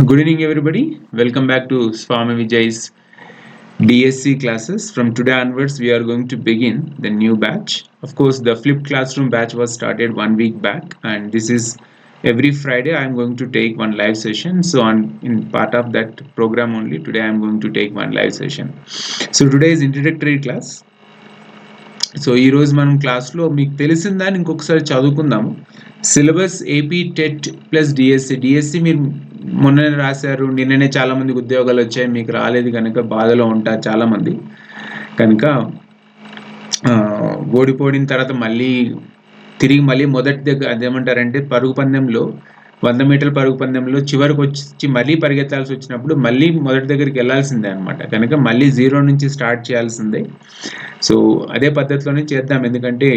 Good evening, everybody. Welcome back to Swami Vijay's DSC classes. From today onwards, we are going to begin the new batch. Of course, the flipped classroom batch was started 1 week back, and this is every Friday. I am going to take one live session. So, in part of that program only, today I am going to take one live session. So, today is introductory class. So ఈరోజు మనం క్లాస్లో మీకు తెలిసిందని ఇంకొకసారి చదువుకుందాము. Syllabus AP TET plus DSC మీరు మొన్ననే రాశారు, నిన్ననే చాలామందికి ఉద్యోగాలు వచ్చాయి, మీకు రాలేదు కనుక బాధలో ఉంటారు చాలామంది. కనుక ఓడిపోయిన తర్వాత మళ్ళీ మొదటి దగ్గర అదేమంటారంటే పరుగు పందెంలో 100 మీటర్ల పరుగు పందెంలో చివరికి వచ్చి మళ్ళీ పరిగెత్తాల్సి వచ్చినప్పుడు మళ్ళీ మొదటి దగ్గరికి వెళ్ళాల్సిందే అనమాట. కనుక మళ్ళీ 0 నుంచి స్టార్ట్ చేయాల్సిందే. సో అదే పద్ధతిలోనే చేద్దాం. ఎందుకంటే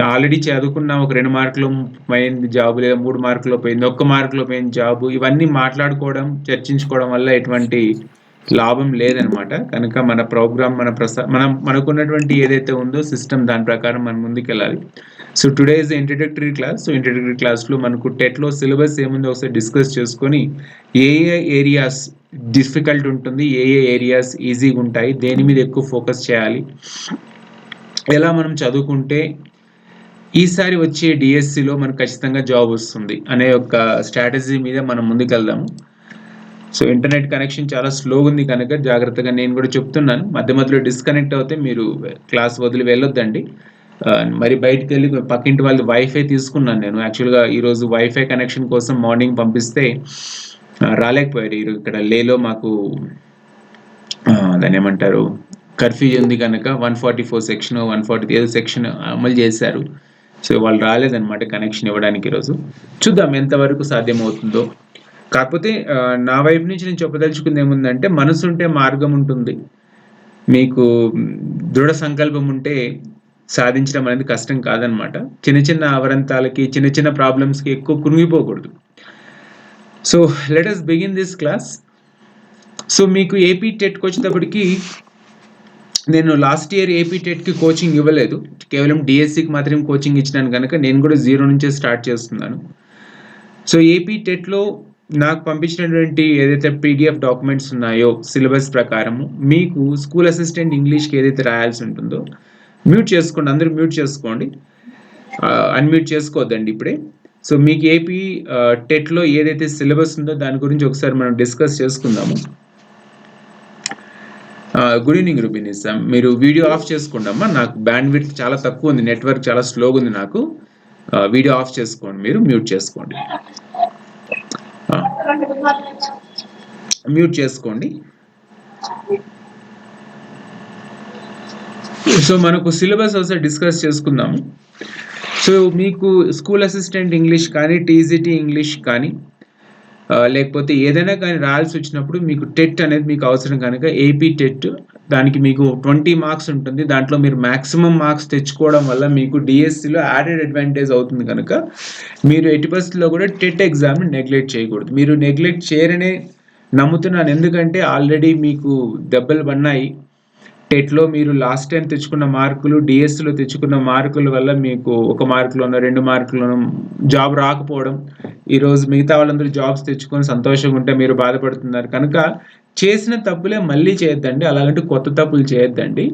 ఆల్రెడీ చదువుకున్న ఒక 2 మార్కులు పోయింది జాబు, లేదా 3 మార్కులో పోయింది, 1 మార్కులో పోయింది జాబు, ఇవన్నీ మాట్లాడుకోవడం చర్చించుకోవడం వల్ల ఎటువంటి లాభం లేదనమాట. కనుక మన ప్రోగ్రామ్ మనకున్నటువంటి ఏదైతే ఉందో సిస్టమ్, దాని ప్రకారం మనం ముందుకెళ్ళాలి. So today is introductory class. So introductory క్లాస్లో మనకు టెట్లో సిలబస్ ఏముందో ఒకసారి డిస్కస్ చేసుకొని ఏ ఏరియాస్ డిఫికల్ట్ ఉంటుంది, ఏ ఏరియాస్ ఈజీగా ఉంటాయి, దేని మీద ఎక్కువ ఫోకస్ చేయాలి, ఎలా మనం చదువుకుంటే ఈసారి వచ్చే డిఎస్సిలో మనకు ఖచ్చితంగా జాబ్ వస్తుంది అనే ఒక స్ట్రాటజీ మీద మనం ముందుకెళ్దాము. సో ఇంటర్నెట్ కనెక్షన్ చాలా స్లోగా ఉంది కనుక జాగ్రత్తగా నేను కూడా చెప్తున్నాను. మధ్య మధ్యలో డిస్కనెక్ట్ అవుతే మీరు క్లాస్ వదిలి వెళ్ళొద్దండి. మరి బయటకు వెళ్ళి పక్కింటి వాళ్ళు వైఫై తీసుకున్నాను నేను. యాక్చువల్గా ఈరోజు వైఫై కనెక్షన్ కోసం మార్నింగ్ పంపిస్తే రాలేకపోయారు. ఇక్కడ లేలో మాకు దాన్ని ఏమంటారు, కర్ఫ్యూ ఉంది కనుక 144 సెక్షన్ 140 ఏదో సెక్షన్ అమలు చేశారు. సో వాళ్ళు రాలేదన్నమాట కనెక్షన్ ఇవ్వడానికి. ఈరోజు చూద్దాం ఎంతవరకు సాధ్యమవుతుందో. కాకపోతే నా వైపు నుంచి నేను చెప్పదలుచుకుంది ఏముందంటే, మనసు ఉంటే మార్గం ఉంటుంది. మీకు దృఢ సంకల్పం ఉంటే సాధించడం అనేది కష్టం కాదనమాట. చిన్న చిన్న అవరంతాలకి, చిన్న చిన్న ప్రాబ్లమ్స్కి ఎక్కువ కురిగిపోకూడదు. So let us begin this class. So మీకు ఏపీ టెట్కి వచ్చేటప్పటికి నేను లాస్ట్ ఇయర్ ఏపీ టెట్కి కోచింగ్ ఇవ్వలేదు, కేవలం డిఎస్సికి మాత్రం కోచింగ్ ఇచ్చినాను కనుక నేను కూడా 0 నుంచే స్టార్ట్ చేస్తున్నాను. సో ఏపీ టెట్లో నాకు పంపించినటువంటి ఏదైతే పీడిఎఫ్ డాక్యుమెంట్స్ ఉన్నాయో సిలబస్ ప్రకారము మీకు స్కూల్ అసిస్టెంట్ ఇంగ్లీష్కి ఏదైతే రాయాల్సి ఉంటుందో మ్యూట్ చేసుకోండి, అందరూ మ్యూట్ చేసుకోండి, అన్మ్యూట్ చేసుకోవద్దండి ఇప్పుడే. సో మీకు ఏపీ టెట్లో ఏదైతే సిలబస్ ఉందో దాని గురించి ఒకసారి మనం డిస్కస్ చేసుకుందాము. గుడ్ ఈవినింగ్ రుబినిస్, మీరు వీడియో ఆఫ్ చేసుకోండి అమ్మా. నాకు బ్యాండ్ విడ్త్ చాలా తక్కువ ఉంది, నెట్వర్క్ చాలా స్లోగా ఉంది నాకు. వీడియో ఆఫ్ చేసుకోండి, మీరు మ్యూట్ చేసుకోండి, మ్యూట్ చేసుకోండి. సో మనకు సిలబస్ ఒకసారి డిస్కస్ చేసుకుందాము. సో మీకు స్కూల్ అసిస్టెంట్ ఇంగ్లీష్ కానీ, టీజీటీ ఇంగ్లీష్ కానీ, లేకపోతే ఏదైనా కానీ రాయాల్సి వచ్చినప్పుడు మీకు టెట్ అనేది మీకు అవసరం కనుక ఏపీ టెట్, దానికి మీకు 20 మార్క్స్ ఉంటుంది. దాంట్లో మీరు మ్యాక్సిమం మార్క్స్ తెచ్చుకోవడం వల్ల మీకు డిఎస్సిలో యాడెడ్ అడ్వాంటేజ్ అవుతుంది కనుక మీరు ఎట్టి పరిస్థితుల్లో కూడా టెట్ ఎగ్జామ్ని నెగ్లెక్ట్ చేయకూడదు. మీరు నెగ్లెక్ట్ చేయరనే నమ్ముతున్నాను, ఎందుకంటే ఆల్రెడీ మీకు దెబ్బలు పడినాయి. టెట్లో మీరు లాస్ట్ టైం తెచ్చుకున్న మార్కులు, డిఎస్సిలో తెచ్చుకున్న మార్కుల వల్ల మీకు 1 మార్కులోనో 2 మార్కులోనో జాబ్ రాకపోవడం, ఈరోజు మిగతా వాళ్ళందరూ జాబ్స్ తెచ్చుకొని సంతోషంగా ఉంటే మీరు బాధపడుతున్నారు. కనుక చేసిన తప్పులే మళ్ళీ చేయొద్దండి, అలాగంటే కొత్త తప్పులు చేయొద్దండి.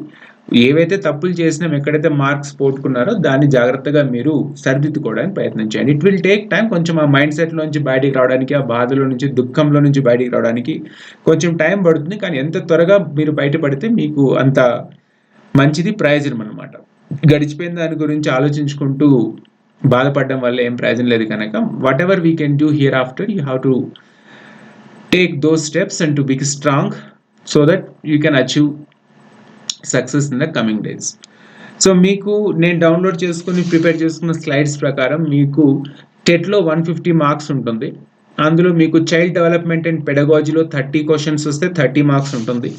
ఏవైతే తప్పులు చేసినా, ఎక్కడైతే మార్క్స్ పోగొట్టుకున్నారో దాన్ని జాగ్రత్తగా మీరు సరిదిద్దుకోవడానికి ప్రయత్నం చేయండి. It will take time. కొంచెం ఆ మైండ్ సెట్లో నుంచి బయటికి రావడానికి, ఆ బాధలో నుంచి, దుఃఖంలో నుంచి బయటికి రావడానికి కొంచెం టైం పడుతుంది. కానీ ఎంత త్వరగా మీరు బయటపడితే మీకు అంత మంచిది, ప్రయోజనం అనమాట. గడిచిపోయిన దాని గురించి ఆలోచించుకుంటూ బాధపడడం వల్ల ఏం ప్రయోజనం లేదు. కనుక whatever we can do hereafter, you have to take those steps and to be strong so that you can achieve success in the coming days. So మీకు నేను డౌన్లోడ్ చేసుకుని ప్రిపేర్ చేసుకున్న స్లైడ్స్ ప్రకారం మీకు టెట్లో 150 marks ఉంటుంది. అందులో మీకు చైల్డ్ డెవలప్మెంట్ అండ్ పెడగాలజీలో 30 క్వశ్చన్స్ వస్తే 30 మార్క్స్ ఉంటుంది.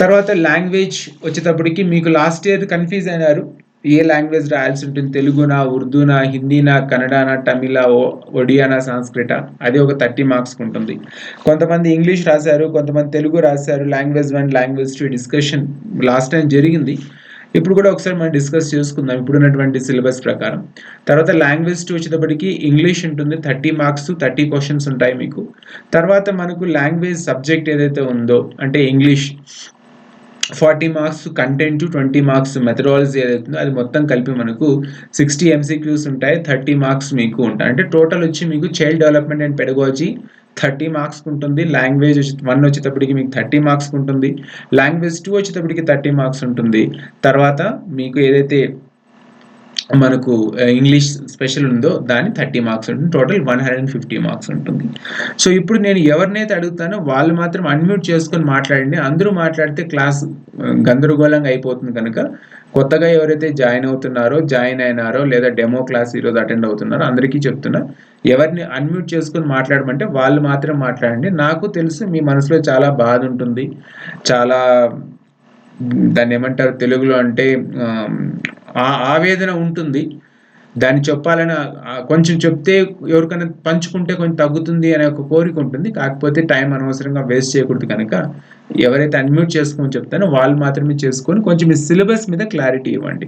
తర్వాత లాంగ్వేజ్ వచ్చేటప్పటికి మీకు లాస్ట్ ఇయర్ కన్ఫ్యూజ్ అయినారు, ఏ లాంగ్వేజ్ రాయాల్సి ఉంటుంది, తెలుగునా, ఉర్దూనా, హిందీనా, కన్నడనా, తమిళ, ఒడియానా, సంస్కృత, అది ఒక 30 మార్క్స్ ఉంటుంది. కొంతమంది ఇంగ్లీష్ రాశారు, కొంతమంది తెలుగు రాశారు. Language 1, language 2 discussion last time జరిగింది. ఇప్పుడు కూడా ఒకసారి మనం డిస్కస్ చేసుకుందాం ఇప్పుడున్నటువంటి సిలబస్ ప్రకారం. తర్వాత లాంగ్వేజ్ 2 వచ్చేటప్పటికి ఇంగ్లీష్ ఉంటుంది, 30 మార్క్స్ 30 క్వశ్చన్స్ ఉంటాయి మీకు. తర్వాత మనకు లాంగ్వేజ్ సబ్జెక్ట్ ఏదైతే ఉందో అంటే English 40 marks content, 20 marks methodology ఏదైతుందో అది మొత్తం కలిపి మనకు 60 MCQs ఉంటాయి, 30 మార్క్స్ మీకు ఉంటాయి. అంటే టోటల్ వచ్చి మీకు child development and pedagogy 30 marks ఉంటుంది, లాంగ్వేజ్ 1 వచ్చేటప్పటికి మీకు 30 మార్క్స్ ఉంటుంది, లాంగ్వేజ్ 2 వచ్చేటప్పటికి 30 మార్క్స్ ఉంటుంది. తర్వాత మీకు ఏదైతే మనకు ఇంగ్లీష్ స్పెషల్ ఉందో దాని 30 మార్క్స్ ఉంటుంది, టోటల్ 150 మార్క్స్ ఉంటుంది. సో ఇప్పుడు నేను ఎవరినైతే అడుగుతానో వాళ్ళు మాత్రం అన్మ్యూట్ చేసుకొని మాట్లాడండి. అందరూ మాట్లాడితే క్లాస్ గందరగోళంగా అయిపోతుంది కనుక కొత్తగా ఎవరైతే జాయిన్ అయినారో లేదా డెమో క్లాస్ ఈరోజు అటెండ్ అవుతున్నారో అందరికీ చెప్తున్నా, ఎవరిని అన్మ్యూట్ చేసుకొని మాట్లాడమంటే వాళ్ళు మాత్రం మాట్లాడండి. నాకు తెలుసు మీ మనసులో చాలా బాధ ఉంటుంది, చాలా దాన్ని ఏమంటారు తెలుగులో అంటే ఆవేదన ఉంటుంది. దాన్ని చెప్పాలని కొంచెం చెప్తే ఎవరికైనా పంచుకుంటే కొంచెం తగ్గుతుంది అనే ఒక కోరిక ఉంటుంది. కాకపోతే టైం అనవసరంగా వేస్ట్ చేయకూడదు కనుక ఎవరైతే అన్మ్యూట్ చేసుకొని చెప్తానో వాళ్ళు మాత్రమే చేసుకొని కొంచెం మీ సిలబస్ మీద క్లారిటీ ఇవ్వండి.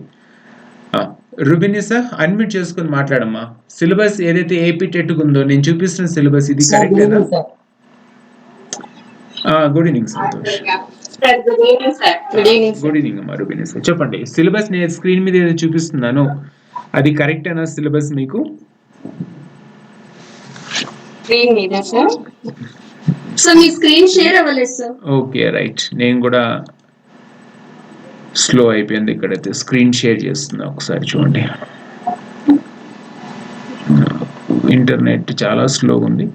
రుబినిసా అన్మ్యూట్ చేసుకొని మాట్లాడమ్మా. సిలబస్ ఏదైతే ఏపీ టెట్ ఉందో నేను చూపిస్తున్న సిలబస్ ఇది కరెక్టేనా? Good evening Santosh. Good evening అమ్మా రుబినిసా, చెప్పండి. సిలబస్ నేను స్క్రీన్ మీద ఏదో చూపిస్తున్నాను అది కరెక్టేనా సిలబస్ మీకు? ఓకే రైట్, నేను కూడా స్లో అయిపోయింది ఇక్కడైతే. స్క్రీన్ షేర్ చేస్తున్నా, ఒకసారి చూడండి. ఇంటర్నెట్ చాలా స్లో ఉంది.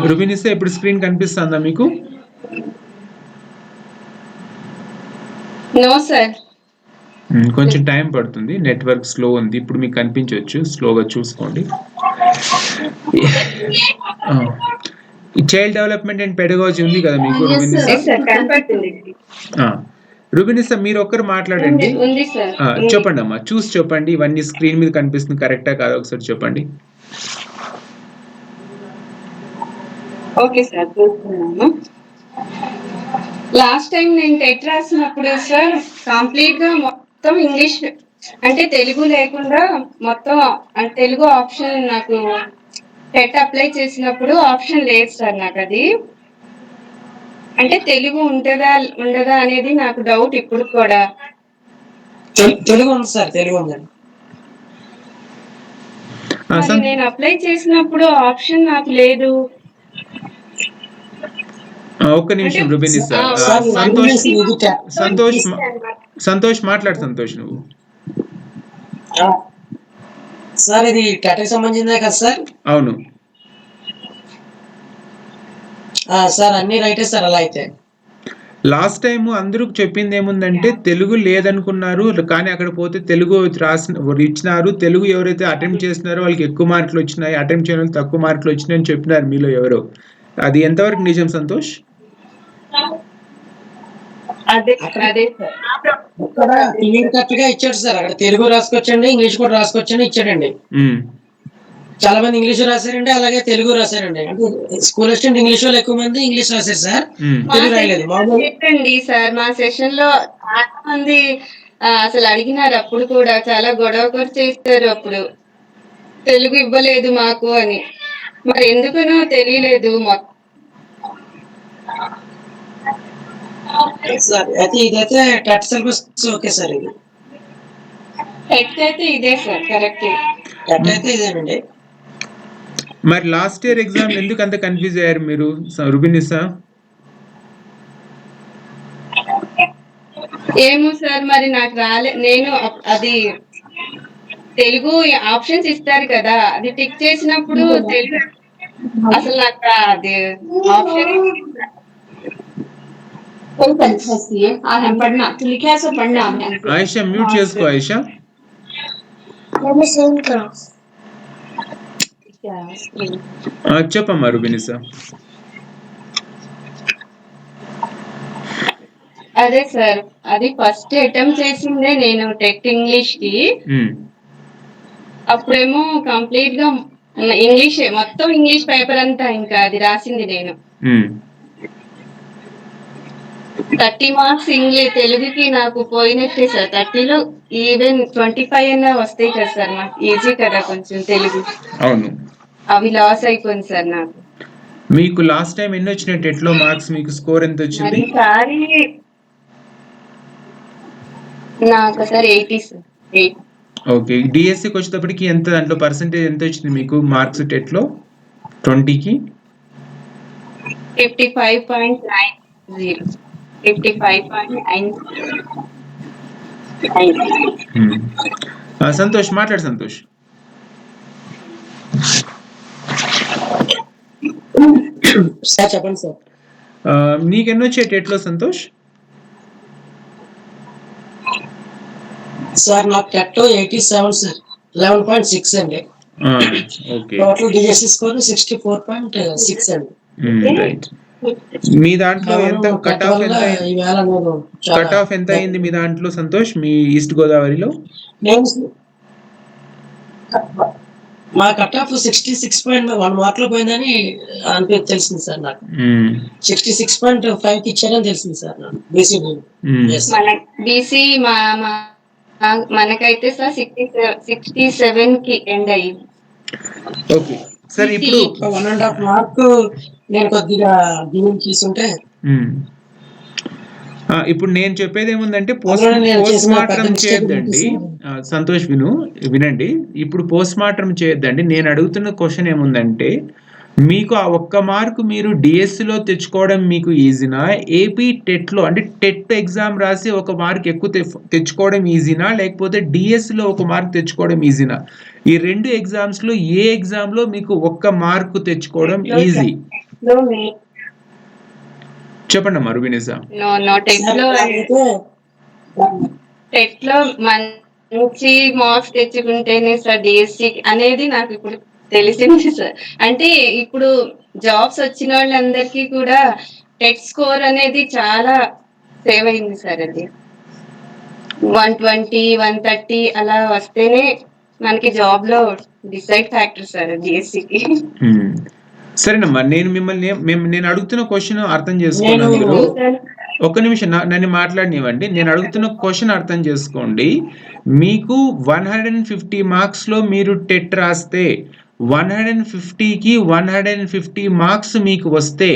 రుబినిసా ఇప్పుడు స్క్రీన్ కనిపిస్తుందా మీకు? నో సార్, కొంచెం టైం పడుతుంది, నెట్వర్క్ స్లో ఉంది. ఇప్పుడు మీకు కనిపించవచ్చు, స్లోగా చూసుకోండి. చైల్డ్ డెవలప్మెంట్ అండ్ పెడగాలజీ ఉంది కదా మీకు రుబినిసా? రుబినిసా మీరు ఒక్కరు మాట్లాడండి, చెప్పండి అమ్మా, చూసి చెప్పండి. ఇవన్నీ స్క్రీన్ మీద కనిపిస్తుంది కరెక్టా కాదా ఒకసారి చెప్పండి. ఓకే సార్, లాస్ట్ టైం నేను టెట్ రాసినప్పుడు సార్ కంప్లీట్ గా మొత్తం ఇంగ్లీష్ అంటే తెలుగు లేకుండా మొత్తం తెలుగు ఆప్షన్ నాకు టెట్ అప్లై చేసినప్పుడు ఆప్షన్ లేదు సార్. నాకు అది అంటే తెలుగు ఉంటుందా ఉండదా అనేది నాకు డౌట్ ఇప్పుడు కూడా. తెలుగు ఉంది సార్, తెలుగు ఉంది. నేను అప్లై చేసినప్పుడు ఆప్షన్ నాకు లేదు. ఒక్క నిమిషం రుబినిసా. సంతోష్ మాట్లాడు. సంతోష్ నువ్వు సార్ ఇది టెట్కి సంబంధించిందే కదా సార్? అవును సార్, అన్ని రైటే సార్. అలా అయితే లాస్ట్ టైం అందరూ చెప్పింది ఏముందంటే తెలుగు లేదనుకున్నారు, కానీ అక్కడ పోతే తెలుగు ఇచ్చినారు. తెలుగు ఎవరైతే అటెంప్ట్ చేసినారో వాళ్ళకి ఎక్కువ మార్కులు వచ్చినాయి, అటెంప్ట్ చేయడం తక్కువ మార్కులు వచ్చినాయి అని చెప్పినారు మీలో ఎవరో. అది ఎంతవరకు నిజం సంతోష్? ఇచ్చాడు సార్. అక్కడ తెలుగు రాసుకొచ్చండి, ఇంగ్లీష్ కూడా రాసుకొచ్చండి ఇచ్చాడండి. చాలా మంది ఇంగ్లీష్ రాశారండి, అలాగే తెలుగు రాశారండి. అంటే స్కూల్ అసిస్టెంట్ ఇంగ్లీష్ వాళ్ళు ఎక్కువ మంది ఇంగ్లీష్ రాశారు సార్, తెలుగు రాయలేదు. చెప్పండి సార్, మా సెషన్ లో చాలా మంది అసలు అడిగినారు, అప్పుడు కూడా చాలా గొడవ కూడా చేస్తారు. అప్పుడు తెలుగు ఇవ్వలేదు మాకు అని, మరి ఎందుకునో తెలియలేదు. సార్ అయితే ఇదైతే టెట్ సిలబస్ ఓకే సార్. ఇది టెట్ అయితే ఇదే సార్, కరెక్ట్. టెట్ అయితే ఇదేనండి. మరి లాస్ట్ ఇయర్ ఎగ్జామ్ ఎందుకు అంత కన్ఫ్యూజ్ అయ్యారు మీరు రుబినిసా? ఏమో సార్, మరి నాకు నేను అది తెలుగు ఆప్షన్స్ ఇస్తారు కదా, అది టిక్ చేసినప్పుడు తెలుగు అసలు నాకు అది ఆప్షన్ ఆయిషా మ్యూట్ చేసుకో. ఆయిషా చెప్పమ్మా రుబినిసా. అదే సార్, అది ఫస్ట్ అటెంప్ట్ చేసిందే నేను టెట్ ఇంగ్లీష్ కి. అప్పుడేమో కంప్లీట్ గా ఇంగ్లీష్, మొత్తం ఇంగ్లీష్ పేపర్ అంతా ఇంకా అది రాసింది నేను. 30 మార్క్స్ తెలుగుకి నాకు పోయినట్టే సార్. 30లో ఈవెన్ 25 అయినా వస్తాయి కదా సార్, మాకు ఈజీ కదా కొంచెం తెలుగు. అవును. అవి లాస్ అయిపోయింది సార్ నాకు. మీకు లాస్ట్ టైం ఎన్ని వచ్చినాయి టెట్లో మార్క్స్? మీకు స్కోర్ ఎంత వచ్చింది? ఈసారి నాకు సార్ 80 సార్. 8. ఓకే. డిఎస్సికి వచ్చేటప్పటికి ఎంత, దాంట్లో పర్సెంటేజ్ ఎంత వచ్చింది మీకు మార్క్స్ టెట్లో 20కి? 55.90. 55.9. సంతోష్ మాట్లాడు సంతోష్. సార్ చెప్పండి సార్. నీకెన్ని వచ్చాయి టెట్లో సంతోష్? సార్ నాకు టెట్ 87 సార్, 11.6 అండి. ఓకే. టోటల్ డిఎస్సి స్కోర్ 64.6 అండి. రైట్. మీ దాంట్లో ఎంత కట్ ఆఫ్ ఎంత అయింది మీ దాంట్లో సంతోష్, మీ ఈస్ట్ గోదావరిలో? మా కట్ ఆఫ్ 66.1 మార్కులు పోయిందని తెలిసింది సార్ నాకు. 66.5 ఇచ్చారని తెలిసింది సార్ నాకు బీసీ. బీసీ మనకైతే సార్ 67కి ఎండ్ అయ్యింది. ఓకే సార్, ఇప్పుడు 1.5 మార్క్ నేను కొద్దిగా దీన్ని తీసుంటే. ఇప్పుడు నేను చెప్పేది ఏముందంటే పోస్ట్ మార్టం చేయొద్దండి సంతోష్, వినండి. ఇప్పుడు పోస్ట్ మార్టం చేయొద్దండి. నేను అడుగుతున్న క్వశ్చన్ ఏముందంటే, మీకు ఆ ఒక్క మార్కు మీరు డిఎస్సిలో తెచ్చుకోవడం మీకు ఈజీనా, ఏపీ టెట్లో అంటే టెట్ ఎగ్జామ్ రాసి ఒక మార్క్ ఎక్కువ తెచ్చుకోవడం ఈజీనా, లేకపోతే డిఎస్సిలో ఒక మార్క్ తెచ్చుకోవడం ఈజీనా? ఈ రెండు ఎగ్జామ్స్లో ఏ ఎగ్జామ్లో మీకు ఒక్క మార్కు తెచ్చుకోవడం ఈజీ? చెప్పండి అమ్మా రుబినిసా. టెట్లో మంచి మార్క్స్ తెచ్చుకుంటేనే సార్ డిఎస్సి అనేది నాకు ఇప్పుడు తెలిసింది సార్. అంటే ఇప్పుడు జాబ్స్ వచ్చిన వాళ్ళందరికీ కూడా టెట్ స్కోర్ అనేది చాలా సేవ్ అయింది సార్. అది 120, 130 అలా వస్తేనే మనకి జాబ్ లో డిసైడ్ ఫ్యాక్టర్ సార్ డిఎస్సికి. సరేనమ్మా, నేను అడుగుతున్న క్వశ్చన్ అర్థం చేసుకున్నాను. మీరు ఒక్క నిమిషం నన్ను మాట్లాడనివ్వండి. నేను అడుగుతున్న క్వశ్చన్ అర్థం చేసుకోండి. మీకు 150 మార్క్స్లో మీరు టెట్ రాస్తే 150కి 150 మార్క్స్ మీకు వస్తే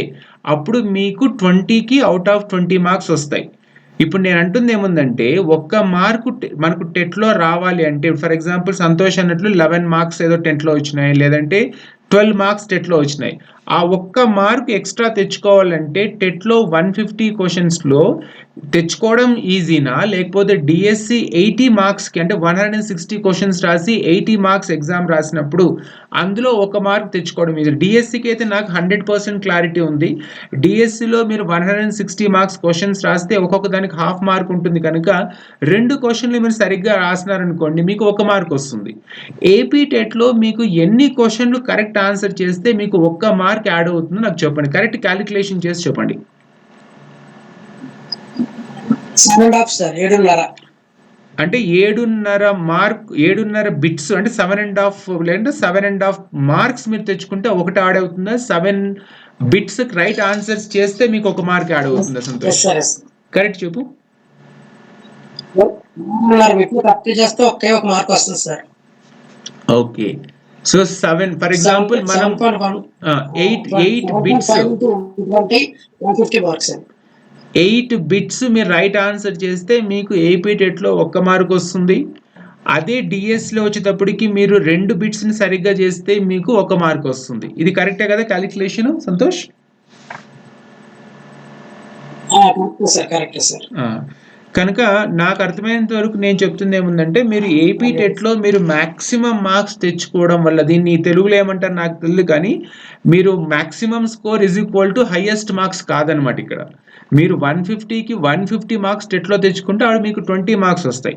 అప్పుడు మీకు 20కి అవుట్ ఆఫ్ 20 మార్క్స్ వస్తాయి. ఇప్పుడు నేను అంటుంది ఏముందంటే, ఒక్క మార్కు మనకు టెట్లో రావాలి అంటే, ఫర్ ఎగ్జాంపుల్ సంతోష్ అన్నట్లు 11 మార్క్స్ ఏదో టెట్లో వచ్చినాయి, లేదంటే 12 మార్క్స్ టెట్లో వచ్చినాయి. ఆ ఒక్క మార్క్ ఎక్స్ట్రా తెచ్చుకోవాలంటే టెట్లో 150 క్వశ్చన్స్లో తెచ్చుకోవడం ఈజీనా, లేకపోతే డిఎస్సి 80 మార్క్స్కి అంటే 160 క్వశ్చన్స్ రాసి 80 మార్క్స్ ఎగ్జామ్ రాసినప్పుడు అందులో ఒక మార్క్ తెచ్చుకోవడం ఈజీ? డిఎస్సికి అయితే నాకు 100% క్లారిటీ ఉంది. డిఎస్సిలో మీరు 160 మార్క్స్ క్వశ్చన్స్ రాస్తే ఒక్కొక్క దానికి హాఫ్ మార్క్ ఉంటుంది కనుక 2 క్వశ్చన్లు మీరు సరిగ్గా రాసినారనుకోండి మీకు 1 మార్క్ వస్తుంది. ఏపీ టెట్లో మీకు ఎన్ని క్వశ్చన్లు కరెక్ట్ ఆన్సర్ చేస్తే మీకు 1 మార్క్ యాడ్ అవుతుందో నాకు చెప్పండి. కరెక్ట్ క్యాలిక్యులేషన్ చేసి చెప్పండి. 7.5 సార్, 7.5. అంటే 7.5 బిట్స్ అంటే 7.5 లేదంటే 7.5 మార్క్స్ మీరు తెచ్చుకుంటే ఒకటి యాడ్ అవుతుందా? 7 బిట్స్ రైట్ ఆన్సర్స్ చేస్తే మీకు 1 మార్క్ యాడ్ అవుతుందా సంతోష్? కరెక్ట్ చెప్పు. 7.5 బిట్లు కరెక్ట్ చేస్తే ఒకే 1 మార్క్ వస్తుంది sir. Okay. So 7 for example మనం 8 బిట్స్ 150 మార్క్స్ 8 బిట్స్ మీరు రైట్ ఆన్సర్ చేస్తే మీకు ఏపీ టెట్లో 1 మార్క్ వస్తుంది. అదే డిఎస్సిలో వచ్చేటప్పటికి మీరు 2 బిట్స్ని సరిగ్గా చేస్తే మీకు 1 మార్క్ వస్తుంది. ఇది కరెక్టే కదా క్యాలిక్యులేషన్ సంతోష్? Correct sir. కనుక నాకు అర్థమైనంత వరకు నేను చెప్తుంది ఏముందంటే, మీరు ఏపీ టెట్లో మీరు మ్యాక్సిమం మార్క్స్ తెచ్చుకోవడం వల్ల, దీన్ని తెలుగులో ఏమంటారు నాకు తెలియదు కానీ, మీరు maximum score is equal to highest marks కాదనమాట. ఇక్కడ మీరు 150కి 150 మార్క్స్ టెట్లో తెచ్చుకుంటే అవి మీకు 20 మార్క్స్ వస్తాయి.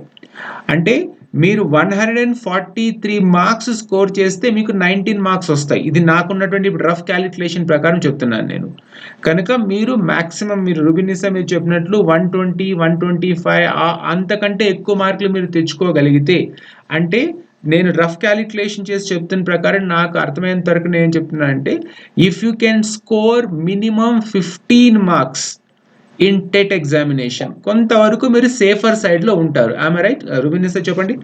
అంటే మీరు 143 మార్క్స్ స్కోర్ చేస్తే మీకు 19 మార్క్స్ వస్తాయి. ఇది నాకున్నటువంటి ఇప్పుడు రఫ్ క్యాలిక్యులేషన్ ప్రకారం చెప్తున్నాను నేను. కనుక మీరు మ్యాక్సిమం మీరు రుబినిసా మీరు చెప్పినట్లు 120, 125 అంతకంటే ఎక్కువ మార్కులు మీరు తెచ్చుకోగలిగితే, అంటే నేను రఫ్ క్యాలిక్యులేషన్ చేసి చెప్తున్న ప్రకారం నాకు అర్థమైనంత వరకు నేను చెప్తున్నాను అంటే, if you can score minimum 15 marks in TET examination కొంతవరకు మీరు సేఫర్ సైడ్లో ఉంటారు. ఆమె రైట్? రుబిన్ సార్ చెప్పండి.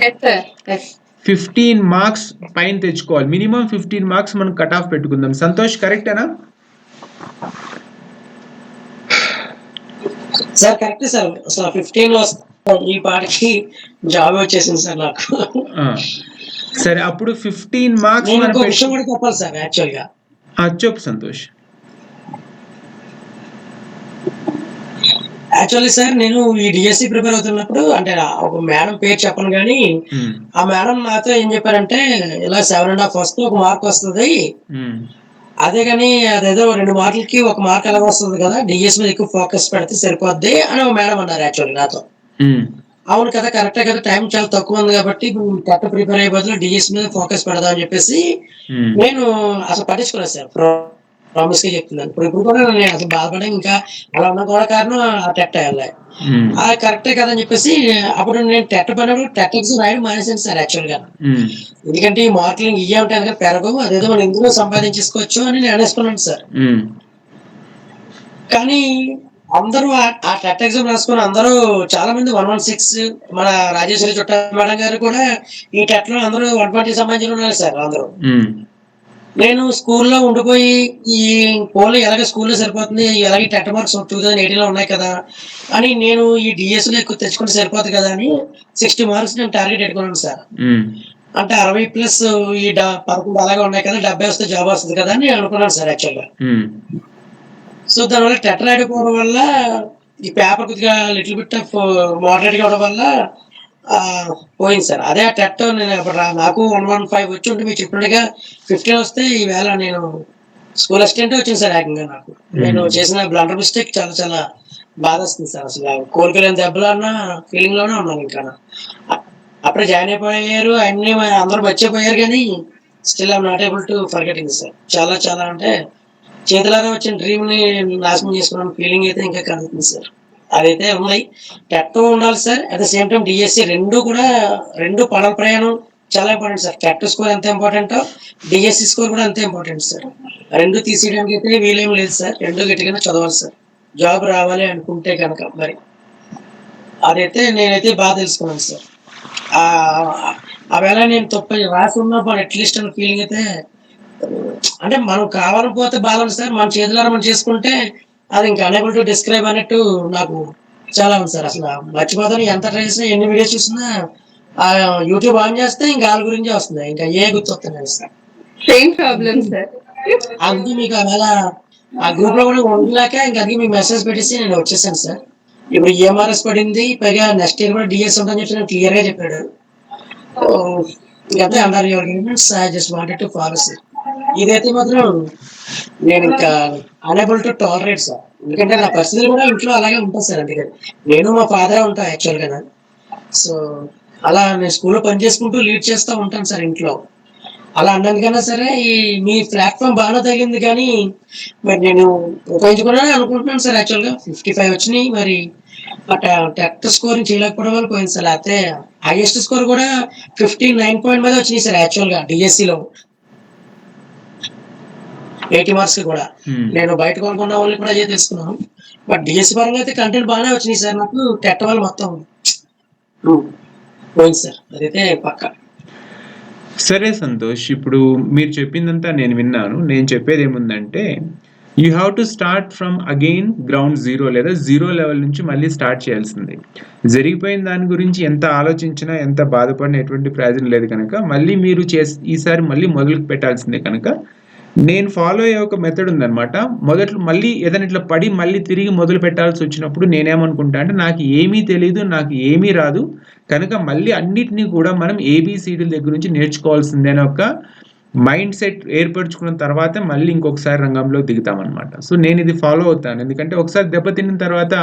Yes, sir. Yes. 15 మార్క్స్ పైన తెచ్చుకోవాలి. మినిమం 15 మార్క్స్ మనం కట్ ఆఫ్ పెట్టుకుందాం. సంతోష్ కరెక్టేనా? Sir correct sir. అసలు 15 లో ఈ పాటికి జాబ్ వచ్చేసింది సార్ నాకు. సరే, అప్పుడు 15 మార్క్స్ నేను ఇంకో విషయం కూడా చెప్పాలి సార్ యాక్చువల్ గా. చెప్పు సంతోష్. యాక్చువల్లీ సార్ నేను ఈ డిఎస్సి ప్రిపేర్ అవుతున్నప్పుడు అంటే ఒక మేడం పేరు చెప్పను కానీ ఆ మేడం నాతో ఏం చెప్పారంటే ఇలా 7.5 వస్తే 1 మార్క్ వస్తుంది, అదే కానీ అదేదో 2 మార్కులకి 1 మార్క్ ఎలా వస్తుంది కదా, డిఎస్ మీద ఎక్కువ ఫోకస్ పెడితే సరిపోద్ది అని ఒక మేడం అన్నారు యాక్చువల్లీ నాతో. అవును కదా, కరెక్టే కదా, టైం చాలా తక్కువ ఉంది కాబట్టి టెట్ ప్రిపేర్ అయ్యే బదులు డిఎస్ మీద ఫోకస్ పెడదాం అని చెప్పేసి నేను అసలు పట్టించుకోలేదు సార్. ప్రామిస్ గా చెప్తున్నాను. ఇప్పుడు కూడా నేను అసలు బాధపడే ఇంకా అలా ఉన్న కూడా కారణం ఆ టెట్ వెళ్ళాలి. అది కరెక్టే కదా అని చెప్పేసి అప్పుడు నేను టెట్ పడినప్పుడు టెట్ ఎగ్జామ్ రాయడం మానేసాను సార్ యాక్చువల్ గా. ఎందుకంటే ఈ మార్కులు ఇవే ఉంటాయి కదా, పెరగవు, అదేదో మనం ఎందులో సంపాదించేసుకోవచ్చు అని నేను అనేసుకున్నాను సార్. కానీ అందరూ ఆ టెట్ ఎగ్జామ్ రాసుకుని అందరూ చాలా మంది 116, మన రాజేశ్వరి చుట్టా మేడం గారు కూడా ఈ టెట్ లో అందరూ 120 సంబంధించిన ఉన్నారు సార్ అందరూ. నేను స్కూల్లో ఉండిపోయి ఈ పోల్ ఎలాగ స్కూల్లో సరిపోతుంది, ఎలాగే టెట్ మార్క్స్ 2018 లో ఉన్నాయి కదా అని నేను ఈ డిఎస్ లో ఎక్కువ తెచ్చుకుంటే సరిపోతుంది కదా అని 60 మార్క్స్ నేను టార్గెట్ పెట్టుకున్నాను సార్. అంటే 60 ప్లస్ ఈ 11 అలాగే ఉన్నాయి కదా, 70 వస్తే జాబ్ వస్తుంది కదా అని అనుకున్నాను సార్ యాక్చువల్గా. సో దానివల్ల టెట్ రాయకపోవడం వల్ల ఈ పేపర్ కొద్దిగా లిటిల్ బిట్ ఆఫ్ మోడరేట్ గా అవడం వల్ల పోయింది సార్. అదే ఆ టెట్ నేను నాకు 115 వచ్చి ఉంటే మీరు చెప్పినట్టుగా 15 వస్తే ఈవేళ నేను స్కూల్ అసిస్టెంట్ వచ్చింది సార్ ఏకంగా నాకు. నేను చేసిన బ్లండర్ మిస్టేక్ చాలా చాలా బాధ వస్తుంది సార్. అసలు కోలుకోలేని దెబ్బలు అన్న ఫీలింగ్ లోనే ఉన్నాను. ఇంకా అప్పుడే జాయిన్ అయిపోయారు, అన్ని అందరూ మర్చిపోయారు, కానీ still I'm not able to forgetting sir. చాలా చాలా అంటే చేతులారా వచ్చిన డ్రీమ్ ని నాశనం చేసుకున్న ఫీలింగ్ అయితే ఇంకా కలుగుతుంది సార్. అదైతే ఉన్నాయి. టెట్ ఉండాలి sir, at the same time DSC రెండు పడవ ప్రయాణం చాలా ఇంపార్టెంట్ సార్. టెట్ స్కోర్ ఎంత ఇంపార్టెంట్, డిఎస్సి స్కోర్ కూడా అంతే ఇంపార్టెంట్ సార్. రెండు తీసేయడానికి అయితే వీలేం లేదు సార్. రెండు గట్టిగానే చదవాలి సార్ జాబ్ రావాలి అనుకుంటే కనుక. మరి అదైతే నేనైతే బాగా తెలుసుకున్నాను సార్. ఆవేళ నేను తప్ప రాసి ఉన్నప్పుడు అట్లీస్ట్ అన్న ఫీలింగ్ అయితే, అంటే మనం కావాలని పోతే బాగాలేదు సార్, మన చేతులారా మనం చేసుకుంటే అది ఇంకా అనేబుల్ టు డిస్క్రైబ్ అన్నట్టు నాకు చాలా ఉంది సార్. అసలు మర్చిపోతాను, ఎంత ట్రై చేసినా ఎన్ని వీడియోస్ చూసినా యూట్యూబ్ ఆన్ చేస్తే ఇంకా వాళ్ళ గురించే వస్తుంది, ఇంకా ఏ గుర్తొస్తున్నాయి సార్. Same problem sir. అందుకే మీకు అలా ఆ గ్రూప్ లో కూడా ఉండలేక ఇంకా అందుకే మీకు మెసేజ్ పెట్టేసి నేను వచ్చేసాను సార్. ఇప్పుడు ఈఎంఆర్ఎస్ పడింది, పైగా నెక్స్ట్ ఇయర్ కూడా డిఎస్ ఉంటుందని చెప్పి నేను క్లియర్ గా చెప్పాడు. ఇంకా under your guidance I just wanted to follow sir. ఇదైతే మాత్రం నేను ఇంకా అనేబుల్ టు టాలరేట్ సార్. ఎందుకంటే నా పరిస్థితులు కూడా ఇంట్లో అలాగే ఉంటుంది సార్. అందుకని నేను మా ఫాదర్ ఉంటాను యాక్చువల్ గా. సో అలా నేను స్కూల్లో పని చేసుకుంటూ లీడ్ చేస్తూ ఉంటాను సార్ ఇంట్లో. అలా అన్నందుకన్నా సరే ఈ మీ ప్లాట్ఫామ్ బాగా తగిలింది, కానీ మరి నేను ఉపయోగించుకున్నాను అనుకుంటున్నాను సార్. యాక్చువల్ గా 55 వచ్చినాయి, మరి టెట్ స్కోరింగ్ చేయలేకపోవడం వల్ల పోయింది సార్. లేకపోతే హైయెస్ట్ స్కోర్ కూడా 59 పాయింట్ మీద వచ్చినాయి సార్ యాక్చువల్ గా డిఎస్సిలో 80 మార్క్స్ కూడా. నేను బయట కొనుక్కున్న వాళ్ళు కూడా అదే తెలుసుకున్నాను. బట్ డిఎస్సి పరంగా అయితే కంటెంట్ బాగానే వచ్చినాయి సార్. నాకు టెట్ వల్ల మొత్తం పోయింది సార్, అదైతే పక్కా. సరే సంతోష్, ఇప్పుడు మీరు చెప్పిందంతా నేను విన్నాను. నేను చెప్పేది ఏముందంటే, you have to start from again ground zero, లేదా జీరో లెవెల్ నుంచి మళ్ళీ స్టార్ట్ చేయాల్సింది. జరిగిపోయిన దాని గురించి ఎంత ఆలోచించినా, ఎంత బాధపడినా ఎటువంటి ప్రయోజనం లేదు కనుక మళ్ళీ మీరు ఈసారి మళ్ళీ మొదలు పెట్టాల్సిందే. కనుక నేను ఫాలో అయ్యే ఒక మెథడ్ ఉందన్నమాట. మొదట్లో మళ్ళీ ఏదైనా ఇట్లా పడి మళ్ళీ తిరిగి మొదలు పెట్టాల్సి వచ్చినప్పుడు నేనేమనుకుంటా అంటే, నాకు ఏమీ తెలీదు, నాకు ఏమీ రాదు కనుక మళ్ళీ అన్నిటినీ కూడా మనం ఏబిసిడీల దగ్గర నుంచి నేర్చుకోవాల్సిందే అని ఒక మైండ్ సెట్ ఏర్పరచుకున్న తర్వాత మళ్ళీ ఇంకొకసారి రంగంలో దిగుతామన్నమాట. సో నేను ఇది ఫాలో అవుతాను. ఎందుకంటే ఒకసారి దెబ్బతిన్న తర్వాత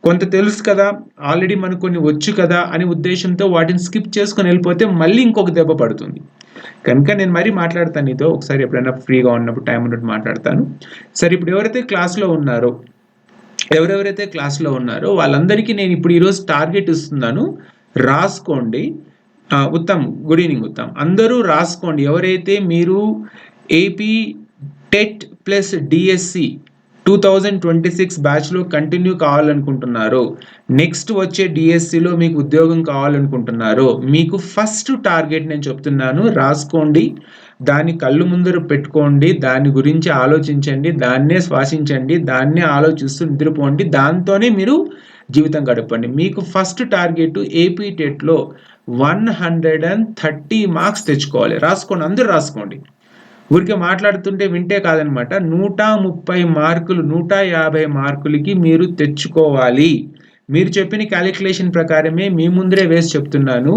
కొంత తెలుసు కదా, ఆల్రెడీ మనకు కొన్ని వచ్చు కదా అని ఉద్దేశంతో వాటిని స్కిప్ చేసుకొని వెళ్ళిపోతే మళ్ళీ ఇంకొక దెబ్బ పడుతుంది. కనుక నేను మరీ మాట్లాడతాను నీతో ఒకసారి, ఎప్పుడైనా ఫ్రీగా ఉన్నప్పుడు టైం ఉన్నట్టు మాట్లాడతాను. సరే, ఇప్పుడు ఎవరైతే క్లాస్లో ఉన్నారో వాళ్ళందరికీ నేను ఇప్పుడు ఈరోజు టార్గెట్ ఇస్తున్నాను, రాసుకోండి. Uttam, good evening Uttam. అందరూ రాసుకోండి. ఎవరైతే మీరు ఏపీ టెట్ ప్లస్ డిఎస్సి 2026 బ్యాచ్లో కంటిన్యూ కావాలనుకుంటున్నారో, నెక్స్ట్ వచ్చే డిఎస్సిలో మీకు ఉద్యోగం కావాలనుకుంటున్నారో, మీకు ఫస్ట్ టార్గెట్ నేను చెప్తున్నాను, రాసుకోండి, దాన్ని కళ్ళు ముందర పెట్టుకోండి, దాని గురించి ఆలోచించండి, దాన్నే శ్వాసించండి, దాన్నే ఆలోచిస్తూ నిద్రపోండి, దాంతోనే మీరు జీవితం గడపండి. మీకు ఫస్ట్ టార్గెట్ ఏపీ టెట్లో 130 మార్క్స్ తెచ్చుకోవాలి. రాసుకోండి, అందరూ రాసుకోండి. ఊరికే మాట్లాడుతుంటే వింటే కాదనమాట. 130 మార్కులు 150 మార్కులకి మీరు తెచ్చుకోవాలి. మీరు చెప్పిన క్యాలిక్యులేషన్ ప్రకారమే మీ ముందరే వేసి చెప్తున్నాను.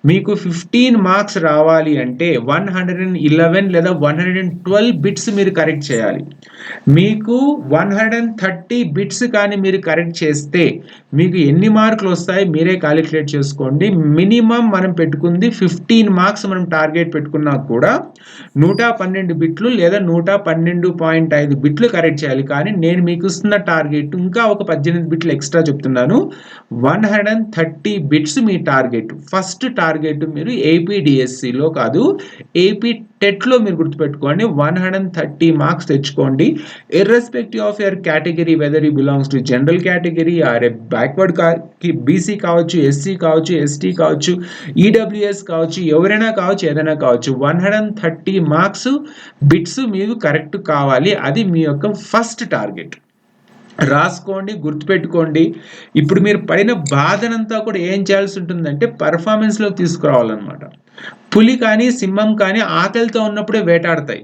మీకు 15 మార్క్స్ రావాలి అంటే 111 లేదా 112 బిట్స్ మీరు కరెక్ట్ చేయాలి. మీకు 130 బిట్స్ కానీ మీరు కరెక్ట్ చేస్తే మీకు ఎన్ని మార్కులు వస్తాయి మీరే క్యాలిక్యులేట్ చేసుకోండి. మినిమం మనం పెట్టుకుంది 15 మార్క్స్ మనం టార్గెట్ పెట్టుకున్నా కూడా 112 బిట్లు లేదా 112.5 బిట్లు కరెక్ట్ చేయాలి. కానీ నేను మీకు ఇస్తున్న టార్గెట్ ఇంకా ఒక 18 బిట్లు ఎక్స్ట్రా చెప్తున్నాను. 130 బిట్స్ మీ టార్గెట్. ఫస్ట్ టార్గెట్ మీరు ఏపీడిఎస్సిలో కాదు, ఏపీ టెట్లో మీరు గుర్తుపెట్టుకోండి. 130 మార్క్స్ తెచ్చుకోండి. Irrespective of your category, whether you belongs to general category or a backward BC కావచ్చు, ఎస్సీ కావచ్చు, ఎస్టీ కావచ్చు, ఈడబ్ల్యూఎస్ కావచ్చు, ఎవరైనా కావచ్చు, ఏదైనా కావచ్చు, 130 మార్క్స్ బిట్స్ మీకు కరెక్ట్ కావాలి. అది మీ యొక్క ఫస్ట్ టార్గెట్. రాసుకోండి, గుర్తుపెట్టుకోండి. ఇప్పుడు మీరు పడిన బాధనంతా కూడా ఏం చేయాల్సి ఉంటుందంటే పర్ఫార్మెన్స్లో తీసుకురావాలన్నమాట. పులి కానీ సింహం కానీ ఆకలితో ఉన్నప్పుడే వేటాడతాయి,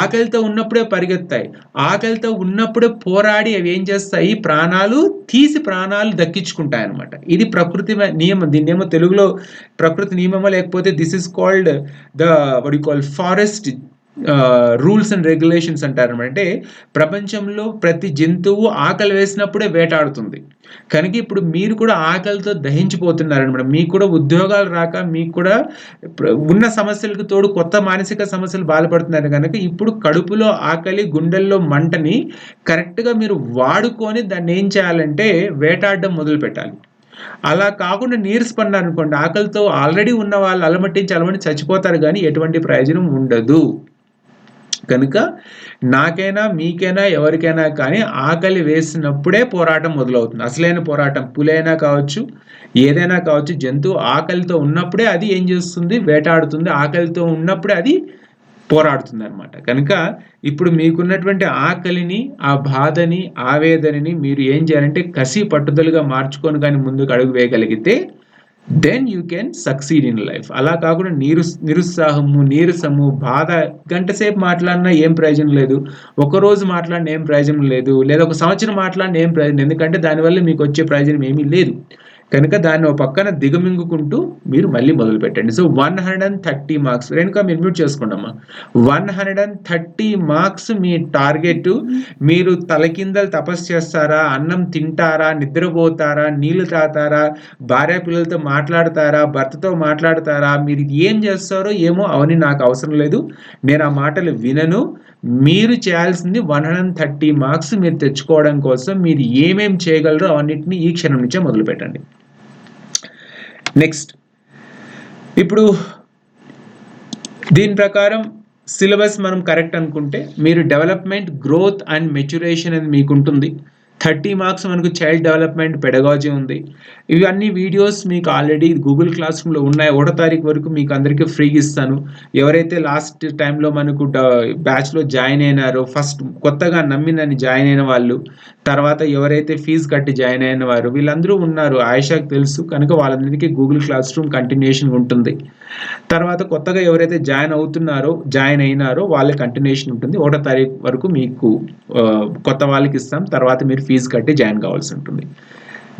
ఆకలితో ఉన్నప్పుడే పరిగెత్తాయి, ఆకలితో ఉన్నప్పుడే పోరాడి అవి ఏం చేస్తాయి, ప్రాణాలు దక్కించుకుంటాయి అనమాట. ఇది ప్రకృతి నియమం. దీన్నేమో తెలుగులో ప్రకృతి నియమమో లేకపోతే this is called the what you call forest rules and regulations అంటారు. అంటే ప్రపంచంలో ప్రతి జంతువు ఆకలి వేసినప్పుడే వేటాడుతుంది. కనుక ఇప్పుడు మీరు కూడా ఆకలితో దహించిపోతున్నారనమాట. మీకు కూడా ఉద్యోగాలు రాక, మీకు కూడా ఉన్న సమస్యలకు తోడు కొత్త మానసిక సమస్యలు బాధపడుతున్నారు. కనుక ఇప్పుడు కడుపులో ఆకలి, గుండెల్లో మంటని కరెక్ట్గా మీరు వాడుకొని దాన్ని ఏం చేయాలంటే వేటాడడం మొదలు పెట్టాలి. అలా కాకుండా నీరసపడినారు అనుకోండి, ఆకలితో ఆల్రెడీ ఉన్న వాళ్ళు అలమటించి చచ్చిపోతారు, కానీ ఎటువంటి ప్రయోజనం ఉండదు. కనుక నాకైనా మీకైనా ఎవరికైనా కానీ ఆకలి వేసినప్పుడే పోరాటం మొదలవుతుంది. అసలైన పోరాటం పులైనా కావచ్చు, ఏదైనా కావచ్చు, జంతువు ఆకలితో ఉన్నప్పుడే అది ఏం చేస్తుంది, వేటాడుతుంది. ఆకలితో ఉన్నప్పుడే అది పోరాడుతుంది అనమాట. కనుక ఇప్పుడు మీకున్నటువంటి ఆకలిని, ఆ బాధని, ఆవేదనని మీరు ఏం చేయాలంటే కసి పట్టుదలగా మార్చుకొని కానీ ముందుకు అడుగు వేయగలిగితే then you can succeed in life. అలా కాకుండా నిరుత్సాహము, నీరసము, బాధ, గంట సేపు మాట్లాడినా ఏం ప్రయోజనం లేదు, ఒకరోజు మాట్లాడిన ఏం ప్రయోజనం లేదు, లేదా ఒక సంవత్సరం మాట్లాడిన ఏం ప్రయోజనం, ఎందుకంటే దానివల్ల మీకు వచ్చే ప్రయోజనం ఏమీ లేదు. కనుక దాన్ని ఒక పక్కన దిగమింగుకుంటూ మీరు మళ్ళీ మొదలు పెట్టండి. So 130 marks. రేణుకా మీరు మ్యూట్ చేసుకోండమ్మా. 130 మార్క్స్ మీ టార్గెట్. మీరు తలకిందలు తపస్సు చేస్తారా, అన్నం తింటారా, నిద్రపోతారా, నీళ్లు తాగుతారా, భార్య పిల్లలతో మాట్లాడతారా, భర్తతో మాట్లాడతారా, మీరు ఏం చేస్తారో ఏమో అవన్నీ నాకు అవసరం లేదు, నేను ఆ మాటలు వినను. మీరు చేయాల్సింది 130 మార్క్స్ మీరు తెచ్చుకోవడం కోసం మీరు ఏమేం చేయగలరో అవన్నిటిని ఈ క్షణం నుంచే మొదలు పెట్టండి. నెక్స్ట్, ఇప్పుడు దీని ప్రకారం సిలబస్ మనం కరెక్ట్ అనుకుంటే మీరు డెవలప్మెంట్, గ్రోత్ అండ్ మెచ్యురేషన్ అని మీకు ఉంటుంది. 30 మార్క్స్ మనకు చైల్డ్ డెవలప్మెంట్, పెడగాజీ ఉంది. ఇవన్నీ వీడియోస్ మీకు ఆల్రెడీ గూగుల్ క్లాస్ రూమ్లో ఉన్నాయి. 1వ తారీఖు వరకు మీకు అందరికీ ఫ్రీగా ఇస్తాను. ఎవరైతే లాస్ట్ టైంలో మనకు బ్యాచ్లో జాయిన్ అయినారో, ఫస్ట్ కొత్తగా నమ్మినని జాయిన్ అయిన వాళ్ళు, తర్వాత ఎవరైతే ఫీజు కట్టి జాయిన్ అయిన వారు, వీళ్ళందరూ ఉన్నారు. ఆయిషాకి తెలుసు కనుక వాళ్ళందరికీ గూగుల్ క్లాస్ రూమ్ కంటిన్యూషన్ ఉంటుంది. తర్వాత కొత్తగా ఎవరైతే జాయిన్ అయినారో వాళ్ళ కంటిన్యూషన్ ఉంటుంది. 1వ తారీఖు వరకు మీకు కొత్త వాళ్ళకి ఇస్తాం. తర్వాత మీరు ఫీజు కట్టి జాయిన్ కావాల్సి ఉంటుంది.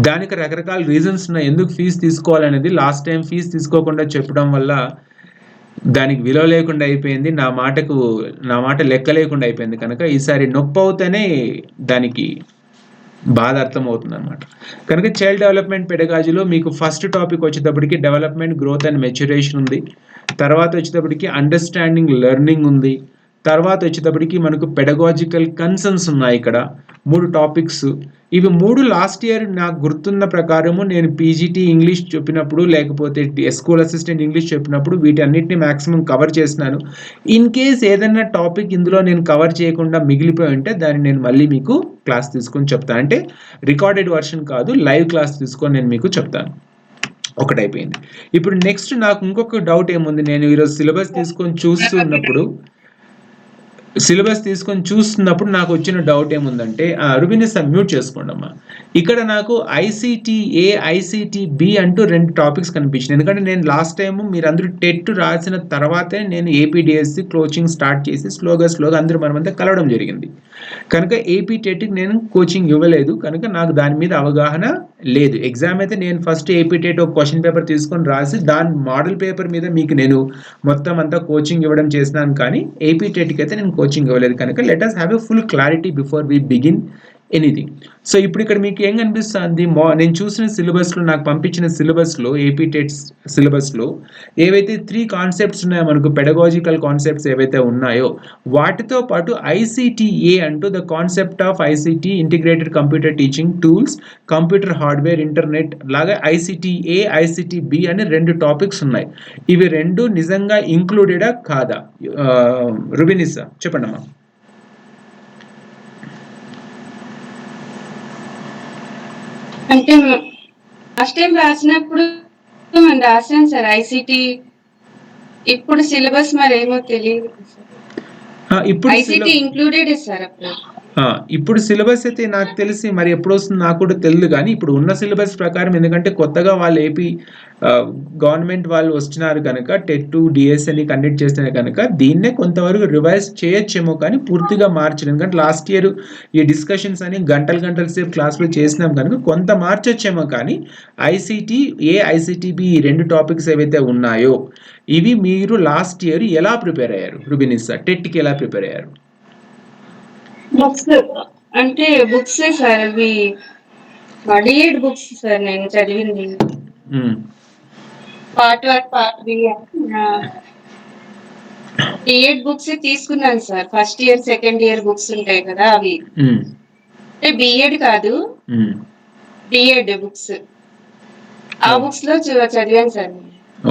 దానికి రకరకాల రీజన్స్ ఉన్నాయి ఎందుకు ఫీజు తీసుకోవాలనేది. లాస్ట్ టైం ఫీజు తీసుకోకుండా చెప్పడం వల్ల దానికి విలువ లేకుండా అయిపోయింది, నా మాట లెక్క లేకుండా అయిపోయింది. కనుక ఈసారి నొప్పి అవుతేనే దానికి బాధ అర్థమవుతుంది అనమాట. కనుక చైల్డ్ డెవలప్మెంట్ పెడగాజీలో మీకు ఫస్ట్ టాపిక్ వచ్చేటప్పటికి డెవలప్మెంట్, గ్రోత్ అండ్ మెచ్యురేషన్ ఉంది. తర్వాత వచ్చేటప్పటికి అండర్స్టాండింగ్ లెర్నింగ్ ఉంది. తర్వాత వచ్చేటప్పటికి మనకు పెడగాజికల్ కన్సర్న్స్ ఉన్నాయి ఇక్కడ 3 టాపిక్స్. ఇవి 3 లాస్ట్ ఇయర్ నాకు గుర్తున్న ప్రకారము నేను పీజీటీ ఇంగ్లీష్ చెప్పినప్పుడు లేకపోతే స్కూల్ అసిస్టెంట్ ఇంగ్లీష్ చెప్పినప్పుడు వీటన్నిటిని మాక్సిమం కవర్ చేసినాను. ఇన్ కేస్ ఏదైనా టాపిక్ ఇందులో నేను కవర్ చేయకుండా మిగిలిపోయి ఉంటే దాన్ని నేను మళ్ళీ మీకు క్లాస్ తీసుకొని చెప్తాను. అంటే రికార్డెడ్ వర్షన్ కాదు, లైవ్ క్లాస్ తీసుకొని నేను మీకు చెప్తాను. ఒకటైపోయింది. ఇప్పుడు నెక్స్ట్ నాకు ఇంకొక డౌట్ ఏముంది, నేను ఈరోజు సిలబస్ తీసుకొని చూస్తున్నప్పుడు నాకు వచ్చిన డౌట్ ఏముందంటే, రుబినిస్ మ్యూట్ చేసుకోండి అమ్మా. ఇక్కడ నాకు ICTA ICTB అంటూ 2 టాపిక్స్ కనిపించినాయి. ఎందుకంటే నేను లాస్ట్ టైం మీరందరూ టెట్ రాసిన తర్వాతే నేను APDSC కోచింగ్ స్టార్ట్ చేసి స్లోగా అందరూ మనమంతా కలవడం జరిగింది. కనుక AP టెట్కి నేను కోచింగ్ ఇవ్వలేదు, కనుక నాకు దాని మీద అవగాహన లేదు. ఎగ్జామ్ అయితే నేను ఫస్ట్ AP టెట్ ఒక క్వశ్చన్ పేపర్ తీసుకొని రాసి దాని మోడల్ పేపర్ మీద మీకు నేను మొత్తం అంతా కోచింగ్ ఇవ్వడం చేసినాను, కానీ AP టెట్కి అయితే నేను కోచింగ్ ఇవ్వలేదు. కనుక let us have a full clarity before we begin anything. So ఇప్పుడు ఇక్కడ మీకు ఏం కనిపిస్తుంది, నేను చూసిన సిలబస్లో, నాకు పంపించిన సిలబస్లో, AP టెట్ సిలబస్లో ఏవైతే 3 కాన్సెప్ట్స్ ఉన్నాయో, మనకు పెడగాజికల్ కాన్సెప్ట్స్ ఏవైతే ఉన్నాయో వాటితో పాటు ICTA అంటూ the concept of ICT integrated computer teaching tools, computer hardware, internet లాగా ICTA ICTB అని 2 టాపిక్స్ ఉన్నాయి. ఇవి 2 నిజంగా ఇంక్లూడెడా కాదా? రుబినిసా చెప్పండి అమ్మా. అంటే లాస్ట్ టైం రాసినప్పుడు మనం రాసాం సార్ ICT. ఇప్పుడు సిలబస్ మరేమో తెలియదు. ఇప్పుడు ICT ఇంక్లూడెడ్ సార్ అప్పుడు. ఇప్పుడు సిలబస్ అయితే నాకు తెలిసి మరి ఎప్పుడు వస్తుంది నాకు కూడా తెలియదు, కానీ ఇప్పుడు ఉన్న సిలబస్ ప్రకారం, ఎందుకంటే కొత్తగా వాళ్ళు AP గవర్నమెంట్ వాళ్ళు వస్తున్నారు కనుక టెట్ డిఎస్ అని కండక్ట్ చేస్తున్నారు కనుక దీన్నే కొంతవరకు రివైజ్ చేయొచ్చేమో, కానీ పూర్తిగా మార్చలేదు. ఎందుకంటే లాస్ట్ ఇయర్ ఈ డిస్కషన్స్ అని గంటల సేపు క్లాస్లో చేసినాం కనుక కొంత మార్చొచ్చేమో, కానీ ICTA ICTB ఈ 2 టాపిక్స్ ఏవైతే ఉన్నాయో ఇవి మీరు లాస్ట్ ఇయర్ ఎలా ప్రిపేర్ అయ్యారు రుబినిసా? టెట్కి ఎలా ప్రిపేర్ అయ్యారు? బుక్స్ అంటే బుక్స్ సార్, అవి డిఎడ్ బుక్స్ సార్ నేను చదివింది. పార్ట్ 1 పార్ట్ 3 డిఎడ్ బుక్స్ తీసుకున్నాను sir. First year second year books ఉంటాయి కదా అవి, అంటే బిఎడ్ కాదు డిఎడ్ బుక్స్, ఆ బుక్స్ లో చదివాను సార్.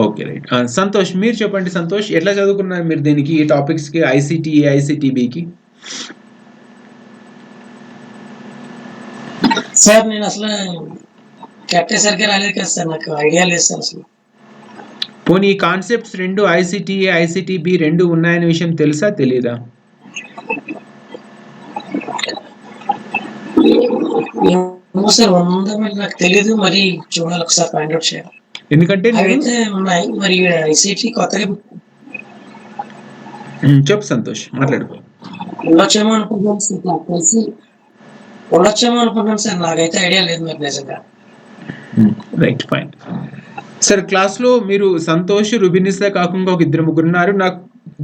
Okay right. సంతోష్ మీరు చెప్పండి. సంతోష్ ఎట్లా చదువుకున్నారు మీరు దీనికి, ఈ టాపిక్స్ కి, ICTA ICTBకి? సార్ నేను అసలు కెప్టెన్ సరిగ్గా రాలేదు కదా సార్, నాకు ఐడియా లేదు సార్ అసలు. పోనీ ఈ కాన్సెప్ట్స్ 2 ICTA ICTB 2 ఉన్నాయనే విషయం తెలుసా తెలీదా? ఏమో సార్ ఉందని నాకు తెలియదు, మరి చూడాలి ఒకసారి ఫైండ్ అవుట్ చేయాలి. ఎందుకంటే అయితే ఉన్నాయి మరి ICT కొత్తగా చెప్పు సంతోష్, మాట్లాడు. ఉండొచ్చేమో అనుకుంటున్నాను సార్, నాకు తెలిసి ఉండొచ్చేమో అనుకుంటున్నాను సార్, నాకైతే ఐడియా లేదు మరి నిజంగా. Right fine. సార్ క్లాస్లో మీరు సంతోష్ రుబినిసా కాకుండా ఒక 2-3 ఉన్నారు. నాకు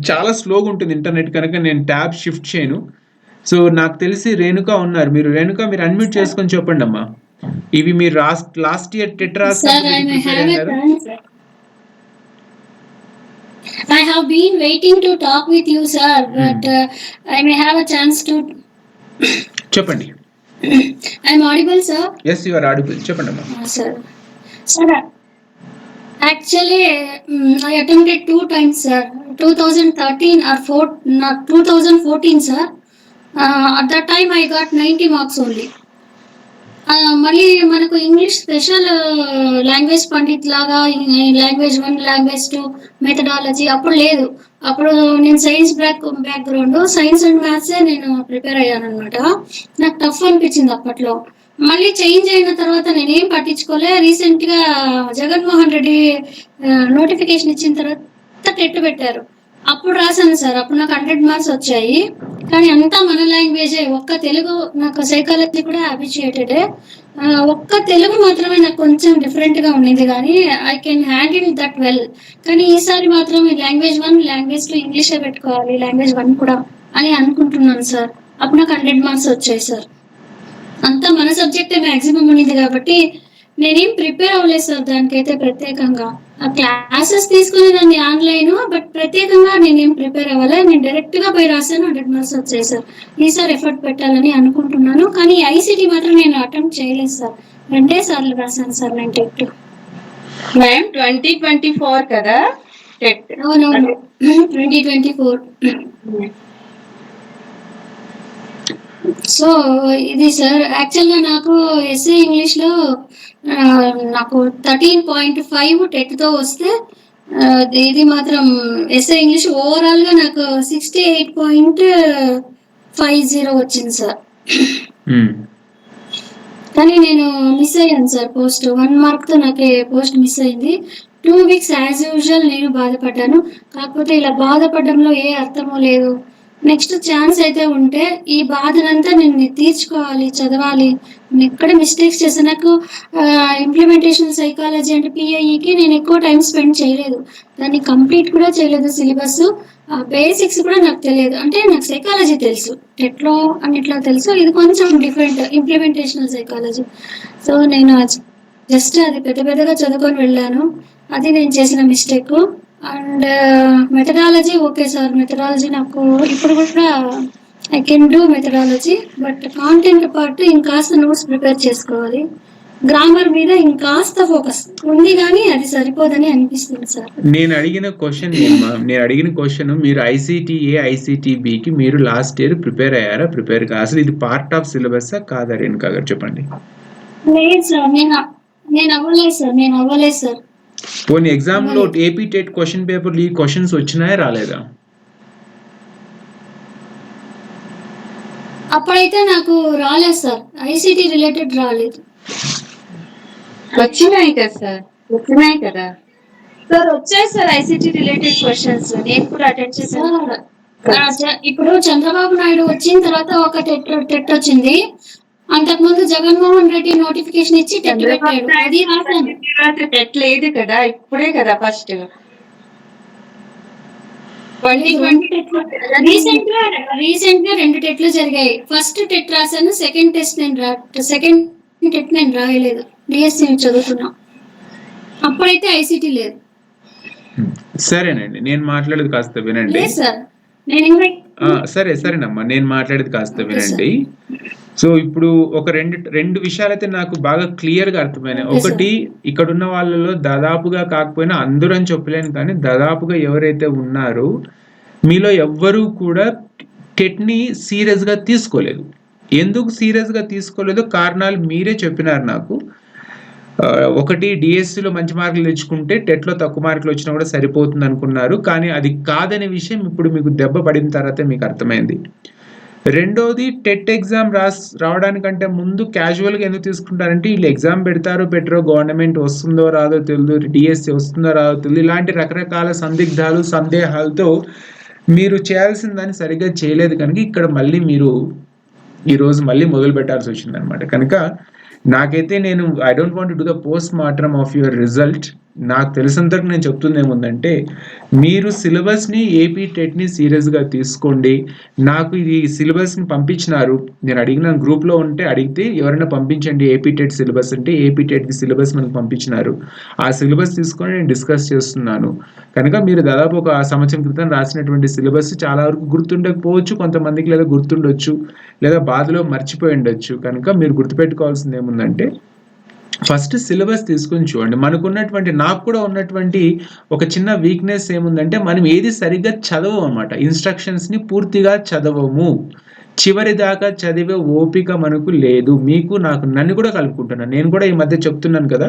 చాలా స్లోగా ఉంటుంది ఇంటర్నెట్ కనుక నేను ట్యాబ్ షిఫ్ట్ చేయను. సో నాకు తెలిసి రేణుక ఉన్నారు. మీరు రేణుక మీరు అన్మ్యూట్ చేసుకొని చెప్పండి అమ్మా. ఇవి మీరు లాస్ట్ ఇయర్ టెట్ రాసినప్పుడు I have been waiting to talk with you, sir, but I may have a chance to. చెప్పండి. I am audible, sir? Yes, you are audible. చెప్పండి అమ్మా. Sir, actually, I attempted 2 times, sir. 2013 or 2014, sir. At that time, I got 90 marks only. మళ్ళీ మనకు English special language Pandit లాగా language 1 language 2 methodology అప్పుడు లేదు. అప్పుడు నేను సైన్స్ బ్యాక్గ్రౌండ్, సైన్స్ అండ్ మ్యాథ్సే నేను ప్రిపేర్ అయ్యాను అనమాట. నాకు టఫ్ అనిపించింది అప్పట్లో. మళ్ళీ చేంజ్ అయిన తర్వాత నేనేం పట్టించుకోలే. రీసెంట్గా జగన్మోహన్ రెడ్డి నోటిఫికేషన్ ఇచ్చిన తర్వాత టెట్ పెట్టారు. అప్పుడు రాశాను సార్. అప్పుడు నాకు 100 మార్క్స్ వచ్చాయి. కానీ అంతా మన లాంగ్వేజే. ఒక్క తెలుగు, నాకు సైకాలజీ కూడా అప్రిషియేటెడ్. ఒక్క తెలుగు మాత్రమే నాకు కొంచెం డిఫరెంట్గా ఉండేది, కానీ I can handle that well. కానీ ఈసారి మాత్రం లాంగ్వేజ్ 1 లాంగ్వేజ్ 2 ఇంగ్లీషే పెట్టుకోవాలి, లాంగ్వేజ్ 1 కూడా అని అనుకుంటున్నాను సార్. అప్పుడు నాకు 100 మార్క్స్ వచ్చాయి సార్. అంతా మన సబ్జెక్టే మ్యాక్సిమం ఉండేది కాబట్టి నేనేం ప్రిపేర్ అవ్వలేదు సార్ దానికైతే ప్రత్యేకంగా. క్లాసెస్ తీసుకునేదాన్ని ఆన్లైన్, బట్ ప్రత్యేకంగా నేనేం ప్రిపేర్ అవ్వలే. నేను డైరెక్ట్గా పోయి రాశాను, 100 మార్క్స్ వచ్చాయి సార్. ఈసారి ఎఫర్ట్ పెట్టాలని అనుకుంటున్నాను, కానీ ఐసీటీ మాత్రం నేను అటెంప్ట్ చేయలేదు సార్. 2 సార్లు రాశాను సార్ నేను టెట్. మ్యామ్ 2024 కదా టెట్? అవునవును, 2024. సో ఇది సార్, యాక్చువల్గా నాకు ఎస్ఏ ఇంగ్లీష్లో నాకు 13.5 టెట్తో వస్తే, ఇది మాత్రం ఎస్ఏ ఇంగ్లీష్ ఓవరాల్గా నాకు 68.50 వచ్చింది సార్. కానీ నేను మిస్ అయ్యాను సార్ పోస్ట్. 1 మార్క్తో నాకు పోస్ట్ మిస్ అయింది. 2 వీక్స్ యాజ్ యూజువల్ నేను బాధపడ్డాను. కాకపోతే ఇలా బాధపడడంలో ఏ అర్థమో లేదు. నెక్స్ట్ ఛాన్స్ అయితే ఉంటే ఈ బాధనంతా నేను తీర్చుకోవాలి, చదవాలి. నేను ఎక్కడ మిస్టేక్స్ చేశాను. నాకు ఇంప్లిమెంటేషన్ సైకాలజీ అంటే పిఐఈకి నేను ఎక్కువ టైం స్పెండ్ చేయలేదు, దాన్ని కంప్లీట్ కూడా చేయలేదు. సిలబస్ బేసిక్స్ కూడా నాకు తెలియదు. అంటే నాకు సైకాలజీ తెలుసు, టెట్లో అన్నిట్లో తెలుసు, ఇది కొంచెం డిఫరెంట్ ఇంప్లిమెంటేషనల్ సైకాలజీ. సో నేను జస్ట్ అది పెద్దగా చదువుకొని వెళ్ళాను, అది నేను చేసిన mistake. And methodology okay sir, methodology నాకు ఇప్పుడు కూడా I can do methodology, but content part ఇంకాస్త నోట్స్ ప్రిపేర్ చేసుకోవాలి. గ్రామర్ మీద ఇంకాస్త ఫోకస్ ఉంది, కానీ అది సరిపోదని అనిపిస్తుంది సార్. నేను అడిగిన క్వశ్చన్ మీరు ఐసీటీఏ ఐసీటీబీకి మీరు లాస్ట్ ఇయర్ ప్రిపేర్ అయ్యారా, ప్రిపేర్ అసలు ఇది పార్ట్ ఆఫ్ సిలబస్ కాదా? రేణుకా గారు చెప్పండి. లేదు సార్, నేను అవ్వలేదు సార్. పోనీ ఎగ్జామ్ లో ఏపీ టెట్ క్వశ్చన్ పేపర్ ఈ క్వశ్చన్స్ వచ్చినాయా రాలేదా? అప్పుడైతే నాకు రాలేదు సార్, ఐసీటీ రిలేటెడ్ రాలేదు. వచ్చినాయి కదా సార్, వచ్చినాయి కదా సార్. వచ్చాయి సార్ ఐసీటీ రిలేటెడ్ క్వశ్చన్స్, నేను కూడా అటెండ్ చేశాను. ఇప్పుడు చంద్రబాబు నాయుడు వచ్చిన తర్వాత ఒక టెట్ వచ్చింది. అంతకుముందు జగన్మోహన్ రెడ్డి నోటిఫికేషన్ ఇచ్చి టెట్ పెట్టాడు, అది రాశాను. టెట్ లేదు కదా, ఇప్పుడే కదా ఫస్ట్. రీసెంట్ గా 2 టెట్లు జరిగాయి. ఫస్ట్ టెట్ రాశాను, సెకండ్ టెట్ నేను రాయలేదు. డిఎస్సి చదువుతున్నా, అప్పుడైతే ఐసీటీ లేదు. సరేనండి, నేను మాట్లాడేది కాస్త వినండి. లేదు సార్, నేను సరేనమ్మా, నేను మాట్లాడేది కాస్త వినండి. సో ఇప్పుడు ఒక రెండు విషయాలైతే నాకు బాగా క్లియర్ గా అర్థమైనాయి. ఒకటి, ఇక్కడ ఉన్న వాళ్ళలో దాదాపుగా కాకపోయినా అందరూ అని చెప్పలేను, కానీ దాదాపుగా ఎవరైతే ఉన్నారో మీలో ఎవ్వరూ కూడా టెట్ ని సీరియస్ గా తీసుకోలేదు. ఎందుకు సీరియస్ గా తీసుకోలేదో కారణాలు మీరే చెప్పినారు నాకు. ఒకటి, డిఎస్సిలో మంచి మార్కులు తెచ్చుకుంటే టెట్లో తక్కువ మార్కులు వచ్చినా కూడా సరిపోతుంది అనుకున్నారు, కానీ అది కాదనే విషయం ఇప్పుడు మీకు దెబ్బ పడిన తర్వాతే మీకు అర్థమైంది. రెండోది, టెట్ ఎగ్జామ్ రావడానికంటే ముందు క్యాజువల్గా ఎందుకు తీసుకుంటారంటే వీళ్ళు ఎగ్జామ్ పెడతారో పెట్టరో, గవర్నమెంట్ వస్తుందో రాదో తెలియదు, డిఎస్సి వస్తుందో రాదో తెలియదు, ఇలాంటి రకరకాల సందేహాలతో మీరు చేయాల్సిన దాన్ని సరిగ్గా చేయలేదు కనుక ఇక్కడ మళ్ళీ మీరు ఈరోజు మళ్ళీ మొదలు పెట్టాల్సి వచ్చింది అనమాట. కనుక నాకైతే I don't want to do the post mortem of your result. నాకు తెలిసినంతకు నేను చెప్తుంది ఏముందంటే, మీరు సిలబస్ని ఏపీ టెట్ని సీరియస్గా తీసుకోండి. నాకు ఇది సిలబస్ని పంపించినారు, నేను అడిగిన గ్రూప్లో ఉంటే అడిగితే ఎవరైనా పంపించండి ఏపీ టెట్ సిలబస్ అంటే, ఏపీ టెట్కి సిలబస్ మనకు పంపించినారు. ఆ సిలబస్ తీసుకొని నేను డిస్కస్ చేస్తున్నాను. కనుక మీరు దాదాపు ఒక సంవత్సరం క్రితం రాసినటువంటి సిలబస్ చాలా వరకు గుర్తుండకపోవచ్చు, కొంతమందికి లేదా గుర్తుండొచ్చు, లేదా బాధలో మర్చిపోయి ఉండొచ్చు. కనుక మీరు గుర్తుపెట్టుకోవాల్సింది ఏముందంటే, ఫస్ట్ సిలబస్ తీసుకొని చూడండి. నాకు కూడా ఉన్నటువంటి ఒక చిన్న వీక్నెస్ ఏముందంటే, మనం ఏది సరిగ్గా చదవము అనమాట. ఇన్స్ట్రక్షన్స్ని పూర్తిగా చదవము, చివరి దాకా చదివే ఓపిక మనకు లేదు. నన్ను కూడా కలుపుకుంటున్నాను. నేను కూడా ఈ మధ్య చెప్తున్నాను కదా,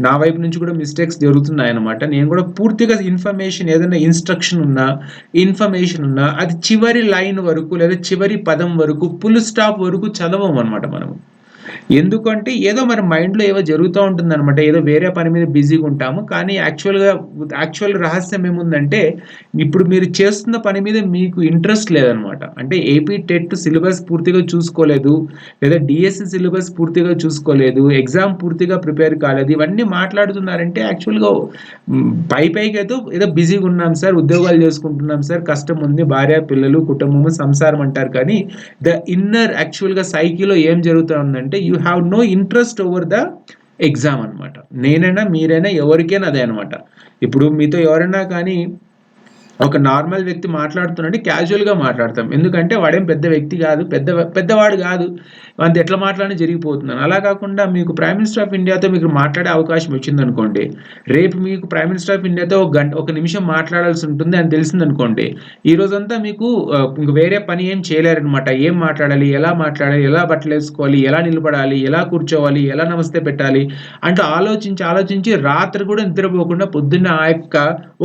నా వైపు నుంచి కూడా మిస్టేక్స్ జరుగుతున్నాయి అనమాట. నేను కూడా పూర్తిగా ఇన్ఫర్మేషన్, ఏదైనా ఇన్స్ట్రక్షన్ ఉన్నా అది చివరి లైన్ వరకు లేదా చివరి పదం వరకు, ఫుల్ స్టాప్ వరకు చదవము అనమాట మనము. ఎందుకంటే ఏదో మన మైండ్లో ఏవో జరుగుతూ ఉంటుంది అనమాట, ఏదో వేరే పని మీద బిజీగా ఉంటాము. కానీ యాక్చువల్ రహస్యం ఏముందంటే, ఇప్పుడు మీరు చేస్తున్న పని మీద మీకు ఇంట్రెస్ట్ లేదనమాట. అంటే ఏపీ టెట్ సిలబస్ పూర్తిగా చూసుకోలేదు, లేదా డిఎస్సి సిలబస్ పూర్తిగా చూసుకోలేదు, ఎగ్జామ్ పూర్తిగా ప్రిపేర్ కాలేదు, ఇవన్నీ మాట్లాడుతున్నారంటే యాక్చువల్గా పైకి ఏదో బిజీగా ఉన్నాం సార్, ఉద్యోగాలు చేసుకుంటున్నాం సార్, కష్టం ఉంది, భార్య పిల్లలు కుటుంబము సంసారం అంటారు. కానీ ద ఇన్నర్ యాక్చువల్గా సైకిలో ఏం జరుగుతూ ఉందంటే, you have no interest over the exam అనమాట. నేనైనా మీరైనా ఎవరికైనా అదే అనమాట. ఇప్పుడు మీతో ఎవరైనా కానీ ఒక నార్మల్ వ్యక్తి మాట్లాడుతున్నాడు, క్యాజువల్గా మాట్లాడతాం, ఎందుకంటే వాడేం పెద్ద వ్యక్తి కాదు, పెద్దవాడు కాదు, అంత ఎట్లా మాట్లాడినా జరిగిపోతున్నాను. అలా కాకుండా మీకు ప్రైమ్ మినిస్టర్ ఆఫ్ ఇండియాతో మీకు మాట్లాడే అవకాశం వచ్చిందనుకోండి, రేపు మీకు ప్రైమ్ మినిస్టర్ ఆఫ్ ఇండియాతో ఒక నిమిషం మాట్లాడాల్సి ఉంటుంది అని తెలిసిందనుకోండి, ఈ రోజంతా మీకు ఇంక వేరే పని ఏం చేయలేరనమాట. ఏం మాట్లాడాలి, ఎలా బట్టలు వేసుకోవాలి, ఎలా నిలబడాలి, ఎలా కూర్చోవాలి, ఎలా నమస్తే పెట్టాలి అంటూ ఆలోచించి రాత్రి కూడా నిద్రపోకుండా పొద్దున్న ఆ యొక్క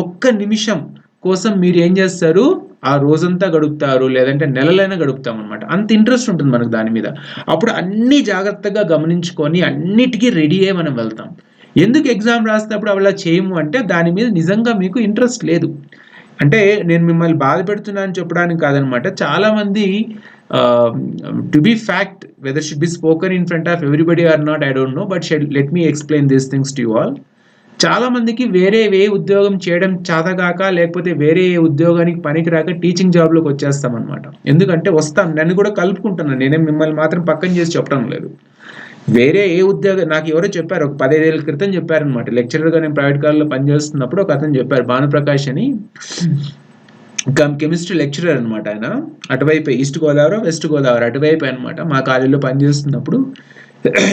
ఒక్క నిమిషం కోసం మీరు ఏం చేస్తారు, ఆ రోజంతా గడుపుతారు, లేదంటే నెలలైనా గడుపుతాం అనమాట. అంత ఇంట్రెస్ట్ ఉంటుంది మనకు దాని మీద. అప్పుడు అన్ని జాగ్రత్తగా గమనించుకొని అన్నిటికీ రెడీ అయ్యి మనం వెళ్తాం. ఎందుకు ఎగ్జామ్ రాసినప్పుడు అలా చేయము అంటే దాని మీద నిజంగా మీకు ఇంట్రెస్ట్ లేదు. అంటే నేను మిమ్మల్ని బాధ పెడుతున్నాను చెప్పడానికి కాదనమాట. చాలా మంది to be fact whether should be spoken in front of everybody or not, I don't know, but let me explain these things to you all. చాలా మందికి వేరే ఉద్యోగం చేయడం చేతగాక, లేకపోతే వేరే ఉద్యోగానికి పనికి రాక టీచింగ్ జాబ్లోకి వచ్చేస్తాం అనమాట. ఎందుకంటే వస్తాం, నన్ను కూడా కలుపుకుంటున్నాను, నేనే మిమ్మల్ని మాత్రం పక్కన చేసి చెప్పడం లేదు. వేరే ఉద్యోగం నాకు ఎవరో చెప్పారు, ఒక 15 ఏళ్ళ క్రితం చెప్పారనమాట. లెక్చరర్గా నేను ప్రైవేట్ కాలేజ్లో పనిచేస్తున్నప్పుడు ఒక అతను చెప్పారు, భానుప్రకాష్ అని, కెమిస్ట్రీ లెక్చరర్ అనమాట. ఆయన అటువైపు ఈస్ట్ గోదావరి వెస్ట్ గోదావరి అటువైపు అనమాట. మా కాలేజీలో పనిచేస్తున్నప్పుడు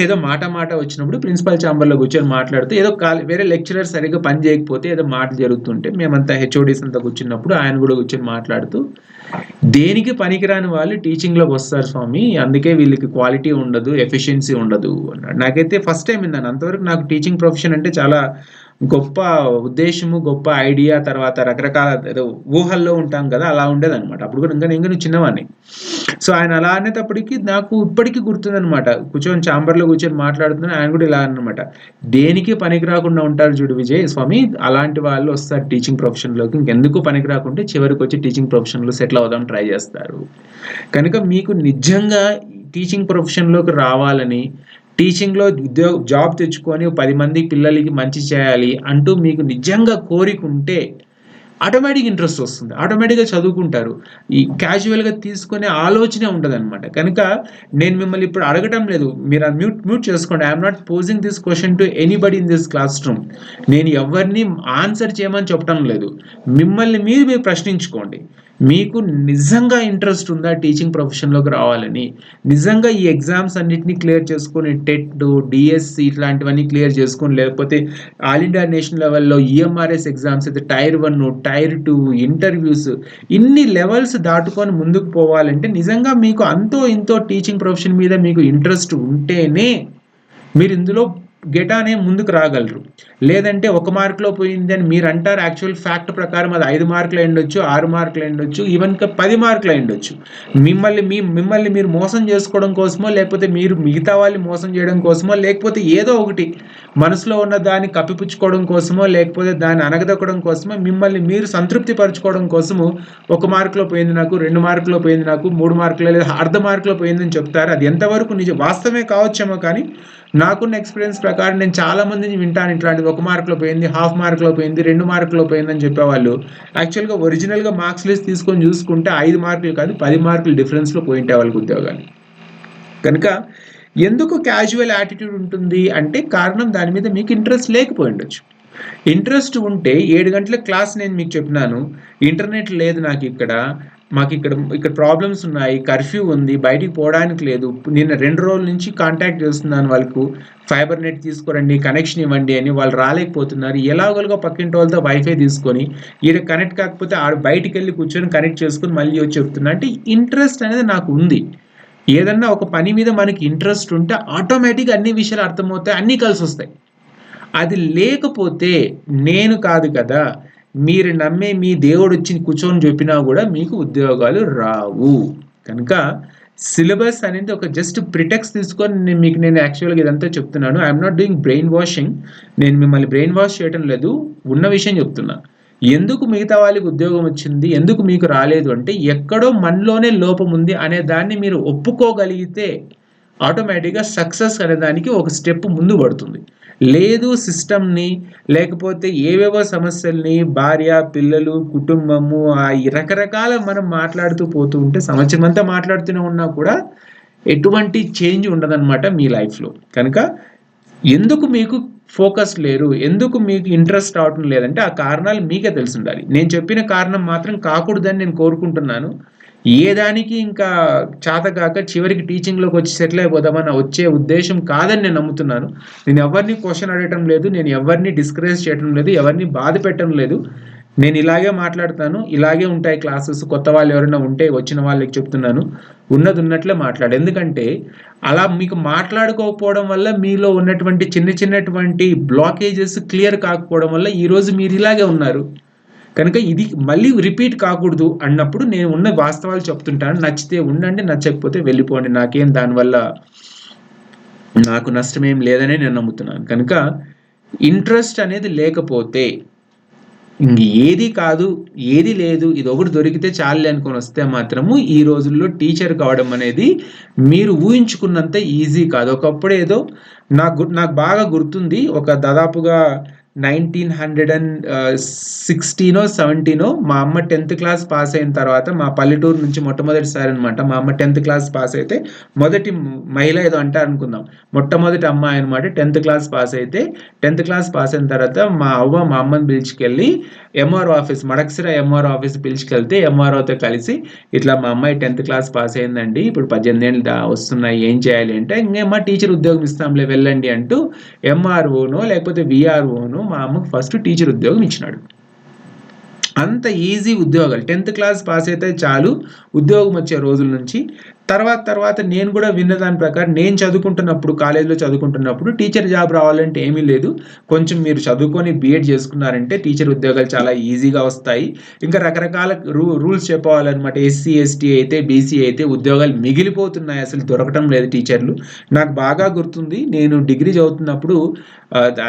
ఏదో మాట వచ్చినప్పుడు ప్రిన్సిపల్ ఛాంబర్లో కూర్చొని మాట్లాడుతూ, ఏదో వేరే లెక్చరర్ సరిగ్గా పని చేయకపోతే ఏదో మాట జరుగుతుంటే మేమంతా హెచ్ఓడీస్ అంతా కూర్చున్నప్పుడు ఆయన కూడా కూర్చొని మాట్లాడుతూ, దేనికి పనికిరాని వాళ్ళు టీచింగ్లోకి వస్తారు స్వామి, అందుకే వీళ్ళకి క్వాలిటీ ఉండదు, ఎఫిషియన్సీ ఉండదు అన్నాడు. నాకైతే ఫస్ట్ టైం విన్నాను. అంతవరకు నాకు టీచింగ్ ప్రొఫెషన్ అంటే చాలా గొప్ప ఉద్దేశము, గొప్ప ఐడియా, తర్వాత రకరకాల ఏదో ఊహల్లో ఉంటాం కదా, అలా ఉండేదన్నమాట. అప్పుడు కూడా నేను చిన్నవాడిని. సో ఆయన అలా అనేటప్పటికి నాకు ఇప్పటికీ గుర్తుందనమాట. కూర్చొని ఛాంబర్లో కూర్చొని మాట్లాడుతున్నాను, ఆయన కూడా ఇలా అన్నమాట, దేనికి పనికి రాకుండా ఉంటారు చూడు విజయ్ స్వామి, అలాంటి వాళ్ళు వస్తారు టీచింగ్ ప్రొఫెషన్లోకి, ఇంకెందుకు పనికి రాకుంటే చివరికి వచ్చి టీచింగ్ ప్రొఫెషన్లో సెటిల్ అవుదాం ట్రై చేస్తారు. కనుక మీకు నిజంగా టీచింగ్ ప్రొఫెషన్లోకి రావాలని, టీచింగ్లో జాబ్ తెచ్చుకొని 10 మంది పిల్లలకి మంచి చేయాలి అంటూ మీకు నిజంగా కోరిక ఉంటే ఆటోమేటిక్ ఇంట్రెస్ట్ వస్తుంది, ఆటోమేటిక్గా చదువుకుంటారు. ఈ క్యాజువల్గా తీసుకునే ఆలోచనే ఉండదు అనమాట. కనుక నేను మిమ్మల్ని ఇప్పుడు అడగటం లేదు, మీరు మ్యూట్ చేసుకోండి. I'm not posing this question to anybody in this class room. నేను ఎవరిని ఆన్సర్ చేయమని చెప్పడం లేదు, మిమ్మల్ని మీరు ప్రశ్నించుకోండి. మీకు నిజంగా ఇంట్రెస్ట్ ఉందా టీచింగ్ ప్రొఫెషన్లోకి రావాలని, నిజంగా ఈ ఎగ్జామ్స్ అన్నిటినీ క్లియర్ చేసుకొని, టెట్, డిఎస్సి ఇట్లాంటివన్నీ క్లియర్ చేసుకొని, లేకపోతే ఆల్ ఇండియా నేషనల్ లెవెల్లో ఈఎంఆర్ఎస్ ఎగ్జామ్స్ అయితే టైర్ 1, టైర్ 2 ఇంటర్వ్యూస్, ఇన్ని లెవెల్స్ దాటుకొని ముందుకు పోవాలంటే నిజంగా మీకు అంతో ఇంతో టీచింగ్ ప్రొఫెషన్ మీద మీకు ఇంట్రెస్ట్ ఉంటేనే మీరు ఇందులో గెటానే ముందుకు రాగలరు. లేదంటే 1 మార్కులో పోయింది అని మీరు అంటారు, యాక్చువల్ ఫ్యాక్ట్ ప్రకారం అది 5 మార్కులు అయ్యుండొచ్చు, 6 మార్కులు అయ్యుండొచ్చు, ఈవెన్ 10 మార్కులు అయ్యుండొచ్చు. మిమ్మల్ని మీరు మోసం చేసుకోవడం కోసమో, లేకపోతే మీరు మిగతా వాళ్ళని మోసం చేయడం కోసమో, లేకపోతే ఏదో ఒకటి మనసులో ఉన్న దాన్ని కప్పిపుచ్చుకోవడం కోసమో, లేకపోతే దాన్ని అనగదొక్కడం కోసమో, మిమ్మల్ని మీరు సంతృప్తి పరచుకోవడం కోసము 1 మార్కులో పోయింది నాకు, 2 మార్కులో పోయింది నాకు, 3 మార్కులో లేదా అర్ధ మార్కులో పోయిందని చెప్తారు. అది ఎంతవరకు నిజం వాస్తవమే కావచ్చేమో, కానీ నాకున్న ఎక్స్పీరియన్స్ ప్రకారం నేను చాలా మందిని వింటాను ఇట్లాంటిది. 1 మార్కులో పోయింది, హాఫ్ మార్కులో పోయింది, 2 మార్కులో పోయిందని చెప్పేవాళ్ళు యాక్చువల్గా ఒరిజినల్గా మార్క్స్ లిస్ట్ తీసుకొని చూసుకుంటే 5 మార్కులు కాదు 10 మార్కులు డిఫరెన్స్లో పోయింటే వాళ్ళకి ఉద్యోగాలు. కనుక ఎందుకు క్యాజువల్ యాటిట్యూడ్ ఉంటుంది అంటే కారణం దాని మీద మీకు ఇంట్రెస్ట్ లేకపోయి ఉండొచ్చు. ఇంట్రెస్ట్ ఉంటే 7 గంటల క్లాస్ నేను మీకు చెప్పినాను, ఇంటర్నెట్ లేదు నాకు మాకు ఇక్కడ ప్రాబ్లమ్స్ ఉన్నాయి, కర్ఫ్యూ ఉంది, బయటికి పోవడానికి లేదు, నిన్న 2 రోజుల నుంచి కాంటాక్ట్ చేస్తున్నాను వాళ్ళకు, ఫైబర్ నెట్ తీసుకురండి, కనెక్షన్ ఇవ్వండి అని, వాళ్ళు రాలేకపోతున్నారు. ఎలాగోలుగా పక్కింటి వాళ్ళతో వైఫై తీసుకొని ఈడ కనెక్ట్ కాకపోతే ఆడ బయటికి వెళ్ళి కూర్చొని కనెక్ట్ చేసుకుని మళ్ళీ వచ్చి చెప్తున్నా. అంటే ఇంట్రెస్ట్ అనేది నాకు ఉంది. ఏదన్నా ఒక పని మీద మనకి ఇంట్రెస్ట్ ఉంటే ఆటోమేటిక్గా అన్ని విషయాలు అర్థమవుతాయి, అన్నీ కలిసి వస్తాయి. అది లేకపోతే నేను కాదు కదా, మీరు నమ్మే మీ దేవుడు వచ్చి కూర్చొని చెప్పినా కూడా మీకు ఉద్యోగాలు రావు. కనుక సిలబస్ అనేది ఒక జస్ట్ ప్రిటెక్స్ తీసుకొని నేను యాక్చువల్గా ఇదంతా చెప్తున్నాను. I'm not doing brain washing, నేను మిమ్మల్ని బ్రెయిన్ వాష్ చేయడం లేదు, ఉన్న విషయం చెప్తున్నా. ఎందుకు మిగతా వాళ్ళకి ఉద్యోగం వచ్చింది, ఎందుకు మీకు రాలేదు అంటే ఎక్కడో మనలోనే లోపం ఉంది అనే దాన్ని మీరు ఒప్పుకోగలిగితే ఆటోమేటిక్గా సక్సెస్ అనే దానికి ఒక స్టెప్ ముందు పడుతుంది. లేదు సిస్టమ్ని, లేకపోతే ఏవేవో సమస్యల్ని, భార్య, పిల్లలు, కుటుంబము, ఈ రకరకాల మనం మాట్లాడుతూ పోతూ ఉంటే సంవత్సరం అంతా మాట్లాడుతూనే ఉన్నా కూడా ఎటువంటి చేంజ్ ఉండదన్నమాట మీ లైఫ్లో. కనుక ఎందుకు మీకు ఫోకస్ లేరు, ఎందుకు మీకు ఇంట్రెస్ట్ రావటం లేదంటే ఆ కారణాలు మీకే తెలిసి ఉండాలి. నేను చెప్పిన కారణం మాత్రం కాకూడదని నేను కోరుకుంటున్నాను. ఏ దానికి ఇంకా చేతగాక చివరికి టీచింగ్లోకి వచ్చి సెటిల్ అయిపోదామని వచ్చే ఉద్దేశం కాదని నేను నమ్ముతున్నాను. నేను ఎవరిని క్వశ్చన్ అడగటం లేదు, నేను ఎవరిని డిస్కరేజ్ చేయటం లేదు, ఎవరిని బాధ పెట్టడం లేదు. నేను ఇలాగే మాట్లాడతాను, ఇలాగే ఉంటాయి క్లాసెస్. కొత్త వాళ్ళు ఎవరైనా ఉంటే వచ్చిన వాళ్ళకి చెప్తున్నాను, ఉన్నది ఉన్నట్లే మాట్లాడు. ఎందుకంటే అలా మీకు మాట్లాడుకోకపోవడం వల్ల మీలో ఉన్నటువంటి చిన్నటువంటి బ్లాకేజెస్ క్లియర్ కాకపోవడం వల్ల ఈరోజు మీరు ఇలాగే ఉన్నారు. కనుక ఇది మళ్ళీ రిపీట్ కాకూడదు అన్నప్పుడు నేను ఉన్న వాస్తవాలు చెప్తుంటాను. నచ్చితే ఉండండి, నచ్చకపోతే వెళ్ళిపోండి, నాకేం దానివల్ల నాకు నష్టమేం లేదని నేను నమ్ముతున్నాను. కనుక ఇంట్రెస్ట్ అనేది లేకపోతే ఇంక ఏది కాదు, ఏది లేదు, ఇది ఒకటి దొరికితే చాలు అనుకొని వస్తే మాత్రము ఈ రోజుల్లో టీచర్ కావడం అనేది మీరు ఊహించుకున్నంత ఈజీ కాదు. ఒకప్పుడు ఏదో నాకు బాగా గుర్తుంది, ఒక దాదాపుగా 1916 17 మా అమ్మ 10th క్లాస్ పాస్ అయిన తర్వాత, మా పల్లెటూరు నుంచి మొట్టమొదటిసారి అనమాట మా అమ్మ 10th క్లాస్ పాస్ అయితే, మొదటి మహిళ ఏదో అంటారు అనుకుందాం, మొట్టమొదటి అమ్మాయి అనమాట 10th క్లాస్ పాస్ అయితే. 10th క్లాస్ పాస్ అయిన తర్వాత మా అమ్మని పిలుచుకెళ్ళి MRO office, Madakasira MRO office పిలుచుకెళ్తే ఎంఆర్ఓతో కలిసి ఇట్లా మా అమ్మాయి 10th క్లాస్ పాస్ అయిందండి, ఇప్పుడు 18 ఏళ్ళు వస్తున్నాయి, ఏం చేయాలి అంటే, ఇంకేమో టీచర్ ఉద్యోగం ఇస్తాంలే వెళ్ళండి అంటూ ఎంఆర్ఓనో లేకపోతే విఆర్ఓనో మా అమ్మకు ఫస్ట్ టీచర్ ఉద్యోగం ఇచ్చినాడు. అంత ఈజీ ఉద్యోగాలు, 10th క్లాస్ పాస్ అయితే చాలు ఉద్యోగం వచ్చే రోజుల నుంచి. తర్వాత నేను కూడా విన్న దాని ప్రకారం, నేను చదువుకుంటున్నప్పుడు, కాలేజీలో చదువుకుంటున్నప్పుడు టీచర్ జాబ్ రావాలంటే ఏమీ లేదు, కొంచెం మీరు చదువుకొని బీఎడ్ చేసుకున్నారంటే టీచర్ ఉద్యోగాలు చాలా ఈజీగా వస్తాయి. ఇంకా రకరకాల రూల్స్ చెప్పవాలన్నమాట. ఎస్సీ ఎస్టీ అయితే, బీసీ అయితే ఉద్యోగాలు మిగిలిపోతున్నాయి, అసలు దొరకటం లేదు టీచర్లు. నాకు బాగా గుర్తుంది, నేను డిగ్రీ చదువుతున్నప్పుడు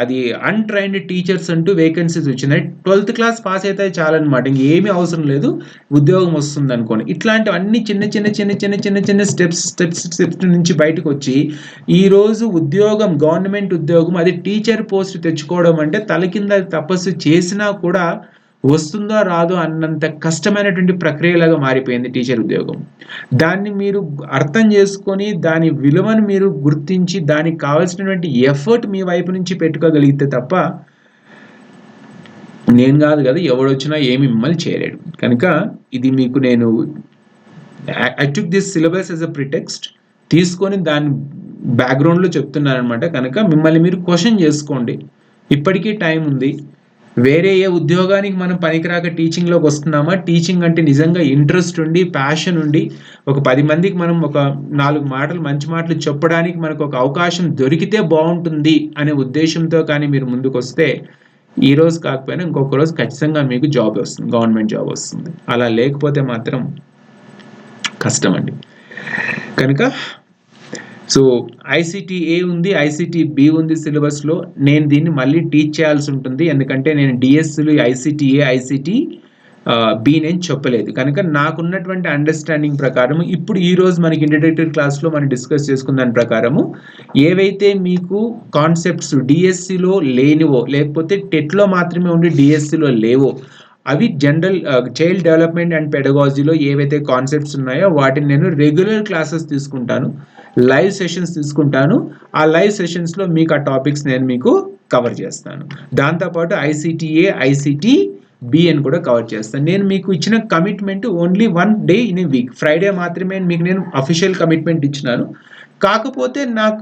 అది అన్ట్రైన్డ్ టీచర్స్ అంటూ వేకెన్సీస్ వచ్చినాయి. 12th క్లాస్ పాస్ అయితే చాలన్నమాట, ఇంకేమీ అవసరం లేదు, ఉద్యోగం వస్తుంది అనుకోని. ఇట్లాంటివన్నీ చిన్న స్టెప్స్ నుంచి బయటకు వచ్చి ఈరోజు ఉద్యోగం, గవర్నమెంట్ ఉద్యోగం, అది టీచర్ పోస్ట్ తెచ్చుకోవడం అంటే తల కింద తపస్సు చేసినా కూడా వస్తుందో రాదో అన్నంత కష్టమైనటువంటి ప్రక్రియలాగా మారిపోయింది టీచర్ ఉద్యోగం. దాన్ని మీరు అర్థం చేసుకొని దాని విలువను మీరు గుర్తించి దానికి కావాల్సినటువంటి ఎఫర్ట్ మీ వైపు నుంచి పెట్టుకోగలిగితే తప్ప నేను కాదు కదా, ఎవడొచ్చినా ఏమి మిమ్మల్ని చేయలేడు. కనుక ఇది మీకు నేను I took this syllabus as a pretext, తీసుకొని దాని బ్యాక్గ్రౌండ్లో చెప్తున్నాను అనమాట. కనుక మిమ్మల్ని మీరు క్వశ్చన్ చేసుకోండి, ఇప్పటికీ టైం ఉంది. వేరే ఏ ఉద్యోగానికి మనం పనికిరాక టీచింగ్లోకి వస్తున్నామా? టీచింగ్ అంటే నిజంగా ఇంట్రెస్ట్ ఉండి, ప్యాషన్ ఉండి, ఒక 10 మందికి మనం ఒక 4 మాటలు, మంచి మాటలు చెప్పడానికి మనకు ఒక అవకాశం దొరికితే బాగుంటుంది అనే ఉద్దేశంతో కానీ మీరు ముందుకు వస్తే ఈ రోజు కాకపోయినా ఇంకొక రోజు ఖచ్చితంగా మీకు జాబ్ వస్తుంది, గవర్నమెంట్ జాబ్ వస్తుంది. అలా లేకపోతే మాత్రం కష్టం అండి. కనుక సో ఐసిటి ఏ ఉంది, ఐసిటి బి ఉంది సిలబస్లో. నేను దీన్ని మళ్ళీ టీచ్ చేయాల్సి ఉంటుంది, ఎందుకంటే నేను డిఎస్సిలు ఐసిటి ఏ, ఐసిటి బి నేను చెప్పలేదు. కనుక నాకున్నటువంటి అండర్స్టాండింగ్ ప్రకారం ఇప్పుడు ఈరోజు మనకి ఇంట్రడక్టరీ క్లాస్లో మనం డిస్కస్ చేసుకున్న దాని ప్రకారము ఏవైతే మీకు కాన్సెప్ట్స్ డిఎస్సిలో లేనివో, లేకపోతే టెట్లో మాత్రమే ఉండి డిఎస్సిలో లేవో, అవి జనరల్ చైల్డ్ డెవలప్మెంట్ అండ్ పెడగాలజీలో ఏవైతే కాన్సెప్ట్స్ ఉన్నాయో వాటిని నేను రెగ్యులర్ క్లాసెస్ తీసుకుంటాను, లైవ్ సెషన్స్ తీసుకుంటాను. ఆ లైవ్ సెషన్స్లో మీకు ఆ టాపిక్స్ నేను మీకు కవర్ చేస్తాను. దాంతోపాటు ఐసిటిఏ, ఐసిటి బి అని కూడా కవర్ చేస్తాను. నేను మీకు ఇచ్చిన commitment only 1 day in a week, Friday మాత్రమే మీకు నేను అఫీషియల్ కమిట్మెంట్ ఇచ్చినాను. కాకపోతే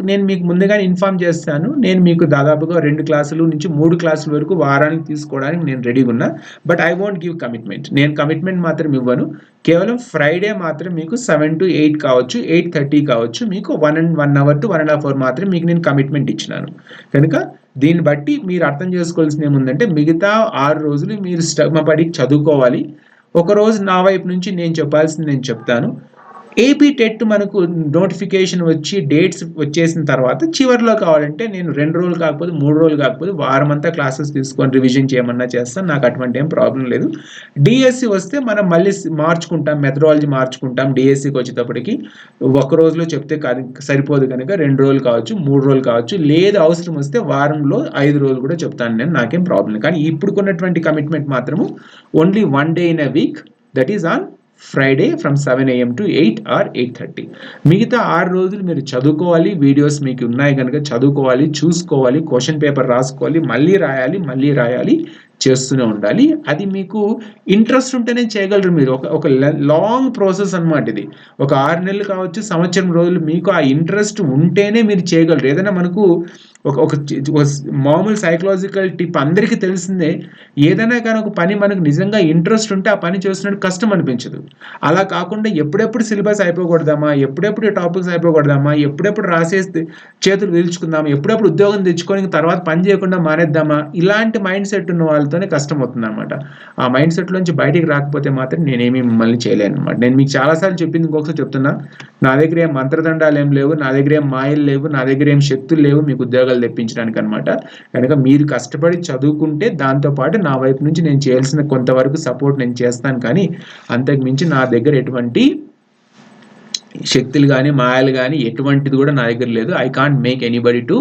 నేను మీకు ముందుగానే ఇన్ఫార్మ్ చేస్తాను, నేను మీకు దాదాపుగా 2 క్లాసులు నుంచి 3 క్లాసుల వరకు వారానికి తీసుకోవడానికి నేను రెడీగా ఉన్నా. But I won't give commitment, నేను కమిట్మెంట్ మాత్రం ఇవ్వను. కేవలం ఫ్రైడే మాత్రం మీకు 7 to 8 కావచ్చు, 8:30 కావచ్చు, మీకు 1 hour to 1.5 hour మాత్రం మీకు నేను కమిట్మెంట్ ఇచ్చినాను. కనుక దీన్ని బట్టి మీరు అర్థం చేసుకోవాల్సింది ఏముందంటే, మిగతా 6 రోజులు మీరు శ్రమపడి చదువుకోవాలి. ఒకరోజు నా వైపు నుంచి నేను చెప్పాల్సింది నేను చెప్తాను. ఏపీ టెట్ మనకు నోటిఫికేషన్ వచ్చి డేట్స్ వచ్చేసిన తర్వాత చివరిలో కావాలంటే నేను 2 రోజులు కాకపోతే 3 రోజులు కాకపోతే వారం అంతా క్లాసెస్ తీసుకొని రివిజన్ చేయమన్నా చేస్తాను, నాకు అటువంటి ఏం ప్రాబ్లం లేదు. డిఎస్సి వస్తే మనం మళ్ళీ మార్చుకుంటాం, మెథడాలజీ మార్చుకుంటాం. డిఎస్సికి వచ్చేటప్పటికి ఒక రోజులో చెప్తే సరిపోదు కనుక 2 రోజులు కావచ్చు, 3 రోజులు కావచ్చు, లేదు అవసరం వస్తే వారంలో 5 రోజులు కూడా చెప్తాను నేను, నాకేం ప్రాబ్లం. కానీ ఇప్పుడు కొన్నటువంటి కమిట్మెంట్ మాత్రము only 1 day in a week, that is on Friday from 7 AM to 8 or 8:30. మిగతా 6 రోజులు మీరు చదువుకోవాలి, వీడియోస్ మీకు ఉన్నాయి కనుక చదువుకోవాలి, చూసుకోవాలి, క్వశ్చన్ పేపర్ రాసుకోవాలి, మళ్ళీ రాయాలి, చేస్తూనే ఉండాలి. అది మీకు ఇంట్రెస్ట్ ఉంటేనే చేయగలరు మీరు. ఒక లాంగ్ ప్రాసెస్ అన్నమాట ఇది. ఒక 6 నెలలు కావచ్చు, సంవత్సరం రోజులు, మీకు ఆ ఇంట్రెస్ట్ ఉంటేనే మీరు చేయగలరు. ఏదైనా మనకు ఒక మామూలు సైకలాజికల్ టిప్ అందరికీ తెలిసిందే, ఏదైనా కానీ ఒక పని మనకు నిజంగా ఇంట్రెస్ట్ ఉంటే ఆ పని చేస్తున్నట్టు కష్టం అనిపించదు. అలా కాకుండా ఎప్పుడెప్పుడు సిలబస్ అయిపోకూడదామా, ఎప్పుడెప్పుడు టాపిక్స్ అయిపోకూడదామా, ఎప్పుడెప్పుడు రాసేస్తే చేతులు వీల్చుకుందామా, ఎప్పుడెప్పుడు ఉద్యోగం తెచ్చుకొని తర్వాత పని చేయకుండా మానేద్దామా, ఇలాంటి మైండ్ సెట్ ఉన్న వాళ్ళతోనే కష్టం అవుతుంది అనమాట. ఆ మైండ్ సెట్ నుంచి బయటికి రాకపోతే మాత్రం నేనేమి మిమ్మల్ని చేయలేను అనమాట. నేను మీకు చాలాసార్లు చెప్పింది, ఇంకొకసారి చెప్తున్నా, నా దగ్గర ఏం మంత్రదండాలు ఏం లేవు, నా దగ్గర ఏం మాయలు లేవు, నా దగ్గర ఏం శక్తులు లేవు మీకు ఉద్యోగాలు తెప్పించడానికి అనమాట. కనుక మీరు కష్టపడి చదువుకుంటే దాంతోపాటు నా వైపు నుంచి నేను చేయాల్సిన కొంతవరకు సపోర్ట్ నేను చేస్తాను, కానీ అంతకు మించి నా దగ్గర ఎటువంటి శక్తులు కానీ మాయలు కానీ ఎటువంటిది కూడా నా దగ్గర లేదు. I can't make anybody to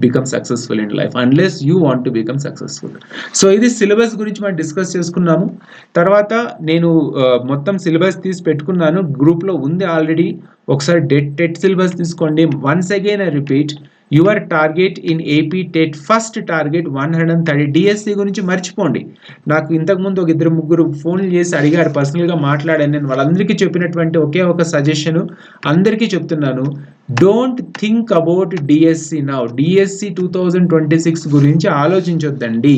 become successful in life unless you want to become successful. So ఇది సిలబస్ గురించి మనం డిస్కస్ చేసుకున్నాము. తర్వాత నేను మొత్తం సిలబస్ తీసి పెట్టుకున్నాను, గ్రూప్లో ఉంది ఆల్రెడీ. ఒకసారి టెట్ సిలబస్ తీసుకోండి. Once again I repeat, your target in AP TET first target 130. DSC గురించి మర్చిపోండి. నాకు ఇంతకుముందు ఒక 2-3 ఫోన్లు చేసి అడిగారు, పర్సనల్గా మాట్లాడాను. నేను వాళ్ళందరికీ చెప్పినటువంటి ఒకే ఒక సజెషన్ అందరికీ చెప్తున్నాను, don't think about DSC now. DSC 2026 గురించి ఆలోచించొద్దండి.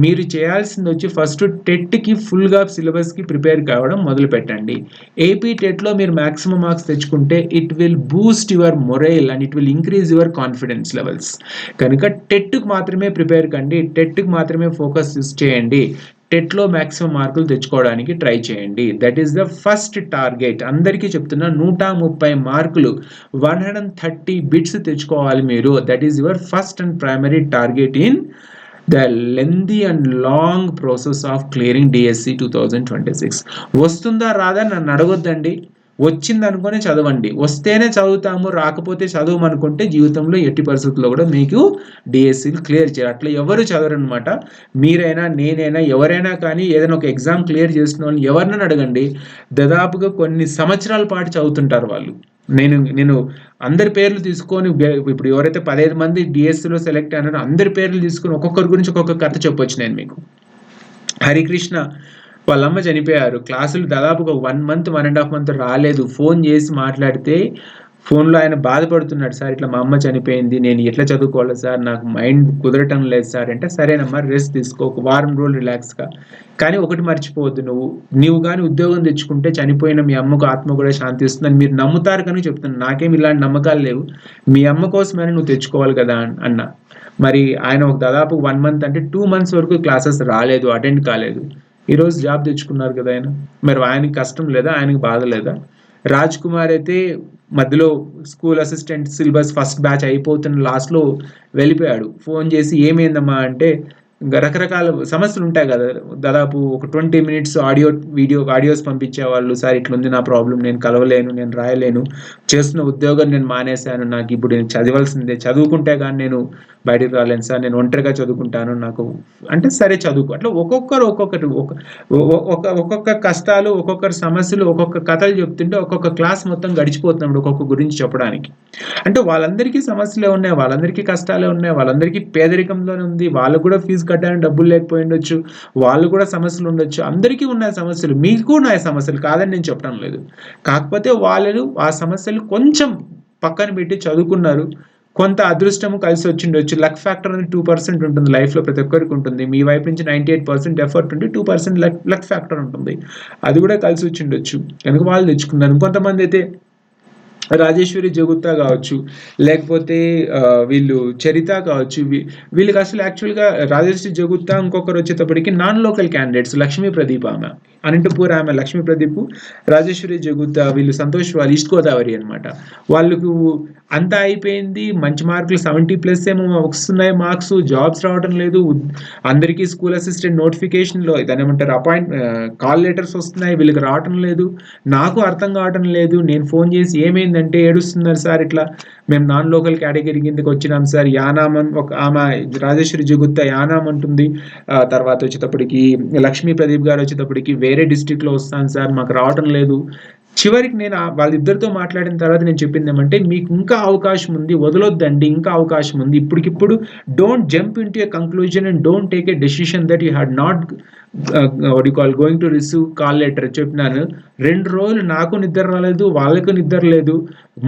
మీరు చేయాల్సింది వచ్చి ఫస్ట్ టెట్కి ఫుల్గా సిలబస్కి ప్రిపేర్ కావడం మొదలు పెట్టండి. ఏపీ టెట్లో మీరు మ్యాక్సిమం మార్క్స్ తెచ్చుకుంటే it will Boost your morale and it will increase your confidence levels. కనుక టెట్కి మాత్రమే ప్రిపేర్ కండి, టెట్కి మాత్రమే ఫోకస్ చేయండి. టెట్లో మ్యాక్సిమం మార్కులు తెచ్చుకోవడానికి ట్రై చేయండి. That is the first target. అందరికీ చెప్తున్నా, 130 మార్కులు 130 బిట్స్ తెచ్చుకోవాలి మీరు. That is your first and primary target in the lengthy and long process of clearing DSC 2026. వస్తుందా రాదా నన్ను అడగొద్దండి, వచ్చింది అనుకునే చదవండి. వస్తేనే చదువుతాము, రాకపోతే చదవమనుకుంటే జీవితంలో ఎట్టి పరిస్థితుల్లో కూడా మీకు డిఎస్సీలు క్లియర్ చేయాలి. అట్లా ఎవరు చదవరనమాట. మీరైనా నేనైనా ఎవరైనా కానీ ఏదైనా ఒక ఎగ్జామ్ క్లియర్ చేసిన వాళ్ళు ఎవరినైనా అడగండి, దాదాపుగా కొన్ని సంవత్సరాల పాటు చదువుతుంటారు వాళ్ళు. నేను అందరి పేర్లు తీసుకొని, ఇప్పుడు ఎవరైతే 15 మంది డిఎస్సిలో సెలెక్ట్ అయినారో అందరి పేర్లు తీసుకొని ఒక్కొక్కరి గురించి ఒక్కొక్క కథ చెప్పొచ్చు నేను మీకు. హరికృష్ణ వాళ్ళమ్మ చనిపోయారు, క్లాసులు దాదాపుగా 1 month 1.5 month రాలేదు. ఫోన్ చేసి మాట్లాడితే ఫోన్లో ఆయన బాధపడుతున్నాడు, సార్ ఇట్లా మా అమ్మ చనిపోయింది, నేను ఎట్లా చదువుకోవాలి సార్, నాకు మైండ్ కుదరటం లేదు సార్ అంటే, సరేనమ్మా రెస్ట్ తీసుకో, ఒక వారం రోజులు రిలాక్స్గా. కానీ ఒకటి మర్చిపోవద్దు, నువ్వు కానీ ఉద్యోగం తెచ్చుకుంటే చనిపోయిన మీ అమ్మకు ఆత్మ కూడా శాంతి ఇస్తుందని మీరు నమ్ముతారు కనుక చెప్తున్నాను. నాకేం ఇలాంటి నమ్మకాలు లేవు. మీ అమ్మ కోసమైనా నువ్వు తెచ్చుకోవాలి కదా అన్న. మరి ఆయన ఒక దాదాపు 1 month అంటే 2 months వరకు క్లాసెస్ రాలేదు, అటెండ్ కాలేదు. ఈరోజు జాబ్ తెచ్చుకున్నారు కదా ఆయన. మరి ఆయనకి కష్టం లేదా, ఆయనకి బాధ లేదా? రాజ్ కుమార్ అయితే మధ్యలో school assistant syllabus first batch అయిపోతున్న లాస్ట్లో వెళ్ళిపోయాడు. ఫోన్ చేసి ఏమైందమ్మా అంటే, ఇంకా రకరకాల సమస్యలు ఉంటాయి కదా, దాదాపు ఒక 20 minutes ఆడియోస్ పంపించేవాళ్ళు. సార్ ఇట్లుంది నా ప్రాబ్లం, నేను కలవలేను, నేను రాయలేను, చేస్తున్న ఉద్యోగం నేను మానేశాను, నాకు ఇప్పుడు నేను చదవాల్సిందే, చదువుకుంటే కానీ నేను బయటకు రాలేను సార్, నేను ఒంటరిగా చదువుకుంటాను నాకు అంటే, సరే చదువుకో. అట్లా ఒక్కొక్కరు ఒక్కొక్క కష్టాలు, ఒక్కొక్కరు సమస్యలు, ఒక్కొక్క కథలు చెప్తుంటే ఒక్కొక్క క్లాస్ మొత్తం గడిచిపోతున్నాడు ఒక్కొక్క గురించి చెప్పడానికి. అంటే వాళ్ళందరికీ సమస్యలే ఉన్నాయి, వాళ్ళందరికీ కష్టాలే ఉన్నాయి, వాళ్ళందరికీ పేదరికంలోనే ఉంది, వాళ్ళకు కూడా ఫీజు కట్టడానికి డబ్బులు లేకపోయి ఉండొచ్చు, వాళ్ళు కూడా సమస్యలు ఉండొచ్చు, అందరికీ ఉన్నాయి సమస్యలు, మీకు ఉన్నాయి సమస్యలు, కాదని నేను చెప్పడం లేదు. కాకపోతే వాళ్ళు ఆ సమస్యలు కొంచెం పక్కన పెట్టి చదువుకున్నారు, కొంత అదృష్టము కలిసి వచ్చిండొచ్చు. లక్ ఫ్యాక్టర్ అనేది 2% ఉంటుంది లైఫ్లో, ప్రతి ఒక్కరికి ఉంటుంది. మీ వైపు నుంచి 98% ఎఫర్ట్ ఉంటే 2% లక్ ఫ్యాక్టర్ ఉంటుంది, అది కూడా కలిసి వచ్చిండొచ్చు కనుక వాళ్ళు తెచ్చుకున్నారు. కొంతమంది అయితే రాజేశ్వరి జగుత్తా కావచ్చు, లేకపోతే వీళ్ళు చరిత కావచ్చు, వీళ్ళకి అసలు యాక్చువల్గా రాజేశ్వరి జగుత్తా, ఇంకొకరు వచ్చేటప్పటికి non local candidates, Lakshmi Pradeep ఆమె అనంతపూర్, ఆమె లక్ష్మీ ప్రదీప్, రాజేశ్వరి జగుత్తా, వీళ్ళు సంతోష్ వాళ్ళు ఈస్ట్ గోదావరి అనమాట. వాళ్ళకు అంతా అయిపోయింది, మంచి మార్కులు 70+ ఏమో వస్తున్నాయి మార్క్స్, జాబ్స్ రావడం లేదు, అందరికీ స్కూల్ అసిస్టెంట్ నోటిఫికేషన్లో దాని ఏమంటారు కాల్ లెటర్స్ వస్తున్నాయి, వీళ్ళకి రావటం లేదు. నాకు అర్థం కావటం లేదు. నేను ఫోన్ చేసి ఏమైందంటే, ఏడుస్తున్నారు సార్, ఇట్లా మేము నాన్ లోకల్ కేటగిరీ కిందకి వచ్చినాం సార్, యానాం ఒక ఆమె రాజేశ్వరి జగుత్తా యానాం అంటుంది, తర్వాత వచ్చేటప్పటికి లక్ష్మీ ప్రదీప్ గారు వచ్చేటప్పటికి వేరే డిస్ట్రిక్ట్లో వస్తాను సార్ మాకు రావటం లేదు. చివరికి నేను వాళ్ళిద్దరితో మాట్లాడిన తర్వాత నేను చెప్పింది ఏమంటే, మీకు ఇంకా అవకాశం ఉంది, వదలొద్దండి, ఇంకా అవకాశం ఉంది. ఇప్పటికిప్పుడు don't jump in to a conclusion and don't take a decision that you had not going to receive call letter. చెప్పినాను 2 రోజులు నాకు నిద్ర రాలేదు, వాళ్ళకు నిద్ర లేదు.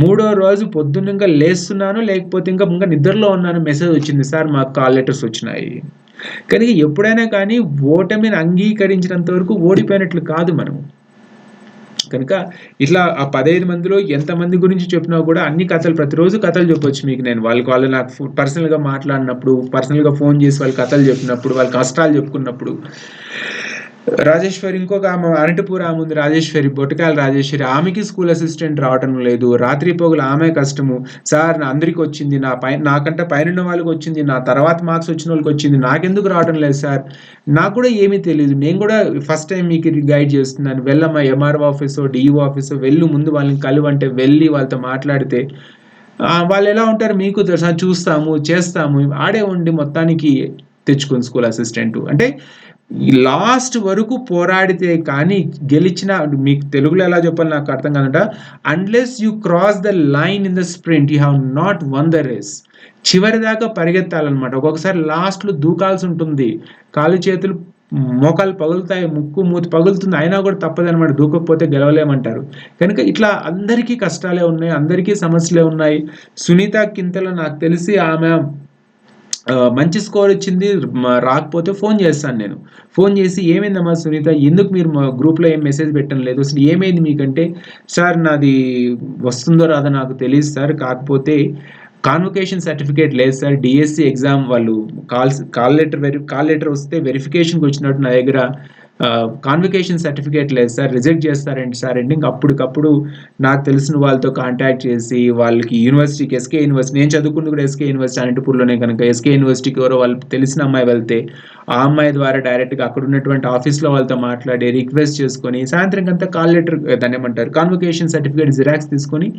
3వ రోజు పొద్దున్న లేస్తున్నాను, లేకపోతే ఇంకా నిద్రలో ఉన్నాను, మెసేజ్ వచ్చింది సార్ మాకు కాల్ లెటర్స్ వచ్చినాయి. కనుక ఎప్పుడైనా కానీ ఓటమిని అంగీకరించినంత వరకు ఓడిపోయినట్లు కాదు మనం. కనుక ఇట్లా ఆ 15 మందిలో ఎంతమంది గురించి చెప్పినా కూడా అన్ని కథలు, ప్రతిరోజు కథలు చెప్పొచ్చు మీకు నేను. వాళ్ళు నాకు పర్సనల్గా మాట్లాడినప్పుడు, పర్సనల్గా ఫోన్ చేసి వాళ్ళు కథలు చెప్పినప్పుడు, వాళ్ళ కష్టాలు చెప్పుకున్నప్పుడు. రాజేశ్వరి ఇంకొక ఆమె అనంతపూర్ ఆమె ఉంది, రాజేశ్వరి బొటకాయల రాజేశ్వరి, ఆమెకి స్కూల్ అసిస్టెంట్ రావటం లేదు. రాత్రి పోగులు ఆమె కష్టము సార్, అందరికి వచ్చింది, నాకంటే పైన వాళ్ళకి వచ్చింది, నా తర్వాత మార్క్స్ వచ్చిన వాళ్ళకి వచ్చింది, నాకెందుకు రావటం లేదు సార్, నాకు కూడా ఏమీ తెలియదు, నేను కూడా ఫస్ట్ టైం మీకు గైడ్ చేస్తున్నాను, వెళ్ళమ్మా ఎంఆర్ఓ ఆఫీసో డిఈఓ ఆఫీసో వెళ్ళు, ముందు వాళ్ళని కలువంటే వెళ్ళి వాళ్ళతో మాట్లాడితే వాళ్ళు ఎలా ఉంటారు మీకు తెలుసా, చూస్తాము చేస్తాము, ఆడే ఉండి మొత్తానికి తెచ్చుకుని స్కూల్ అసిస్టెంట్. అంటే లాస్ట్ వరకు పోరాడితే కానీ గెలిచిన, మీకు తెలుగులో ఎలా చెప్పాలి నాకు అర్థం కాదంట, unless you cross the line in the sprint you have not won the race. చివరి దాకా పరిగెత్తాలన్నమాట. ఒక్కొక్కసారి లాస్ట్లో దూకాల్సి ఉంటుంది, కాలు చేతులు మోకాలు పగులుతాయి, ముక్కు మూతి పగులుతుంది, అయినా కూడా తప్పదనమాట, దూకపోతే గెలవలేమంటారు. కనుక ఇట్లా అందరికీ కష్టాలే ఉన్నాయి, అందరికీ సమస్యలే ఉన్నాయి. సునీత కింతలో నాకు తెలిసి ఆమె మంచి స్కోర్ వచ్చింది, రాకపోతే ఫోన్ చేస్తాను నేను. ఫోన్ చేసి ఏమైందమ్మా సునీత, ఎందుకు మీరు మా గ్రూప్లో ఏం మెసేజ్ పెట్టడం లేదు, అసలు ఏమైంది మీకంటే, సార్ నాది వస్తుందో రాదో నాకు తెలియదు సార్, కాకపోతే కాన్వకేషన్ సర్టిఫికేట్ లేదు సార్, డిఎస్సి ఎగ్జామ్ వాళ్ళు కాల్ లెటర్ వస్తే వెరిఫికేషన్కి వచ్చినట్టు నా దగ్గర కాన్వకేషన్ సర్టిఫికేట్ లేదు సార్, రిజెక్ట్ చేస్తారండి సార్ అంటే, ఇంక అప్పటికప్పుడు నాకు తెలిసిన వాళ్ళతో కాంటాక్ట్ చేసి వాళ్ళకి యూనివర్సిటీకి, ఎస్కే యూనివర్సిటీ, నేను చదువుకుంది కూడా ఎస్కే యూనివర్సిటీ అనంతపూర్లోనే, కనుక ఎస్కే యూనివర్సిటీకి ఎవరో వాళ్ళు తెలిసిన అమ్మాయి వెళ్తే ఆ అమ్మాయి ద్వారా డైరెక్ట్గా అక్కడ ఉన్నటువంటి ఆఫీస్లో వాళ్ళతో మాట్లాడి రిక్వెస్ట్ చేసుకొని సాయంత్రం అంతా కాల్ లెటర్ దాన్ని ఏమంటారు కాన్వకేషన్ సర్టిఫికేట్ జిరాక్స్ తీసుకొని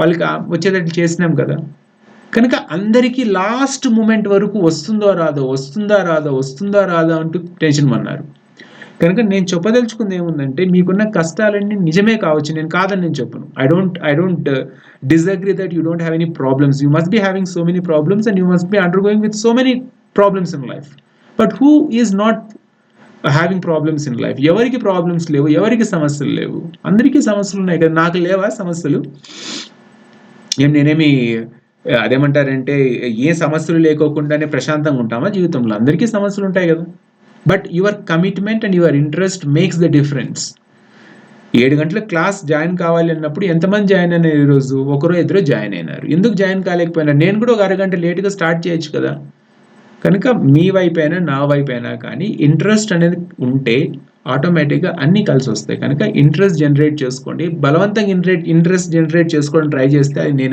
వాళ్ళకి వచ్చేటట్లు చేసినాం కదా. కనుక అందరికీ లాస్ట్ మూమెంట్ వరకు వస్తుందో రాదో అంటూ టెన్షన్ పన్నారు. కనుక నేను చెప్పదలుచుకుంది ఏముందంటే, మీకున్న కష్టాలన్నీ నిజమే కావచ్చు, నేను కాదని నేను చెప్పను. I don't disagree that you don't have any problems, you must be having so many problems and you must be undergoing with so many problems in life. But who is not having problems in life? ఎవరికి problems లేవు, ఎవరికి సమస్యలు లేవు? అందరికీ సమస్యలు ఉన్నాయి కదా, నాకు లేవా సమస్యలు? నేనేమి అదేమంటారంటే ఏ సమస్యలు లేకోకుండానే ప్రశాంతంగా ఉంటామా జీవితంలో? అందరికీ సమస్యలు ఉంటాయి కదా. But your commitment and your interest makes the difference. 7 గంటలకు క్లాస్ జాయిన్ కావాలి అన్నప్పుడు ఎంతమంది జాయిన్ అయినారు ఈరోజు? ఒకరో ఇద్దరు జాయిన్ అయినారు. ఎందుకు జాయిన్ కాలేకపోయినా? నేను కూడా ఒక అరగంట లేట్గా స్టార్ట్ చేయొచ్చు కదా. కనుక మీ వైపైనా నా వైపైనా కానీ ఇంట్రెస్ట్ అనేది ఉంటే ఆటోమేటిక్గా అన్నీ కలిసి వస్తాయి. కనుక ఇంట్రెస్ట్ జనరేట్ చేసుకోండి. బలవంతంగా ఇంట్రెస్ట్ జనరేట్ చేసుకోవడం ట్రై చేస్తే అది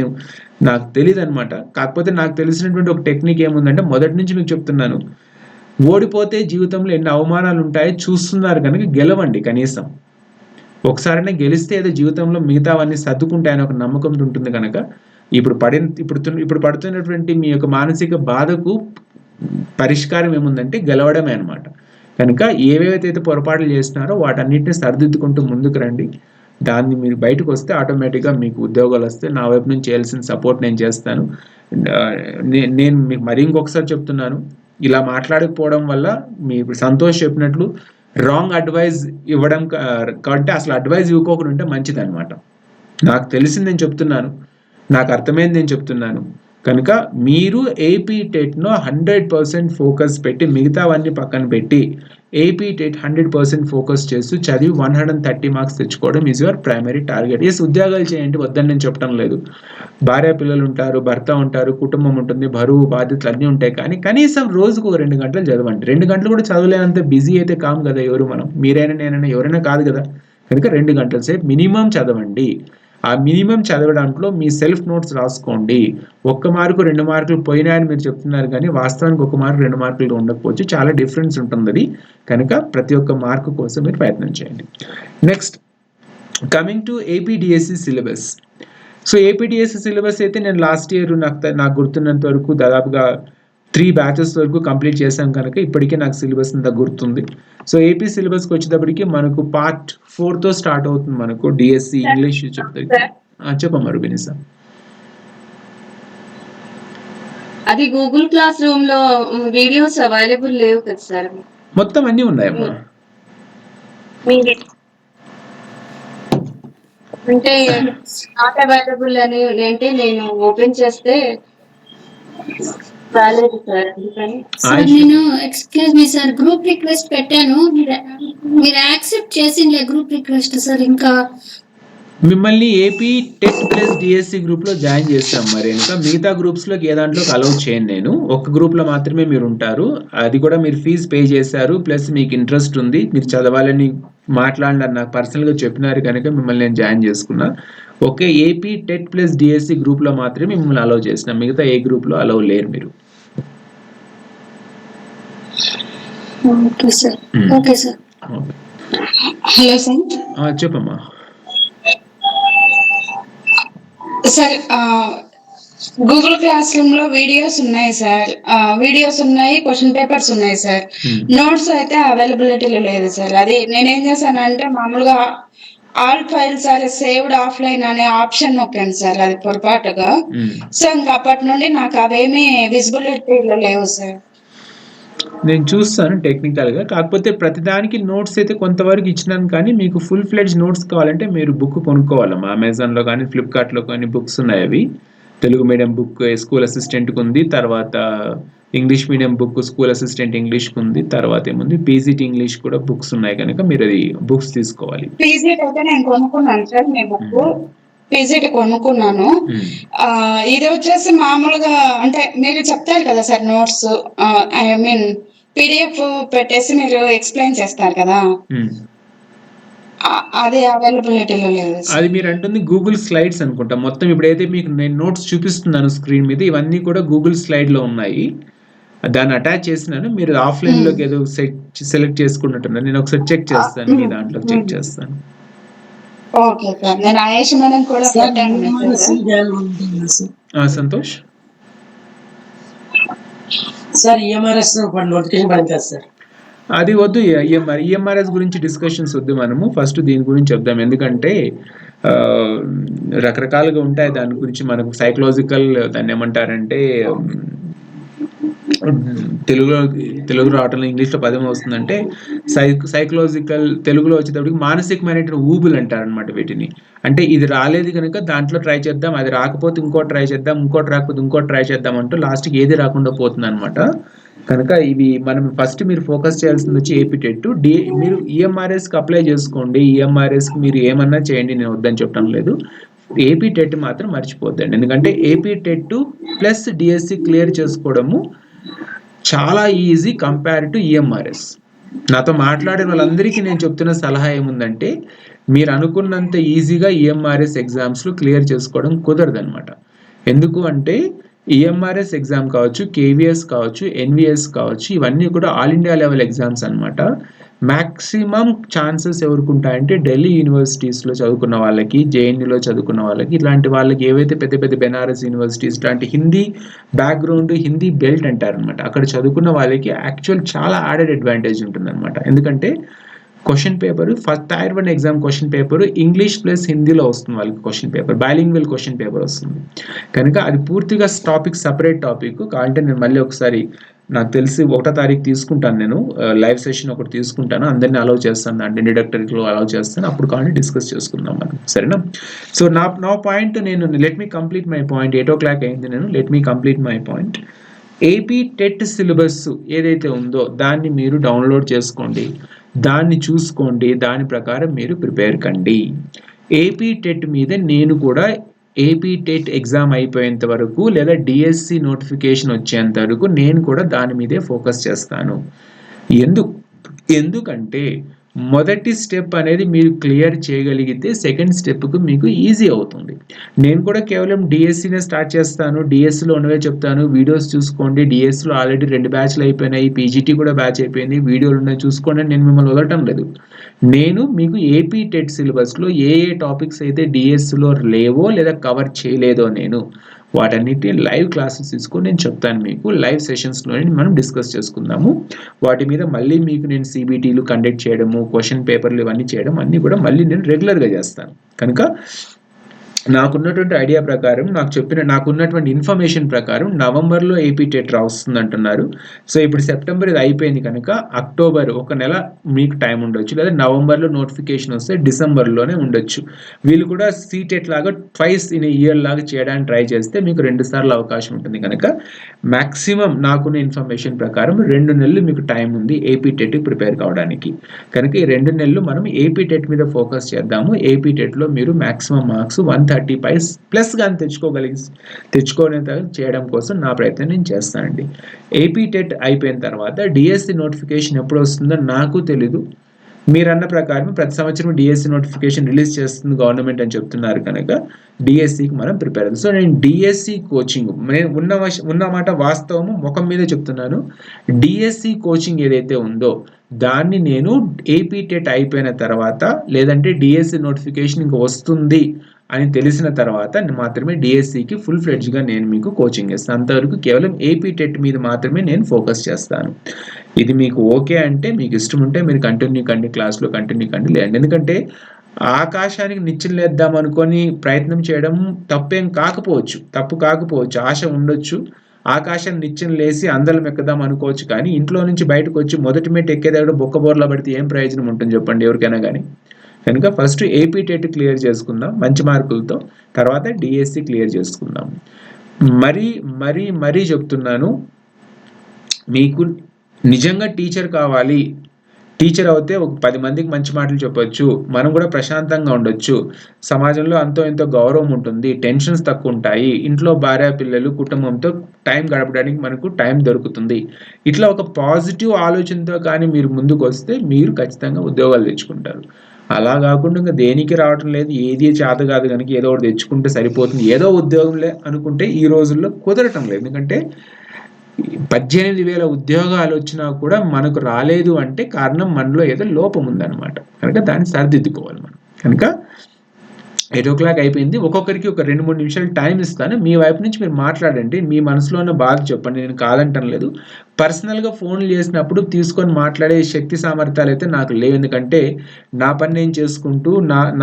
నాకు తెలియదు అనమాట. కాకపోతే నాకు తెలిసినటువంటి ఒక టెక్నిక్ ఏముందంటే, మొదటి నుంచి మీకు చెప్తున్నాను, ఓడిపోతే జీవితంలో ఎన్ని అవమానాలు ఉంటాయో చూస్తున్నారు కనుక గెలవండి. కనీసం ఒకసారైనా గెలిస్తే ఏదో జీవితంలో మిగతావన్నీ సర్దుకుంటాయని ఒక నమ్మకం ఉంటుంది. కనుక ఇప్పుడు పడుతున్నటువంటి మీ యొక్క మానసిక బాధకు పరిష్కారం ఏముందంటే గెలవడమే అనమాట. కనుక ఏవేవైతే పొరపాట్లు చేస్తున్నారో వాటన్నిటిని సరిదిద్దుకుంటూ ముందుకు రండి. దాన్ని మీరు బయటకు వస్తే ఆటోమేటిక్గా మీకు ఉద్యోగాలు వస్తే నా వైపు నుంచి చేయాల్సిన సపోర్ట్ నేను చేస్తాను. నేను మీకు మరీ ఇంకొకసారి చెప్తున్నాను, ఇలా మాట్లాడకపోవడం వల్ల మీరు సంతోష్ చెప్పినట్లు రాంగ్ అడ్వైజ్ ఇవ్వడం కంటే అసలు అడ్వైజ్ ఇవ్వకోకుండా ఉంటే మంచిది అనమాట. నాకు తెలిసింది నేను చెప్తున్నాను, నాకు అర్థమైంది నేను చెప్తున్నాను. కనుక మీరు ఏపీ టెట్ను 100% ఫోకస్ పెట్టి, మిగతావన్నీ పక్కన పెట్టి ఏపీ టెట్ 100% ఫోకస్ చేస్తూ చదివి 130 మార్క్స్ తెచ్చుకోవడం ఈజ్ యువర్ ప్రైమరీ టార్గెట్. ఉద్యోగాలు చేయండి, వద్దని నేను చెప్పడం లేదు. భార్య పిల్లలు ఉంటారు, భర్త ఉంటారు, కుటుంబం ఉంటుంది, బరువు బాధ్యతలు అన్నీ ఉంటాయి. కానీ కనీసం రోజుకు 2 గంటలు చదవండి. 2 గంటలు కూడా చదవలేనంత బిజీ అయితే కాము కదా ఎవరు, మనం, మీరైనా నేనైనా ఎవరైనా కాదు కదా. కనుక 2 గంటల సేపు మినిమం చదవండి. ఆ మినిమం చదవడంలో మీ సెల్ఫ్ నోట్స్ రాసుకోండి. 1 మార్కు 2 మార్కులు పోయినాయని మీరు చెప్తున్నారు, కానీ వాస్తవానికి 1 మార్కు 2 మార్కులు ఉండకపోవచ్చు, చాలా డిఫరెన్స్ ఉంటుంది అది. కనుక ప్రతి ఒక్క మార్కు కోసం మీరు ప్రయత్నం చేయండి. Next, coming to AP DSC syllabus. So APTSC syllabus అయితే నేను లాస్ట్ ఇయర్ నాకు గుర్తున్నంత వరకు దాదాపుగా 3 బ్యాచెస్ వరకు కంప్లీట్ చేశాం కనుక ఇప్పటికే నాకు సిలబస్ అంతా గుర్తుంది. సో ఏపీ సిలబస్కి వచ్చేటప్పటికి మనకు పార్ట్ 4తో స్టార్ట్ అవుతుంది. మనకు డిఎస్సి ఇంగ్లీష్ చెప్తారు. చెప్పమ్మా రుబినిసా. అది గూగుల్ క్లాస్ రూమ్ లో వీడియోస్ అవైలబుల్ లేవు కదా సార్? మొత్తం అన్నీ ఉన్నాయమ్మా. అంటే నాట్ అవైలబుల్ అని అంటే నేను ఓపెన్ చేస్తే రాలేదు సార్. అందుకని సార్ నేను excuse me sir, group request పెట్టాను, మీరు యాక్సెప్ట్ చేసిండే గ్రూప్ రిక్వెస్ట్ సార్. ఇంకా మిమ్మల్ని ఏపీ టెట్ ప్లస్ డిఎస్సి గ్రూప్లో జాయిన్ చేస్తాం. మరి ఇంకా మిగతా గ్రూప్స్లోకి ఏ దాంట్లోకి అలౌ చేయను నేను. ఒక గ్రూప్లో మాత్రమే మీరు ఉంటారు. అది కూడా మీరు ఫీజు పే చేశారు, ప్లస్ మీకు ఇంట్రెస్ట్ ఉంది, మీరు చదవాలని మాట్లాడినారు, నాకు పర్సనల్గా చెప్పినారు కనుక మిమ్మల్ని నేను జాయిన్ చేసుకున్నా. Okay, AP TET plus DSC గ్రూప్లో మాత్రమే మిమ్మల్ని అలౌ చేసిన, మిగతా ఏ గ్రూప్లో అలౌ లేరు మీరు. Okay sir. Okay sir. Hello sir. చెప్పమ్మా. సార్ గూగుల్ క్లాస్ రూమ్ లో వీడియోస్ ఉన్నాయి సార్, వీడియోస్ ఉన్నాయి, క్వశ్చన్ పేపర్స్ ఉన్నాయి సార్. నోట్స్ అయితే అవైలబిలిటీలో లేదు సార్. అది నేనేం చేశానంటే మామూలుగా all files are saved offline అనే ఆప్షన్ నొక్కాను సార్, అది పొరపాటుగా. సో ఇంకా అప్పటి నుండి నాకు అవేమీ విజిబిలిటీలో లేవు సార్. నేను చూస్తాను టెక్నికల్గా, కాకపోతే ప్రతిదానికి నోట్స్ అయితే కొంతవరకు ఇచ్చినాను, కానీ మీకు ఫుల్ ఫ్లెడ్జ్ నోట్స్ కావాలంటే మీరు బుక్ కొనుక్కోవాలమ్మా. అమెజాన్లో కానీ ఫ్లిప్కార్ట్లో కానీ బుక్స్ ఉన్నాయి. అవి తెలుగు మీడియం బుక్ స్కూల్ అసిస్టెంట్కి ఉంది, తర్వాత English medium book school assistant ఇంగ్లీష్కి ఉంది, తర్వాత ఏముంది పీజీటీ ఇంగ్లీష్ కూడా బుక్స్ ఉన్నాయి కనుక మీరు అది బుక్స్ తీసుకోవాలి. పీజీటీ అయితే నేను కొనుక్కున్నాను సార్, మీ బుక్ పీజీటీ కొనుక్కున్నాను. ఇది వచ్చేసి మామూలుగా అంటే మీరు చెప్తారు కదా sir notes, I mean PDF పెట్టేసి మీరు ఎక్స్ప్లెయిన్ చేస్తారు కదా, అది అవైలబిలిటీలో లేదు. అది మీరు అంటుంది గూగుల్ స్లైడ్స్ అనుకుంటా. మొత్తం ఇప్పుడైతే మీకు నేను నోట్స్ చూపిస్తున్నాను స్క్రీన్ మీద, ఇవన్నీ కూడా గూగుల్ స్లైడ్లో ఉన్నాయి. దాన్ని అటాచ్ చేసినాను, మీరు ఆఫ్లైన్లోకి ఏదో సెలెక్ట్ చేసుకుంటున్నారు. నేను ఒకసారి చెక్ చేస్తాను, మీ దాంట్లో చెక్ చేస్తాను. Okay sir. నేను ఆయేష్ మేడం కూడా సంతోష్ సార్ ఈఎంఆర్ఎస్ నోటిఫికేషన్ పడింది సార్. అది వద్దు, ఈఎంఆర్ఎస్ గురించి డిస్కషన్స్ వద్దు, మనము ఫస్ట్ దీని గురించి చెప్దాం. ఎందుకంటే రకరకాలుగా ఉంటాయి దాని గురించి. మనకు సైకలాజికల్, దాన్ని ఏమంటారంటే తెలుగు రావటంలో ఇంగ్లీష్లో పదం వస్తుందంటే సైకలాజికల్, తెలుగులో వచ్చేటప్పటికి మానసికమైన ఊబులు అంటారనమాట వీటిని. అంటే ఇది రాలేదు కనుక దాంట్లో ట్రై చేద్దాం, అది రాకపోతే ఇంకోటి ట్రై చేద్దాం, ఇంకోటి రాకపోతే ఇంకోటి ట్రై చేద్దాం అంటూ లాస్ట్కి ఏది రాకుండా పోతుంది అనమాట. కనుక ఇవి మనం ఫస్ట్ మీరు ఫోకస్ చేయాల్సింది వచ్చి ఏపీ టెట్. మీరు ఈఎంఆర్ఎస్కి అప్లై చేసుకోండి, ఈఎంఆర్ఎస్కి మీరు ఏమన్నా చేయండి, నేను వద్దని చెప్పడం లేదు. ఏపీ టెట్ మాత్రం మర్చిపోద్దండి, ఎందుకంటే AP TET plus DSC clear చేసుకోవడము చాలా ఈజీ కంపేర్ టు ఈఎంఆర్ఎస్. నాతో మాట్లాడిన వాళ్ళందరికీ నేను చెప్తున్న సలహా ఏముందంటే, మీరు అనుకున్నంత ఈజీగా ఈఎంఆర్ఎస్ ఎగ్జామ్స్లో క్లియర్ చేసుకోవడం కుదరదనమాట. ఎందుకు అంటే ఈఎంఆర్ఎస్ ఎగ్జామ్ కావచ్చు, కేవీఎస్ కావచ్చు, ఎన్విఎస్ కావచ్చు, ఇవన్నీ కూడా ఆల్ ఇండియా లెవెల్ ఎగ్జామ్స్ అనమాట. మ్యాక్సిమం ఛాన్సెస్ ఎవరికి ఉంటాయంటే ఢిల్లీ యూనివర్సిటీస్లో చదువుకున్న వాళ్ళకి, జేఎన్యూలో చదువుకున్న వాళ్ళకి, ఇట్లాంటి వాళ్ళకి, ఏవైతే పెద్ద పెద్ద బెనారస్ యూనివర్సిటీస్ లాంటి హిందీ బ్యాక్గ్రౌండ్, హిందీ బెల్ట్ అంటారనమాట, అక్కడ చదువుకున్న వాళ్ళకి యాక్చువల్ చాలా యాడెడ్ అడ్వాంటేజ్ ఉంటుందన్నమాట. ఎందుకంటే question paper first tyre 1 exam question paper English plus హిందీలో వస్తుంది వాళ్ళకి. Question paper bilingual question paper వస్తుంది కనుక అది పూర్తిగా టాపిక్, సపరేట్ టాపిక్. కావాలంటే నేను మళ్ళీ ఒకసారి, నాకు తెలిసి 1వ తారీఖు తీసుకుంటాను, నేను లైవ్ సెషన్ ఒకటి తీసుకుంటాను, అందరినీ అలౌ చేస్తాను, అంటే ఇంట్రడక్టరీలో అలౌ చేస్తాను, అప్పుడు కావాలంటే డిస్కస్ చేసుకుందాం మనం, సరేనా? సో నా పాయింట్, నేను let me complete my point. 8 o'clock అయింది, నేను let me complete my point. AP TET syllabus ఏదైతే ఉందో దాన్ని మీరు డౌన్లోడ్ చేసుకోండి, దాన్ని చూసుకోండి, దాని ప్రకారం మీరు ప్రిపేర్ కండి. ఏపీ టెట్ మీద నేను కూడా ఏపీ టెట్ ఎగ్జామ్ అయిపోయేంత వరకు లేదా డిఎస్సి నోటిఫికేషన్ వచ్చేంత వరకు నేను కూడా దాని మీదే ఫోకస్ చేస్తాను. ఎందుకంటే మొదటి స్టెప్ అనేది మీరు క్లియర్ చేయగలిగితే సెకండ్ స్టెప్కు మీకు ఈజీ అవుతుంది. నేను కూడా కేవలం డిఎస్సినే స్టార్ట్ చేస్తాను, డిఎస్సిలో ఉన్నవే చెప్తాను, వీడియోస్ చూసుకోండి, డిఎస్సిలో ఆల్రెడీ 2 బ్యాచ్లు అయిపోయినాయి, పీజీటీ కూడా బ్యాచ్ అయిపోయింది, వీడియోలు ఉన్నాయి చూసుకోండి అని నేను మిమ్మల్ని వదలటం లేదు. నేను మీకు ఏపీ టెట్ సిలబస్లో ఏ టాపిక్స్ అయితే డిఎస్సిలో లేవో లేదా కవర్ చేయలేదో నేను వాటన్నిటి లైవ్ క్లాసెస్ తీసుకొని నేను చెప్తాను. మీకు లైవ్ సెషన్స్లోనే మనం డిస్కస్ చేసుకుందాము. వాటి మీద మళ్ళీ మీకు నేను సిబిటీలు కండక్ట్ చేయడము, క్వశ్చన్ పేపర్లు ఇవన్నీ చేయడం అన్నీ కూడా మళ్ళీ నేను రెగ్యులర్గా చేస్తాను. కనుక నాకున్నటువంటి ఐడియా ప్రకారం, నాకున్నటువంటి ఇన్ఫర్మేషన్ ప్రకారం నవంబర్లో ఏపీ టెట్ వస్తుంది అంటున్నారు. సో ఇప్పుడు సెప్టెంబర్ ఇది అయిపోయింది కనుక అక్టోబర్ 1 నెల మీకు టైం ఉండొచ్చు, లేదా నవంబర్లో నోటిఫికేషన్ వస్తే డిసెంబర్లోనే ఉండొచ్చు. వీళ్ళు కూడా సీటెట్ లాగా ట్వైస్ ఇన్ ఇయర్ లాగా చేయడానికి ట్రై చేస్తే మీకు 2 సార్లు అవకాశం ఉంటుంది. కనుక మ్యాక్సిమం నాకున్న ఇన్ఫర్మేషన్ ప్రకారం 2 నెలలు మీకు టైం ఉంది ఏపీ టెట్కి ప్రిపేర్ కావడానికి. కనుక ఈ 2 నెలలు మనం ఏపీ టెట్ మీద ఫోకస్ చేద్దాము. ఏపీ టెట్లో మీరు మ్యాక్సిమం మార్క్స్ 135 ప్లస్ కానీ తెచ్చుకోనే చేయడం కోసం నా ప్రయత్నం నేను చేస్తానండి. ఏపీ టెట్ అయిపోయిన తర్వాత డిఎస్సి నోటిఫికేషన్ ఎప్పుడు వస్తుందో నాకు తెలీదు. మీరన్న ప్రకారం ప్రతి సంవత్సరం డిఎస్సి నోటిఫికేషన్ రిలీజ్ చేస్తుంది గవర్నమెంట్ అని చెప్తున్నారు కనుక డిఎస్సికి మనం ప్రిపేర్ అవుతాం. సో నేను డిఎస్సి కోచింగ్, నేను ఉన్నమాట వాస్తవము ముఖం మీద చెప్తున్నాను. డిఎస్సి కోచింగ్ ఏదైతే ఉందో దాన్ని నేను ఏపీ టెట్ అయిపోయిన తర్వాత, లేదంటే డిఎస్సి నోటిఫికేషన్ ఇంకా వస్తుంది అని తెలిసిన తర్వాత మాత్రమే డిఎస్సికి ఫుల్ ఫ్లెడ్జ్గా నేను మీకు కోచింగ్ ఇస్తాను. అంతవరకు కేవలం ఏపీ టెట్ మీద మాత్రమే నేను ఫోకస్ చేస్తాను. ఇది మీకు ఓకే అంటే, మీకు ఇష్టం ఉంటే మీరు క్లాస్లో కంటిన్యూ కండి. లేదండి, ఎందుకంటే ఆకాశానికి నిచ్చెనలేద్దాం అనుకొని ప్రయత్నం చేయడం తప్పు కాకపోవచ్చు, ఆశ ఉండొచ్చు. ఆకాశం నిచ్చెన లేసి అందలం ఎక్కుదాం అనుకోవచ్చు, కానీ ఇంట్లో నుంచి బయటకు వచ్చి మొదటి మెట్టు ఎక్కేదాకా బొక్కబోర్లా పడితే ఏం ప్రయోజనం ఉంటుంది చెప్పండి ఎవరికైనా కానీ. కనుక ఫస్ట్ ఏపీ టెట్ క్లియర్ చేసుకుందాం మంచి మార్కులతో, తర్వాత డిఎస్సి క్లియర్ చేసుకుందాం. మరీ చెప్తున్నాను, మీకు నిజంగా టీచర్ కావాలి, టీచర్ అవుతే ఒక 10 మందికి మంచి మాటలు చెప్పొచ్చు, మనం కూడా ప్రశాంతంగా ఉండొచ్చు, సమాజంలో అంతో ఎంతో గౌరవం ఉంటుంది, టెన్షన్స్ తక్కువ ఉంటాయి, ఇంట్లో భార్య పిల్లలు కుటుంబంతో టైం గడపడానికి మనకు టైం దొరుకుతుంది. ఇట్లా ఒక పాజిటివ్ ఆలోచనతో కానీ మీరు ముందుకు వస్తే మీరు ఖచ్చితంగా ఉద్యోగాలు తెచ్చుకుంటారు. అలా కాకుండా ఇంకా దేనికి రావటం లేదు, ఏది చేత కాదు కనుక ఏదో ఒకటి తెచ్చుకుంటే సరిపోతుంది, ఏదో ఉద్యోగంలే అనుకుంటే ఈ రోజుల్లో కుదరటం లేదు. ఎందుకంటే 18,000 ఉద్యోగాలు వచ్చినా కూడా మనకు రాలేదు అంటే కారణం మనలో ఏదో లోపం ఉందన్నమాట. కనుక దాన్ని సరిదిద్దుకోవాలి మనం. కనుక 8 o'clock అయిపోయింది. ఒక్కొక్కరికి ఒక 2-3 నిమిషాలు టైం ఇస్తాను. మీ వైపు నుంచి మీరు మాట్లాడండి, మీ మనసులో ఉన్న బాధ చెప్పండి, నేను కాదంటం లేదు. పర్సనల్గా ఫోన్లు చేసినప్పుడు తీసుకొని మాట్లాడే శక్తి సామర్థ్యాలు అయితే నాకు లేవు. ఎందుకంటే నా పని నేను చేసుకుంటూ,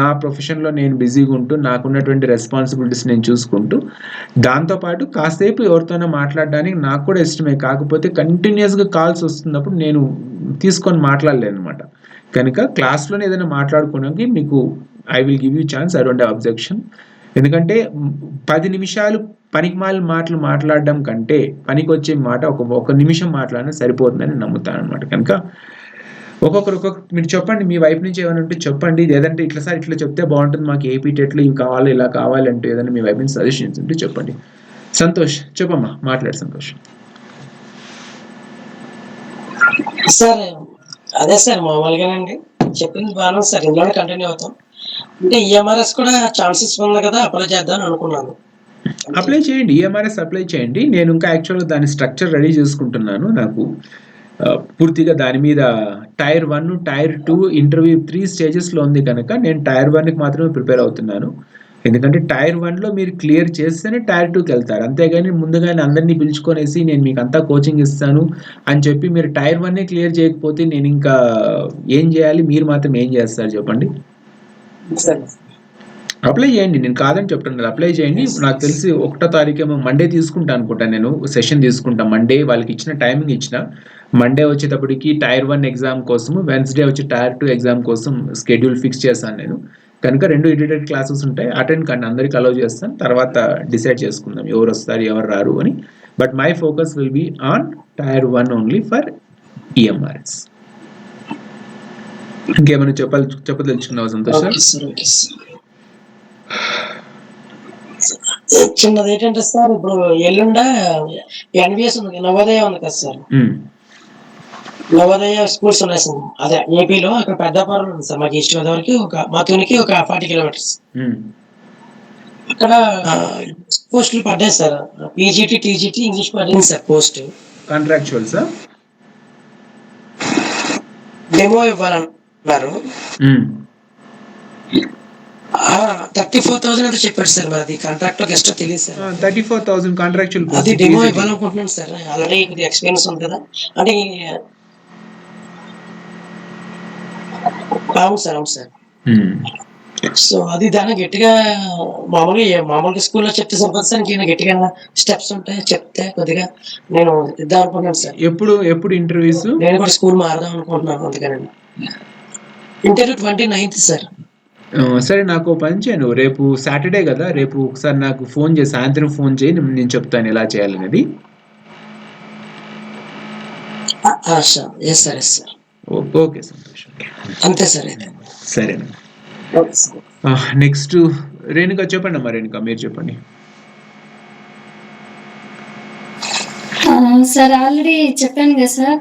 నా ప్రొఫెషన్లో నేను బిజీగా ఉంటూ, నాకున్నటువంటి రెస్పాన్సిబిలిటీస్ నేను చూసుకుంటూ, దాంతోపాటు కాసేపు ఎవరితోనో మాట్లాడడానికి నాకు కూడా ఇష్టమే. కాకపోతే కంటిన్యూస్గా కాల్స్ వస్తున్నప్పుడు నేను తీసుకొని మాట్లాడలేను అనమాట. కనుక క్లాస్లోనే ఏదైనా మాట్లాడుకోవడానికి మీకు I will give you chance, I don't have objection. ఎందుకంటే 10 నిమిషాలు పనికిమాలిన మాటలు మాట్లాడడం కంటే పనికి వచ్చే మాట ఒక నిమిషం మాట్లాడినా సరిపోతుందని నమ్ముతాను అనమాట. కనుక ఒక్కొక్కరు మీరు చెప్పండి, మీ వైపు నుంచి ఏమైనా ఉంటే చెప్పండి, లేదంటే ఇట్లా చెప్తే బాగుంటుంది, మాకు ఏపీ టెట్లో ఇవి కావాలి ఇలా కావాలంటే ఏదైనా మీ వైపు నుంచి సజెషన్స్ ఉంటే చెప్పండి. సంతోష్ చెప్పమ్మా, మాట్లాడు సంతోష్. సార్ అదే సార్ మామూలుగానండి చెప్పింది బాగా సార్, ఇందులోనే కంటిన్యూ అవుతాం. అంటే ఈఎంఆర్ఎస్ కూడా ఛాన్సెస్ ఉంది కదా, అప్లై చేద్దాం అనుకున్నాను. అప్లై చేయండి, ఈఎంఆర్ఎస్ అప్లై చేయండి. నేను ఇంకా యాక్చువల్గా దాని స్ట్రక్చర్ రెడీ చేసుకుంటున్నాను. నాకు పూర్తిగా దాని మీద టైర్ 1, టైర్ 2 ఇంటర్వ్యూ 3 స్టేజెస్లో ఉంది కనుక నేను టైర్ 1కి మాత్రమే ప్రిపేర్ అవుతున్నాను. ఎందుకంటే టైర్ 1లో మీరు క్లియర్ చేస్తేనే టైర్ 2కి వెళ్తారు. అంతేగాని ముందుగానే అందరినీ పిలుచుకొనేసి నేను మీకు అంతా కోచింగ్ ఇస్తాను అని చెప్పి మీరు టైర్ 1నే క్లియర్ చేయకపోతే నేను ఇంకా ఏం చేయాలి, మీరు మాత్రం ఏం చేస్తారు చెప్పండి. అప్లై చేయండి, నేను కాదని చెప్తున్నాను, అప్లై చేయండి. నాకు తెలిసి 1వ తారీఖు మండే తీసుకుంటా అనుకుంటా, నేను సెషన్ తీసుకుంటా మండే. వాళ్ళకి ఇచ్చిన టైమింగ్ ఇచ్చిన మండే వచ్చేటప్పటికి టైర్ 1 ఎగ్జామ్ కోసము, వెన్స్డే వచ్చి టైర్ 2 ఎగ్జామ్ కోసం స్కెడ్యూల్ ఫిక్స్ చేశాను నేను. కనుక 2 ఎడిటెడ్ క్లాసెస్ ఉంటాయి, అటెండ్ కానీ అందరికి అలౌ చేస్తాను. తర్వాత డిసైడ్ చేసుకుందాం ఎవరు వస్తారు ఎవరు రారు అని. But my focus will be on tier 1 only for EMRS. ఇంకేమైనా చెప్పదలుచుకున్నావు సంతోష్? చిన్నది ఏంటంటే సార్, ఇప్పుడు ఎల్లుండ ఎన్విఎస్ ఉంది, నవోదయ ఉంది కదా సార్. నవోదయ స్కూల్స్ ఉన్నాయి సార్. అదే ఏపీలో అక్కడ పెద్దాపురం ఉంది సార్. మాకు ఈస్ట్ గోదావరికి మా తునికి ఒక 40 కిలోమీటర్స్. అక్కడ పోస్టులు పడ్డాయి సార్. పీజీటీ, టీజీటీ ఇంగ్లీష్ పడింది సార్ పోస్ట్. కాంట్రాక్చువల్సా? డెమో ఇవ్వాలన్నారు. 34,000 అయితే చెప్పారు సార్. మరి కాంట్రాక్ట్ గెస్ట్ తెలియదు సార్. 34,000 కాంట్రాక్చువల్ అది డెమో ఇవ్వాలనుకుంటున్నాను సార్. ఆల్రెడీ కొద్దిగా ఎక్స్పీరియన్స్ ఉంది కదా అంటే. అవును సార్, అవును సార్. సో అది దాన్ని గట్టిగా మామూలుగా స్కూల్లో చెప్తే సరిపోతుంది సార్. ఇంకేమైనా గట్టిగా స్టెప్స్ ఉంటాయి చెప్తే కొద్దిగా నేను ఇద్దాం అనుకుంటున్నాను సార్. ఎప్పుడు ఇంటర్వ్యూస్? నేను కూడా స్కూల్ మారదాం అనుకుంటున్నాను. అందుకనండి ఇంటర్వ్యూ 29th సార్. సరే, నాకు పని చేయను. రేపు సాటర్డే కదా, రేపు ఒకసారి నాకు ఫోన్ చేయి, సాయంత్రం ఫోన్ చేయి, నేను చెప్తాను ఎలా చేయాలనేది. Yes sir, yes sir. Okay సంతోషం. అంతే సార్. అయితే సరేనా. నెక్స్ట్ రేణుక చెప్పండి అమ్మా. రేణుక మీరు చెప్పండి. సార్ ఆల్రెడీ చెప్పాను కదా సార్.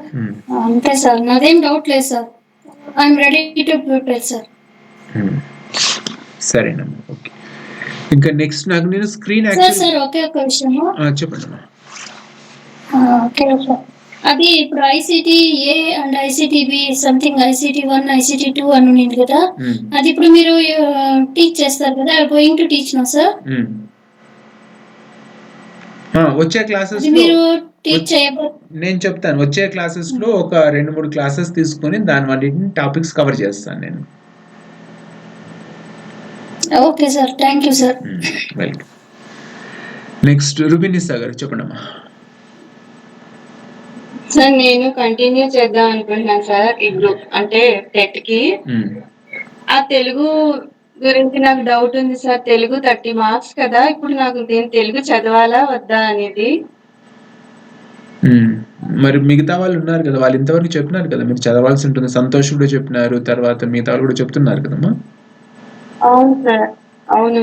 అంతే సార్, నాదేం డౌట్ లేదు sir. I'm ready to prepare sir. సరేనమ్మా, ఓకే. ఇంకా నెక్స్ట్ నాకు నేను స్క్రీన్ సార్ ఒకే ఒక విషయము చెప్పండి అమ్మా. ఓకే సార్, అది ఇప్పుడు ICT A and ICT be something ICT 1 ICT 2 అని ఉంది కదా, అది ఇప్పుడు మీరు టీచ్ చేస్తారు కదా, going to teach no sir? వచ్చే క్లాసెస్ మీరు టీచ్ చేయబోతున్నారు? నేను చెప్తాను. వచ్చే క్లాసెస్ లో ఒక 2-3 క్లాసెస్ తీసుకొని దాని వాటిని టాపిక్స్ కవర్ చేస్తాను నేను. Okay sir, thank you sir. Welcome. Next Rubinisa గారు చెప్పండి అమ్మా. సార్ నేను కంటిన్యూ చేద్దాం అనుకుంటున్నాను సార్ ఇప్పుడు, అంటే టెట్ కి. ఆ తెలుగు గురించి నాకు డౌట్ ఉంది సార్. తెలుగు 30 మార్క్స్ కదా, ఇప్పుడు నాకు నేను తెలుగు చదవాలా వద్దా అనేది. మరి మిగతా వాళ్ళు ఉన్నారు కదా, వాళ్ళు ఇంతవరకు చెప్పినారు కదా మీరు చదవాల్సి ఉంటుంది. సంతోష్ కూడా చెప్పినారు, తర్వాత మిగతా వాళ్ళు కూడా చెప్తున్నారు కదమ్మా. అవును సార్, అవును.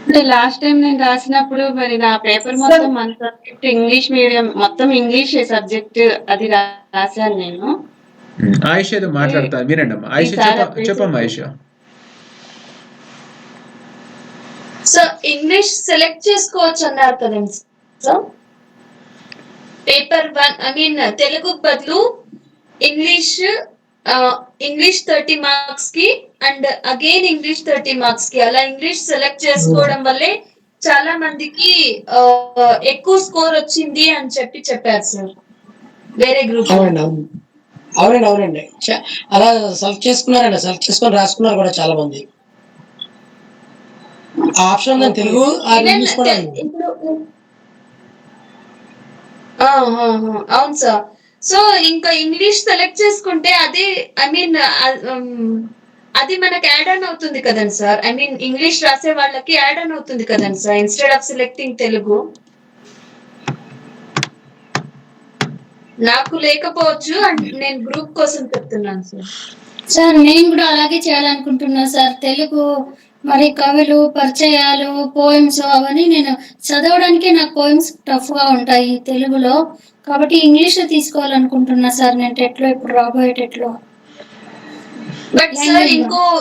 అంటే లాస్ట్ టైం నేను రాసినప్పుడు మరి నా పేపర్ మొత్తం మన సబ్జెక్ట్ ఇంగ్లీష్ మీడియం, మొత్తం ఇంగ్లీష్ సబ్జెక్ట్ అది రాశాను నేను. ఆయిష ఏదో మాట్లాడతాను వినండి అమ్మా. ఆయిష చెప్పమ్మా. ఆయిష సో ఇంగ్లీష్ సెలెక్ట్ చేసుకోవచ్చు అన్నారు కదండి sir. Paper 1 I mean Telugu బదులు ఇంగ్లీష్ 30 మార్క్స్ కి అండ్ అగైన్ ఇంగ్లీష్ 30 మార్క్స్ కి అలా ఇంగ్లీష్ సెలెక్ట్ చేసుకోవడం వల్లే చాలా మందికి ఎక్కువ స్కోర్ వచ్చింది అని చెప్పారు సార్ వేరే గ్రూప్. అవునండి. అలా సెలెక్ట్ చేసుకున్నారండి. సెలెక్ట్ చేసుకొని రాసుకున్నారు కూడా చాలా మంది. ఆప్షన్ తెలుగు ఇంగ్లీష్ కూడా. అవును సార్. సో ఇంకా ఇంగ్లీష్ సెలెక్ట్ చేసుకుంటే అది ఐ మీన్ అది మనకి యాడ్ ఆన్ అవుతుంది కదండి సార్. ఐ మీన్ ఇంగ్లీష్ రాసే వాళ్ళకి యాడ్ ఆన్ అవుతుంది కదండి sir, instead of selecting Telugu. నాకు లేకపోవచ్చు, నేను గ్రూప్ కోసం చెప్తున్నాను సార్. సార్ నేను కూడా అలాగే చేయాలనుకుంటున్నా సార్. తెలుగు మరి కవులు, పరిచయాలు, పోయిమ్స్ అవన్నీ నేను చదవడానికి నాకు పోయిమ్స్ టఫ్ గా ఉంటాయి తెలుగులో. కాబట్టి ఇంగ్లీష్ లో తీసుకోవాలనుకుంటున్నా సార్ నేను టెట్లో, ఇప్పుడు రాబోయే టెట్లో. బట్ సార్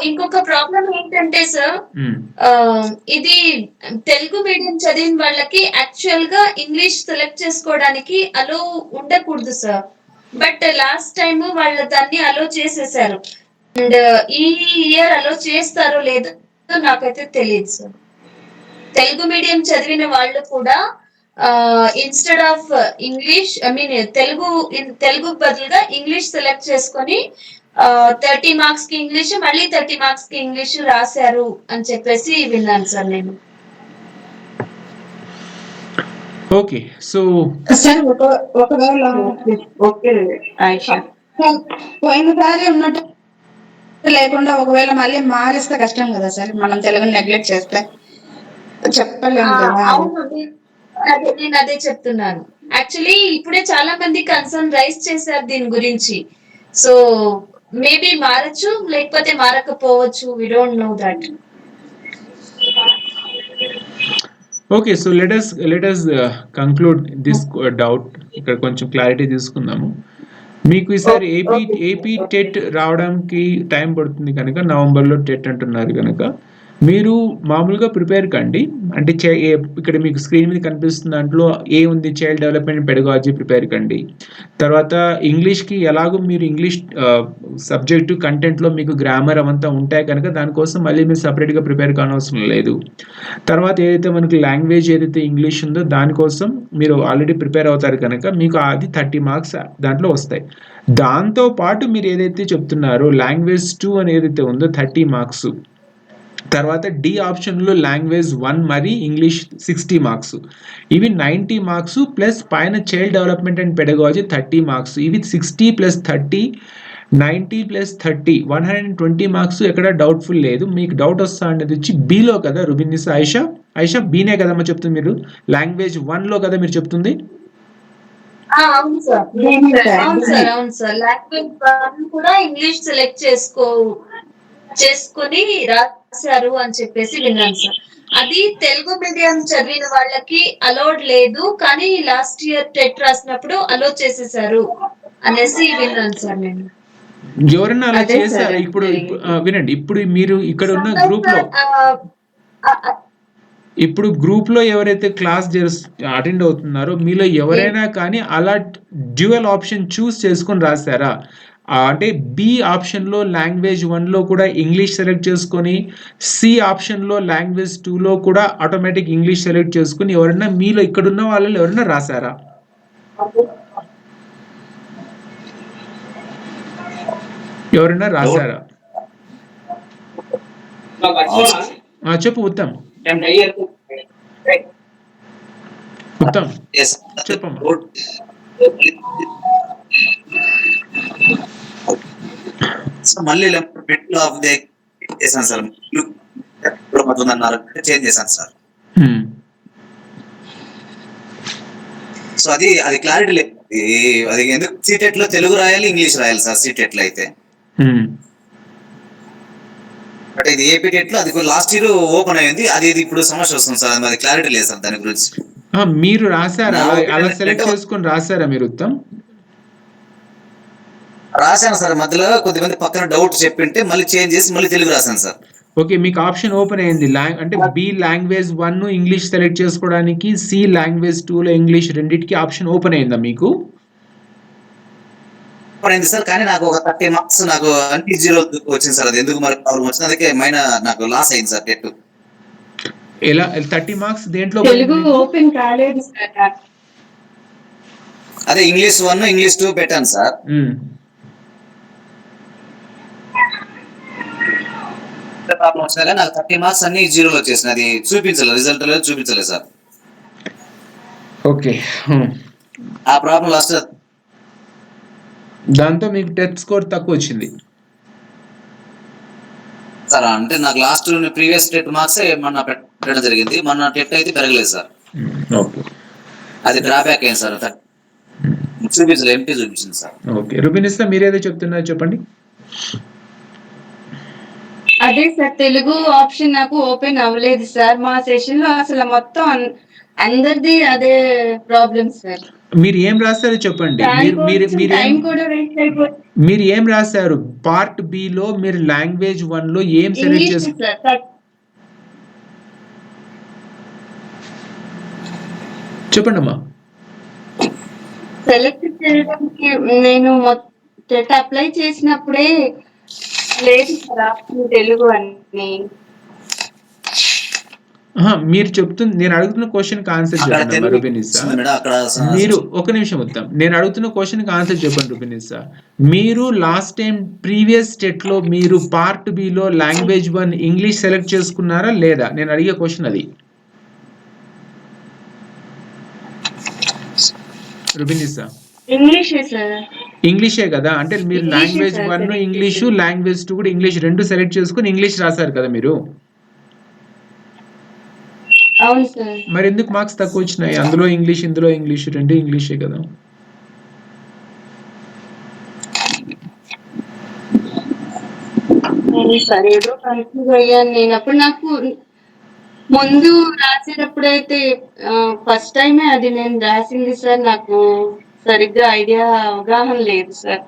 ఇంకొక ప్రాబ్లం ఏంటంటే సార్, ఇది తెలుగు మీడియం చదివిన వాళ్ళకి యాక్చువల్ గా ఇంగ్లీష్ సెలెక్ట్ చేసుకోవడానికి అలో ఉండకూడదు సార్. బట్ లాస్ట్ టైం వాళ్ళు దాన్ని అలో చేసేసారు. అండ్ ఈ ఇయర్ అలో చేస్తారో లేదో నాకైతే తెలియదు సార్. తెలుగు మీడియం చదివిన వాళ్ళు కూడా instead of English I mean Telugu బదులుగా ఇంగ్లీష్ సెలెక్ట్ చేసుకొని 30 మార్క్స్ కి ఇంగ్లీష్, మళ్ళీ 30 మార్క్స్ కి ఇంగ్లీష్ రాశారు అని చెప్పేసి విన్నాను సార్ నేను. ఓకే. సో సార్ ఒకవేళ ఓకే ఆయిష, పోయినసారి ఉన్నట్టు లేకుండా ఒకవేళ మళ్ళీ మారిస్తే కష్టం కదా సార్, మనం తెలుగుని నెగ్లెక్ట్ చేస్తే చెప్పలేము కదా. అవును, నేను అదే చెప్తున్నాను. యాక్చువల్లీ ఇప్పుడే చాలా మంది కన్సర్న్ రైజ్ చేశారు దీని గురించి. సో మేబీ మారచ్చు, లేకపోతే మారకపోవచ్చు. We don't know that. Okay. So let us conclude this doubt. ఇక్కడ కొంచెం క్లారిటీ తీసుకుందాము. మీకు ఈసారి ఏపీ ఓకే ఏపీ టెట్ రావడానికి టైం పడుతుంది కనుక నవంబర్లో టెట్ అంటున్నారు కనుక మీరు మామూలుగా ప్రిపేర్ కండి. అంటే ఇక్కడ మీకు స్క్రీన్ మీద కనిపిస్తున్న దాంట్లో ఉంది, చైల్డ్ డెవలప్మెంట్ పెడగాలజీ ప్రిపేర్ కండి. తర్వాత ఇంగ్లీష్కి ఎలాగో మీరు ఇంగ్లీష్ సబ్జెక్టు కంటెంట్లో మీకు గ్రామర్ అవంతా ఉంటాయి కనుక దానికోసం మళ్ళీ మీరు సపరేట్గా ప్రిపేర్ కానవసరం లేదు. తర్వాత ఏదైతే మనకి లాంగ్వేజ్ ఏదైతే ఇంగ్లీష్ ఉందో దానికోసం మీరు ఆల్రెడీ ప్రిపేర్ అవుతారు కనుక మీకు అది 30 మార్క్స్ దాంట్లో వస్తాయి. దాంతో పాటు మీరు ఏదైతే చెప్తున్నారో లాంగ్వేజ్ 2 అని ఏదైతే ఉందో 30 మార్క్స్, తర్వాత డి ఆప్షన్లో లాంగ్వేజ్ 1 మరి ఇంగ్లీష్ 60 మార్క్స్, ఇవి 90 మార్క్స్ ప్లస్ పైన child development and pedagogy 30 marks, ఇవి 60 ప్లస్ 30 90 ప్లస్ 30 120 మార్క్స్. ఎక్కడ డౌట్ఫుల్ లేదు. మీకు డౌట్ వస్తా అనేది వచ్చి బిలో కదా రుబినిసా, ఐషా బీనే కదమ్మా చెప్తుంది. మీరు లాంగ్వేజ్ 1లో కదా మీరు చెప్తుంది. అవును సార్, అవును సార్. లాంగ్వేజ్ 1 కూడా ఇంగ్లీష్ సెలెక్ట్ చేసుకొని రాశారు అని చెప్పేసి విన్నాను సార్. అది తెలుగు మీడియం చదివిన వాళ్ళకి అలౌడ్ లేదు, కానీ లాస్ట్ ఇయర్ టెట్ రాసినప్పుడు అలో చేసేసారు అనేసి విన్నాను సార్ నేను. ఎవరన్నా అలా అదే చేశారు? సార్ ఇప్పుడు వినండి, ఇప్పుడు మీరు ఇక్కడ ఉన్న గ్రూప్ లో ఎవరైతే క్లాస్ అటెండ్ అవుతున్నారో మీలో ఎవరైనా కానీ అలా డ్యూయల్ ఆప్షన్ చూస్ చేసుకొని రాశారా? అంటే బి ఆప్షన్లో లాంగ్వేజ్ 1లో కూడా ఇంగ్లీష్ సెలెక్ట్ చేసుకొని, సి ఆప్షన్లో లాంగ్వేజ్ 2లో కూడా ఆటోమేటిక్ ఇంగ్లీష్ సెలెక్ట్ చేసుకుని ఎవరైనా మీలో ఇక్కడున్న వాళ్ళు ఎవరైనా రాశారా? ఎవరైనా రాశారా? చెప్పు ఉత్తమ్. ఉత్తమ్ చెప్పమ్మా. మళ్ళీ చేశాను సార్, చేంజ్ చేశాను సార్. సో అది క్లారిటీ లేదు. అది ఎందుకు సీటెట్ లో తెలుగు రాయాలి, ఇంగ్లీష్ రాయాలి సార్ సీటెట్ లో అయితే. బట్ ఇది ఏపీ టెట్ లో అది లాస్ట్ ఇయర్ ఓపెన్ అయింది, అది ఇప్పుడు సమస్య వస్తుంది సార్. అది క్లారిటీ లేదు సార్ దాని గురించి. మీరు రాశారా? అలా సెలెక్ట్ చేసుకొని రాశారా మీరు ఉత్తమ్? రాశాను సార్, మధ్యలో కొద్దిమంది పక్కన డౌట్ చెప్పింటే మళ్ళీ చేంజ్ చేసి మళ్ళీ తెలుగు రాశాను సార్. ఓకే, మీకు ఆప్షన్ ఓపెన్ అయింది. అంటే బి లాంగ్వేజ్ 1 ఇంగ్లీష్ సెలెక్ట్ చేసుకోవడానికి, సి లాంగ్వేజ్ 2లో ఇంగ్లీష్ రెండింటికి ఆప్షన్ ఓపెన్ అయిందా మీకు? ఓపెన్ అయింది సార్, కానీ నాకు ఒక 30 మార్క్స్ నాకు అంటే 0 వచ్చింది సార్. అది ఎందుకు మరి ప్రాబ్లం వచ్చింది, అందుకే నాకు లాస్ అయింది సార్ టెట్. ఎలా 30 మార్క్స్ దేంట్లో? తెలుగు ఓపెన్ కాలేదు సార్. అదే ఇంగ్లీష్ 1 ఇంగ్లీష్ 2 పెట్టాను సార్. ప్రాబ్లం వచ్చినా కానీ నాకు 30 మార్క్స్ అన్ని 0 వచ్చేసినాయి. అది చూపించలేదు, రిజల్ట్ లేదు, చూపించలేదు సార్. ఓకే, ఆ ప్రాబ్లం లాస్ట్ దాంతో మీకు టెస్ట్ స్కోర్ తక్కువ వచ్చింది సార్. అంటే నాకు లాస్ట్ ప్రీవియస్ టెట్ మార్క్స్ మొన్న పెట్టడం జరిగింది, మొన్న టెట్ అయితే పెరగలేదు సార్. ఓకే, అది డ్రాబ్యాక్ అయింది సార్. చూపించలేదు, ఎంటీ చూపించింది సార్. ఓకే, రుబినిసా మీరేదో చెప్తున్నారు చెప్పండి. అదే సార్, తెలుగు ఆప్షన్ నాకు ఓపెన్ అవ్వలేదు సార్. మా సెషన్ లో అసలు మొత్తం అందరిది అదే ప్రాబ్లం సార్. మీరు ఏం రాశారో చెప్పండి. మీరు ఏం రాశారు? పార్ట్ బి లో మీరు లాంగ్వేజ్ 1లో ఏం సెలెక్ట్ చేశారు చెప్పండి అమ్మా. సెలెక్ట్ చేయడానికి నేను టెట్ అప్లై చేసినప్పుడే లేదు సార్ ఆప్షన్ తెలుగు అని. మీరు చెప్తుంది, నేను అడుగుతున్న క్వశ్చన్ కి ఆన్సర్ చెప్పండి రుబినిసా. మీరు ఒక నిమిషం వద్దాం, నేను అడుగుతున్న క్వశ్చన్ కి ఆన్సర్ చెప్పండి రుబినిసా. మీరు లాస్ట్ టైం ప్రీవియస్ స్టేట్ లో మీరు పార్ట్ బి లో లాంగ్వేజ్ 1 ఇంగ్లీష్ సెలెక్ట్ చేసుకున్నారా లేదా? నేను అడిగే క్వశ్చన్ అది రుబినిసా. ఇంగ్లీషే కదా, అంటే మీరు లాంగ్వేజ్ 1 ఇంగ్లీషు, లాంగ్వేజ్ 2 కూడా ఇంగ్లీష్ రెండు సెలెక్ట్ చేసుకుని ఇంగ్లీష్ రాశారు కదా మీరు. అవును సార్. మరి ఎందుకు మార్క్స్ తక్కువ వచ్చినాయి? అందులో ఇంగ్లీష్, ఇందులో ఇంగ్లీష్, రెండు ఇంగ్లీషే కదా. ఏదో కన్ఫ్యూజ్ అయ్యాను నేను. అప్పుడు నాకు ముందు రాసేటప్పుడైతే ఫస్ట్ టైమే అది నేను రాసింది సార్. నాకు సరిగ్గా ఐడియా అవగాహన లేదు సార్.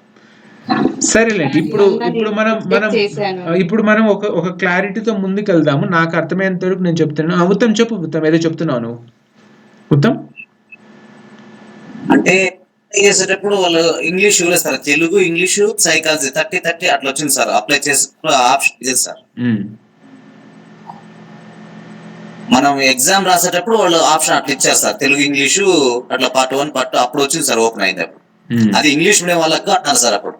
సరేలేండి. ఇప్పుడు ఎక్స్పెక్ట్ చేశాను. మనం ఒక క్లారిటీతో ముందుకెళ్దాము. నాకు అర్థమయ్యేంత వరకు నేను చెప్తున్నాను. ఉత్తమ్ చెప్పు, ఉత్తమ్ ఏదో చెప్తున్నావు నువ్వు. ఉత్తమ్ అంటే చేసేటప్పుడు వాళ్ళు ఇంగ్లీష్ ఇవ్వలేదు సార్, తెలుగు ఇంగ్లీషు సైకాలజీ 30-30 అట్లా వచ్చింది సార్. అప్లై చేసి ఆప్షన్ ఇది సార్. మనం ఎగ్జామ్ రాసేటప్పుడు వాళ్ళు ఆప్షన్ అట్లా ఇచ్చారు సార్, తెలుగు ఇంగ్లీషు అట్లా పార్ట్ 1 పార్ట్ 2 అప్పుడు వచ్చింది సార్, ఓపెన్ అయింది అప్పుడు. అది ఇంగ్లీష్ మీడియం వాళ్ళకి అంటున్నారు సార్ అప్పుడు.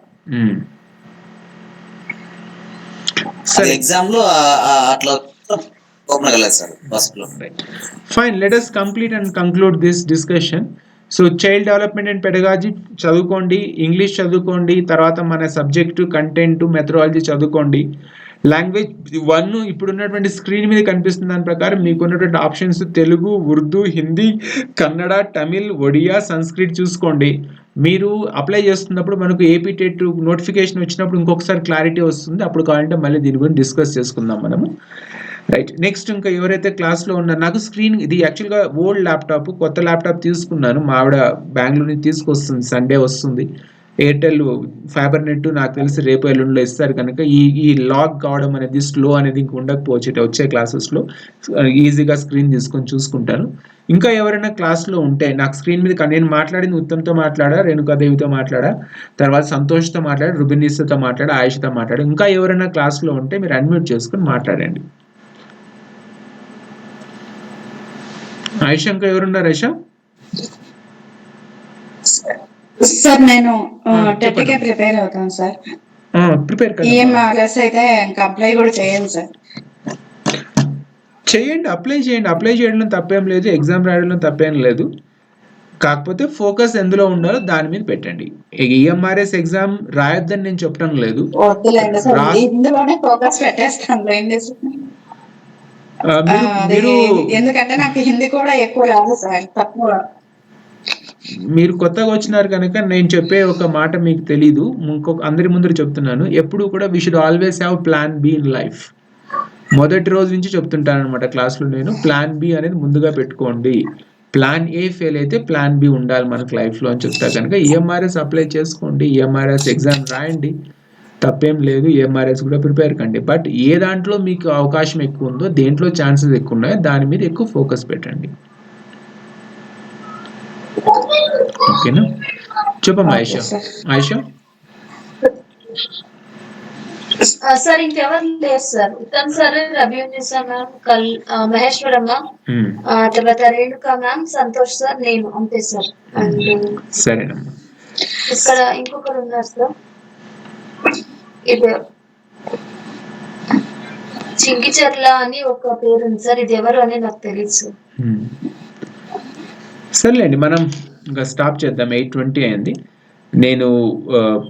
ఎగ్జామ్ లో అట్లా ఓపెన్ అవ్వలేదు సార్ ఫస్ట్ లో. Fine, let us complete and conclude this discussion. So child development and pedagogy చదువుకోండి, ఇంగ్లీష్ చదువుకోండి, తర్వాత మన సబ్జెక్టు కంటెంట్ మెథడాలజీ చదువుకోండి. లాంగ్వేజ్ 1 ఇప్పుడున్నటువంటి స్క్రీన్ మీద కనిపిస్తున్న దాని ప్రకారం మీకున్నటువంటి ఆప్షన్స్ తెలుగు, ఉర్దూ, హిందీ, కన్నడ, తమిళ్, ఒడియా, సంస్కృత్ చూసుకోండి. మీరు అప్లై చేస్తున్నప్పుడు మనకు ఏపీ టెట్ నోటిఫికేషన్ వచ్చినప్పుడు ఇంకొకసారి క్లారిటీ వస్తుంది, అప్పుడు కావాలంటే మళ్ళీ దీని గురించి డిస్కస్ చేసుకుందాం మనము. రైట్, నెక్స్ట్ ఇంకా ఎవరైతే క్లాస్లో ఉన్నారు, నాకు స్క్రీన్ ఇది యాక్చువల్గా ఓల్డ్ ల్యాప్టాప్, కొత్త ల్యాప్టాప్ తీసుకున్నాను, మా ఆవిడ బెంగళూరు నుంచి తీసుకొస్తుంది, సండే వస్తుంది. ఎయిర్టెల్ ఫైబర్ నెట్ నాకు తెలిసి రేపు ఎల్లుండిలో ఇస్తారు కనుక ఈ లాగ్ కావడం అనేది స్లో అనేది ఇంక ఉండకపోవచ్చు వచ్చే క్లాసెస్లో. ఈజీగా స్క్రీన్ తీసుకొని చూసుకుంటాను. ఇంకా ఎవరైనా క్లాస్లో ఉంటే నాకు స్క్రీన్ మీద నేను మాట్లాడింది ఉత్తమ్తో మాట్లాడా, రేణుకాదేవితో మాట్లాడా, తర్వాత సంతోష్తో మాట్లాడా, రుబినిస్తో మాట్లాడా, ఆయుషతో మాట్లాడా. ఇంకా ఎవరైనా క్లాస్లో ఉంటే మీరు అన్మ్యూట్ చేసుకొని మాట్లాడండి. ఆయుష ఇంకా ఎవరున్నారు? ఆయుష సార్ నేను టెట్కే ప్రిపేర్ అవుతాను సార్. ప్రిపేర్ ఈఎంఆర్ఎస్ అయితే ఇంకా అప్లై కూడా చేయండి సార్. చేయండి, అప్లై చేయండి. అప్లై చేయడంలో తప్పేం లేదు, ఎగ్జామ్ రాయడంలో తప్పేం లేదు. కాకపోతే ఫోకస్ ఎందులో ఉండాలో దాని మీద పెట్టండి. ఈఎంఆర్ఎస్ ఎగ్జామ్ రాయొద్దని నేను చెప్పడం లేదు, ఇందులోనే ఫోకస్ పెట్టేస్తాను. ఎందుకంటే నాకు హిందీ కూడా ఎక్కువ రాదు సార్, తక్కువ. మీరు కొత్తగా వచ్చినారు కనుక నేను చెప్పే ఒక మాట మీకు తెలీదు, అందరి ముందర చెప్తున్నాను. ఎప్పుడు కూడా we should always have plan be in life. మొదటి రోజు నుంచి చెప్తుంటాను అనమాట క్లాస్లో నేను, ప్లాన్ బి అనేది ముందుగా పెట్టుకోండి. ప్లాన్ ఏ ఫెయిల్ అయితే ప్లాన్ బి ఉండాలి మనకు లైఫ్లో అని చెప్తా కనుక ఈఎంఆర్ఎస్ అప్లై చేసుకోండి, ఈఎంఆర్ఎస్ ఎగ్జామ్ రాయండి, తప్పేం లేదు. ఈఎంఆర్ఎస్ కూడా ప్రిపేర్ కండి. బట్ ఏ దాంట్లో మీకు అవకాశం ఎక్కువ ఉందో, దేంట్లో ఛాన్సెస్ ఎక్కువ ఉన్నాయో దాని మీద ఎక్కువ ఫోకస్ పెట్టండి. ఓకేనా? చెప్పమ్మా ఆయిషా. ఆయిషా సార్ ఇంకెవరు లేరు సార్. ఉత్తమ్ సార్, రబీనిసా మ్యామ్, మహేశ్వరమ్మ, తర్వాత రేణుకా మ్యామ్, సంతోష్ సార్, నేను, అంతే సార్. అండ్ సరేనమ్మా, ఇక్కడ ఇంకొకరు ఉన్నారు సార్, ఇది చింకిచర్ల అని ఒక పేరు ఉంది సార్, ఇది ఎవరు అని నాకు తెలియదు సార్. సర్లేండి, మనం ఇంకా స్టాప్ చేద్దాం. 8:20 అయింది. నేను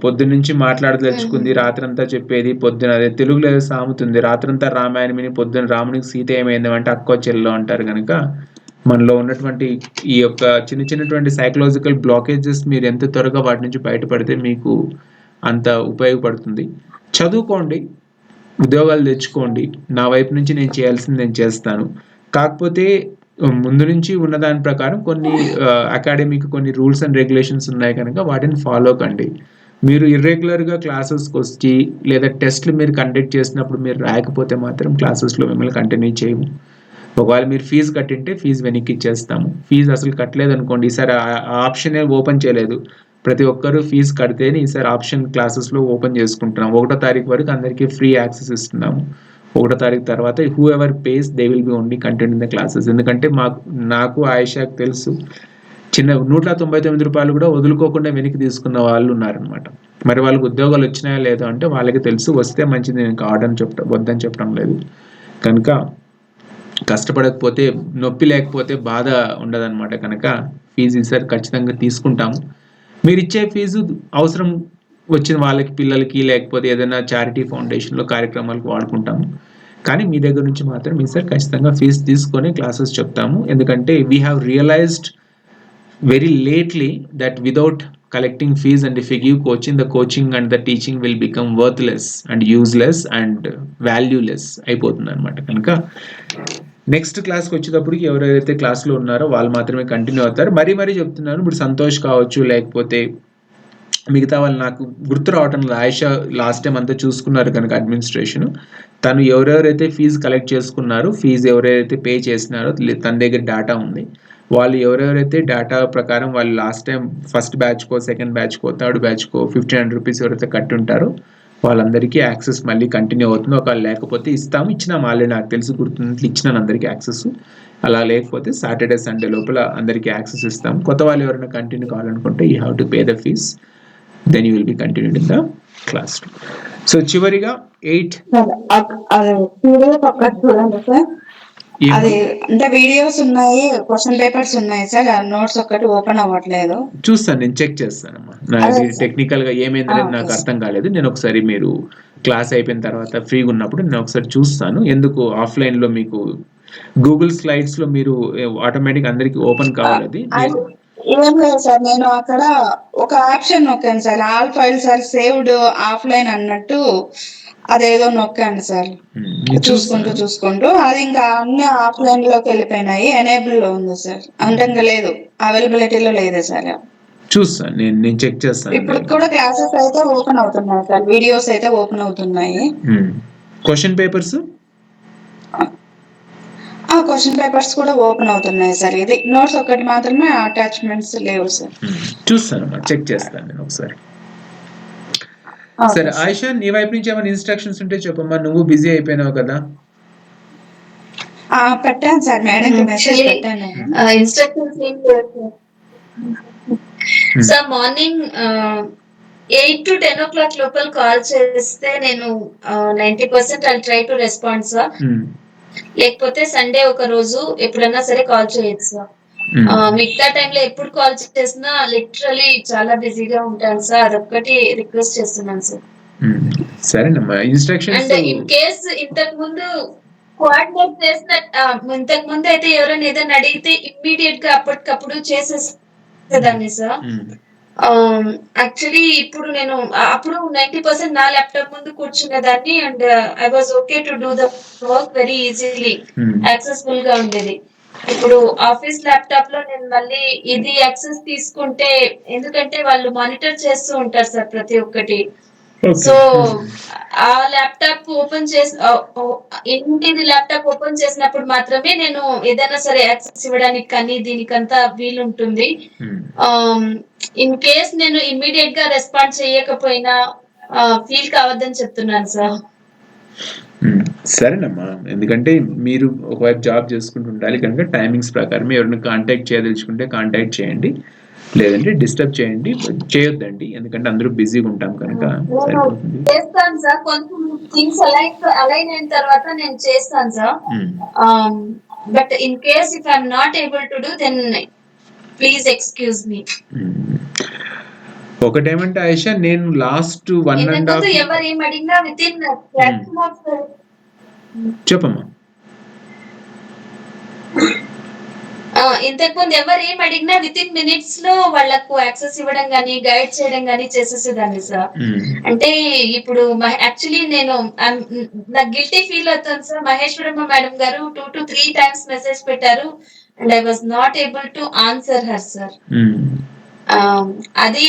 పొద్దున్నుంచి మాట్లాడదలుచుకుంది రాత్రంతా చెప్పేది పొద్దున, అదే తెలుగులో సాముతుంది, రాత్రంతా రామాయణమిని పొద్దున రామునికి సీత ఏమైందంటే అక్కో చెల్లో అంటారు కనుక మనలో ఉన్నటువంటి ఈ యొక్క చిన్నటువంటి సైకలాజికల్ బ్లాకేజెస్ మీరు ఎంత త్వరగా వాటి నుంచి బయటపడితే మీకు అంత ఉపయోగపడుతుంది. చదువుకోండి, ఉద్యోగాలు తెచ్చుకోండి. నా వైపు నుంచి నేను చేయాల్సింది నేను చేస్తాను. కాకపోతే ముందు నుంచి ఉన్న దాని ప్రకారం కొన్ని అకాడమిక్ కొన్ని రూల్స్ అండ్ రెగ్యులేషన్స్ ఉన్నాయి కనుక వాటిని ఫాలో కండి. మీరు ఇర్రెగ్యులర్గా క్లాసెస్కి వచ్చి లేదా టెస్ట్లు మీరు కండక్ట్ చేసినప్పుడు మీరు రాయకపోతే మాత్రం క్లాసెస్లో మిమ్మల్ని కంటిన్యూ చేయము. ఒకవేళ మీరు ఫీజు కట్టింటే ఫీజు వెనక్కి ఇచ్చేస్తాము. ఫీజు అసలు కట్టలేదు అనుకోండి, ఈసారి ఆప్షనే ఓపెన్ చేయలేదు, ప్రతి ఒక్కరూ ఫీజు కడితేనే ఈసారి ఆప్షన్ క్లాసెస్లో ఓపెన్ చేసుకుంటున్నాం. 1వ తారీఖు వరకు అందరికీ ఫ్రీ యాక్సెస్ ఇస్తున్నాము. 1వ తారీఖు తర్వాత whoever pays they will be only content in the classes. ఎందుకంటే నాకు ఆయిషాకు తెలుసు, చిన్న 199 రూపాయలు కూడా వదులుకోకుండా వెనక్కి తీసుకున్న వాళ్ళు ఉన్నారనమాట. మరి వాళ్ళకి ఉద్యోగాలు వచ్చినాయా లేదా అంటే వాళ్ళకి తెలుసు, వస్తే మంచిది, నేను కావడం వద్దని చెప్పడం లేదు. కనుక కష్టపడకపోతే నొప్పి లేకపోతే బాధ ఉండదన్నమాట. కనుక ఫీజు ఈసారి ఖచ్చితంగా తీసుకుంటాము. మీరు ఇచ్చే ఫీజు అవసరం వచ్చిన వాళ్ళకి, పిల్లలకి, లేకపోతే ఏదైనా చారిటీ ఫౌండేషన్లో కార్యక్రమాలకు వాడుకుంటాము. కానీ మీ దగ్గర నుంచి మాత్రం ఈసారి ఖచ్చితంగా ఫీజు తీసుకొని క్లాసెస్ చెప్తాము. ఎందుకంటే we have realized very lately that without collecting fees and if you give coaching, the coaching and the teaching will become worthless and useless and valueless అయిపోతుంది అనమాట. కనుక నెక్స్ట్ క్లాస్కి వచ్చేటప్పటికి ఎవరైతే క్లాస్లో ఉన్నారో వాళ్ళు మాత్రమే కంటిన్యూ అవుతారు. మరీ చెప్తున్నాను, ఇప్పుడు సంతోష్ కావచ్చు, లేకపోతే మిగతా వాళ్ళు నాకు గుర్తు రావటం లేదు. ఆయిషా లాస్ట్ టైం అంతా చూసుకున్నారు కనుక అడ్మినిస్ట్రేషన్, తను ఎవరెవరైతే ఫీజు కలెక్ట్ చేసుకున్నారో, ఫీజు ఎవరైతే పే చేసినారో తన దగ్గర డేటా ఉంది. వాళ్ళు ఎవరెవరైతే డేటా ప్రకారం వాళ్ళు లాస్ట్ టైం ఫస్ట్ బ్యాచ్కో, సెకండ్ బ్యాచ్కో, థర్డ్ బ్యాచ్కో 1500 రూపీస్ ఎవరైతే కట్టుంటారో వాళ్ళందరికీ యాక్సెస్ మళ్ళీ కంటిన్యూ అవుతుంది. ఒకవేళ లేకపోతే ఇచ్చినాం ఆల్రెడీ, నాకు తెలిసి గుర్తున్నట్లు ఇచ్చినాను అందరికీ యాక్సెస్. అలా లేకపోతే సాటర్డే సండే లోపల అందరికీ యాక్సెస్ ఇస్తాం. కొత్త వాళ్ళు ఎవరైనా కంటిన్యూ కావాలనుకుంటే you have to pay the fees, then you will be continued in the class. So చివరిగా 8 చూడండి సార్, అది అంటే వీడియోస్ ఉన్నాయి, క్వశ్చన్ పేపర్స్ ఉన్నాయి సార్, నోట్స్ ఒక్కటి ఓపెన్ అవ్వట్లేదు. చూస్తాను, నేను చెక్ చేస్తానమ్మా. టెక్నికల్ గా ఏమైందనేది నాకు అర్థం కాలేదు. నేను ఒకసారి మీరు క్లాస్ అయిపోయిన తర్వాత ఫ్రీగా ఉన్నప్పుడు నేను ఒకసారి చూస్తాను. ఎందుకు ఆఫ్లైన్ లో మీకు గూగుల్ స్లైడ్స్ లో మీరు ఆటోమేటిక్ అందరికి ఓపెన్ కావాలి. అది ఏం లేదు సార్, నేను అక్కడ ఒక ఆప్షన్ నొక్కాను sir, all files are saved offline అన్నట్టు అదేదో నొక్కాను సార్. చూసుకుంటూ అది ఇంకా అన్ని ఆఫ్లైన్ లోకి వెళ్ళిపోయినాయి. ఎనేబుల్ లో ఉంది సార్, అంటే ఇంకా లేదు, అవైలబిలిటీలో లేదు సార్. చూస్తాను, నేను చెక్ చేస్తాను. ఇప్పుడు కూడా క్లాసెస్ అయితే ఓపెన్ అవుతున్నాయి సార్, వీడియోస్ అయితే ఓపెన్ అవుతున్నాయి. క్వశ్చన్ పేపర్స్ క్వశ్చన్ పేపర్స్ కూడా ఓపెన్ అవుతున్నాయి సార్. ఇది నోట్స్ ఒకటి మాత్రమే అటాచ్మెంట్స్ లేవు సార్. చూస్తానమ్మా, చెక్ చేస్తాను నేను ఒకసారి. సరే ఆయిషా, నీ వైపు నుంచి ఏమైనా ఇన్స్ట్రక్షన్స్ ఉంటే చెప్పమ్మా. నువ్వు బిజీ అయిపోయినావు కదా. పెట్టాను సార్, మేడం మెసేజ్ పెట్టాను. ఇన్స్ట్రక్షన్స్ ఏం లేదు సార్. మార్నింగ్ 8 to 10 o'clock లోపల కాల్ చేస్తే నేను 90% I try to respond sir. లేకపోతే సండే ఒక రోజు ఎప్పుడైనా సరే కాల్ చేయొచ్చు సార్. మిగతా టైంలో ఎప్పుడు కాల్ చేసినా లిటరలీ చాలా బిజీగా ఉంటాను సార్. అదొక్కటి రిక్వెస్ట్ చేస్తున్నాను సార్. సరేనమ్మా, ఇన్స్ట్రక్షన్స్. అండ్ ఇన్ కేస్ ఇంతకు ముందు కోఆర్డినేట్ ఇంతకు ముందు అయితే ఎవరైనా ఏదైనా అడిగితే ఇమ్మీడియట్ గా అప్పటికప్పుడు చేసేదాన్ని సార్. యాక్చువల్లీ ఇప్పుడు నేను అప్పుడు 90% నా ల్యాప్టాప్ ముందు కూర్చునేదాన్ని, and I was okay to do the work very easily, accessible గా ఉండేది. ఇప్పుడు ఆఫీస్ ల్యాప్టాప్ లో నేను మళ్ళీ ఇది యాక్సెస్ తీసుకుంటే, ఎందుకంటే వాళ్ళు మానిటర్ చేస్తూ ఉంటారు సార్ ప్రతి ఒక్కటి. సో ఆ ల్యాప్టాప్ ఓపెన్ చేసి ఇంటిది ల్యాప్టాప్ ఓపెన్ చేసినప్పుడు మాత్రమే నేను ఏదైనా సరే యాక్సెస్ ఇవ్వడానికి కానీ దీనికంతా వీలుంటుంది. ఇన్ కేస్ నేను ఇమ్మీడియట్ గా రెస్పాండ్ చేయకపోయినా ఫీల్ కావద్దని చెప్తున్నాను సార్. సరేనమ్మా, ఎందుకంటే మీరు ఒకవైపు జాబ్ చేసుకుంటూ ఉండాలి కనుక టైమింగ్స్ ప్రకారం ఎవరిని కాంటాక్ట్ చేయదలుచుకుంటే కాంటాక్ట్ చేయండి, లేదంటే డిస్టర్బ్ చేయొద్దండి, ఎందుకంటే అందరూ బిజీగా ఉంటాం కనుక. చేస్తాను సార్, కొంచెం థింగ్స్ అలైన్ అయిన తర్వాత నేను చేస్తాను sir. But in case if I'm not able to do then please excuse me. ఒకటేమంటే ఆయిషా, నేను లాస్ట్ 1.5 ఎవరు ఏం అడిగినా విత్ ఇన్ చెప్పమ్మా. ఇంతకు ముందు ఎవరు ఏం అడిగినా విత్ ఇన్ మినిట్స్ లో వాళ్ళకు యాక్సెస్ ఇవ్వడం గానీ గైడ్ చేయడం గానీ చేసేసేదాన్ని సార్. అంటే ఇప్పుడు యాక్చువల్లీ నేను నాకు గిల్టీ ఫీల్ అవుతాను సార్. మహేశ్వరమ్మ మేడం గారు 2 to 3 times మెసేజ్ పెట్టారు and I was not able to answer her sir. అది